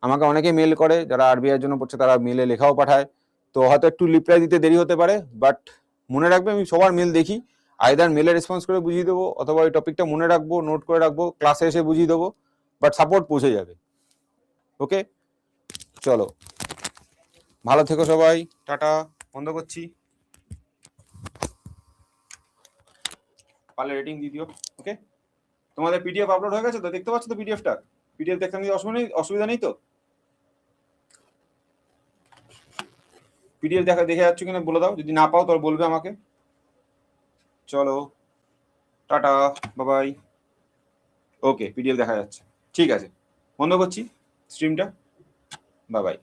[SPEAKER 1] আমাকে অনেকে মেল করে, যারা আরবিআই এর জন্য পড়ছে তারা মেলে লেখাও পাঠায়, তো হয়তো একটু রিপ্লাই দিতে দেরি হতে পারে, বাট মনে রাখবে আমি সবার মেল দেখি, আইদার মেলে রেসপন্স করে বুঝিয়ে দেবো, অথবা ওই টপিকটা মনে রাখবো, নোট করে রাখবো, ক্লাসে এসে বুঝিয়ে দেবো, বাট সাপোর্ট পৌঁছে যাবে। ওকে, চলো ভালো থেকো সবাই, টাটা, বন্ধ করছি। পারলে রেটিং দিয়ে দিও। ওকে, তোমাদের পিডিএফ আপলোড হয়ে গেছে তো, দেখতে পাচ্ছ তো পিডিএফটা? পিডিএফ দেখতে নিতে অসুবিধা নেই তো? পিডিএফ দেখে যাচ্ছ কিনা বলে দাও, যদি না পাও তাহলে বলবে আমাকে। চলো টাটা, বাবাই। ওকে, পিডিএফ দেখা যাচ্ছে, ঠিক আছে, বন্ধ করছি স্ট্রিমটা, বাবাই।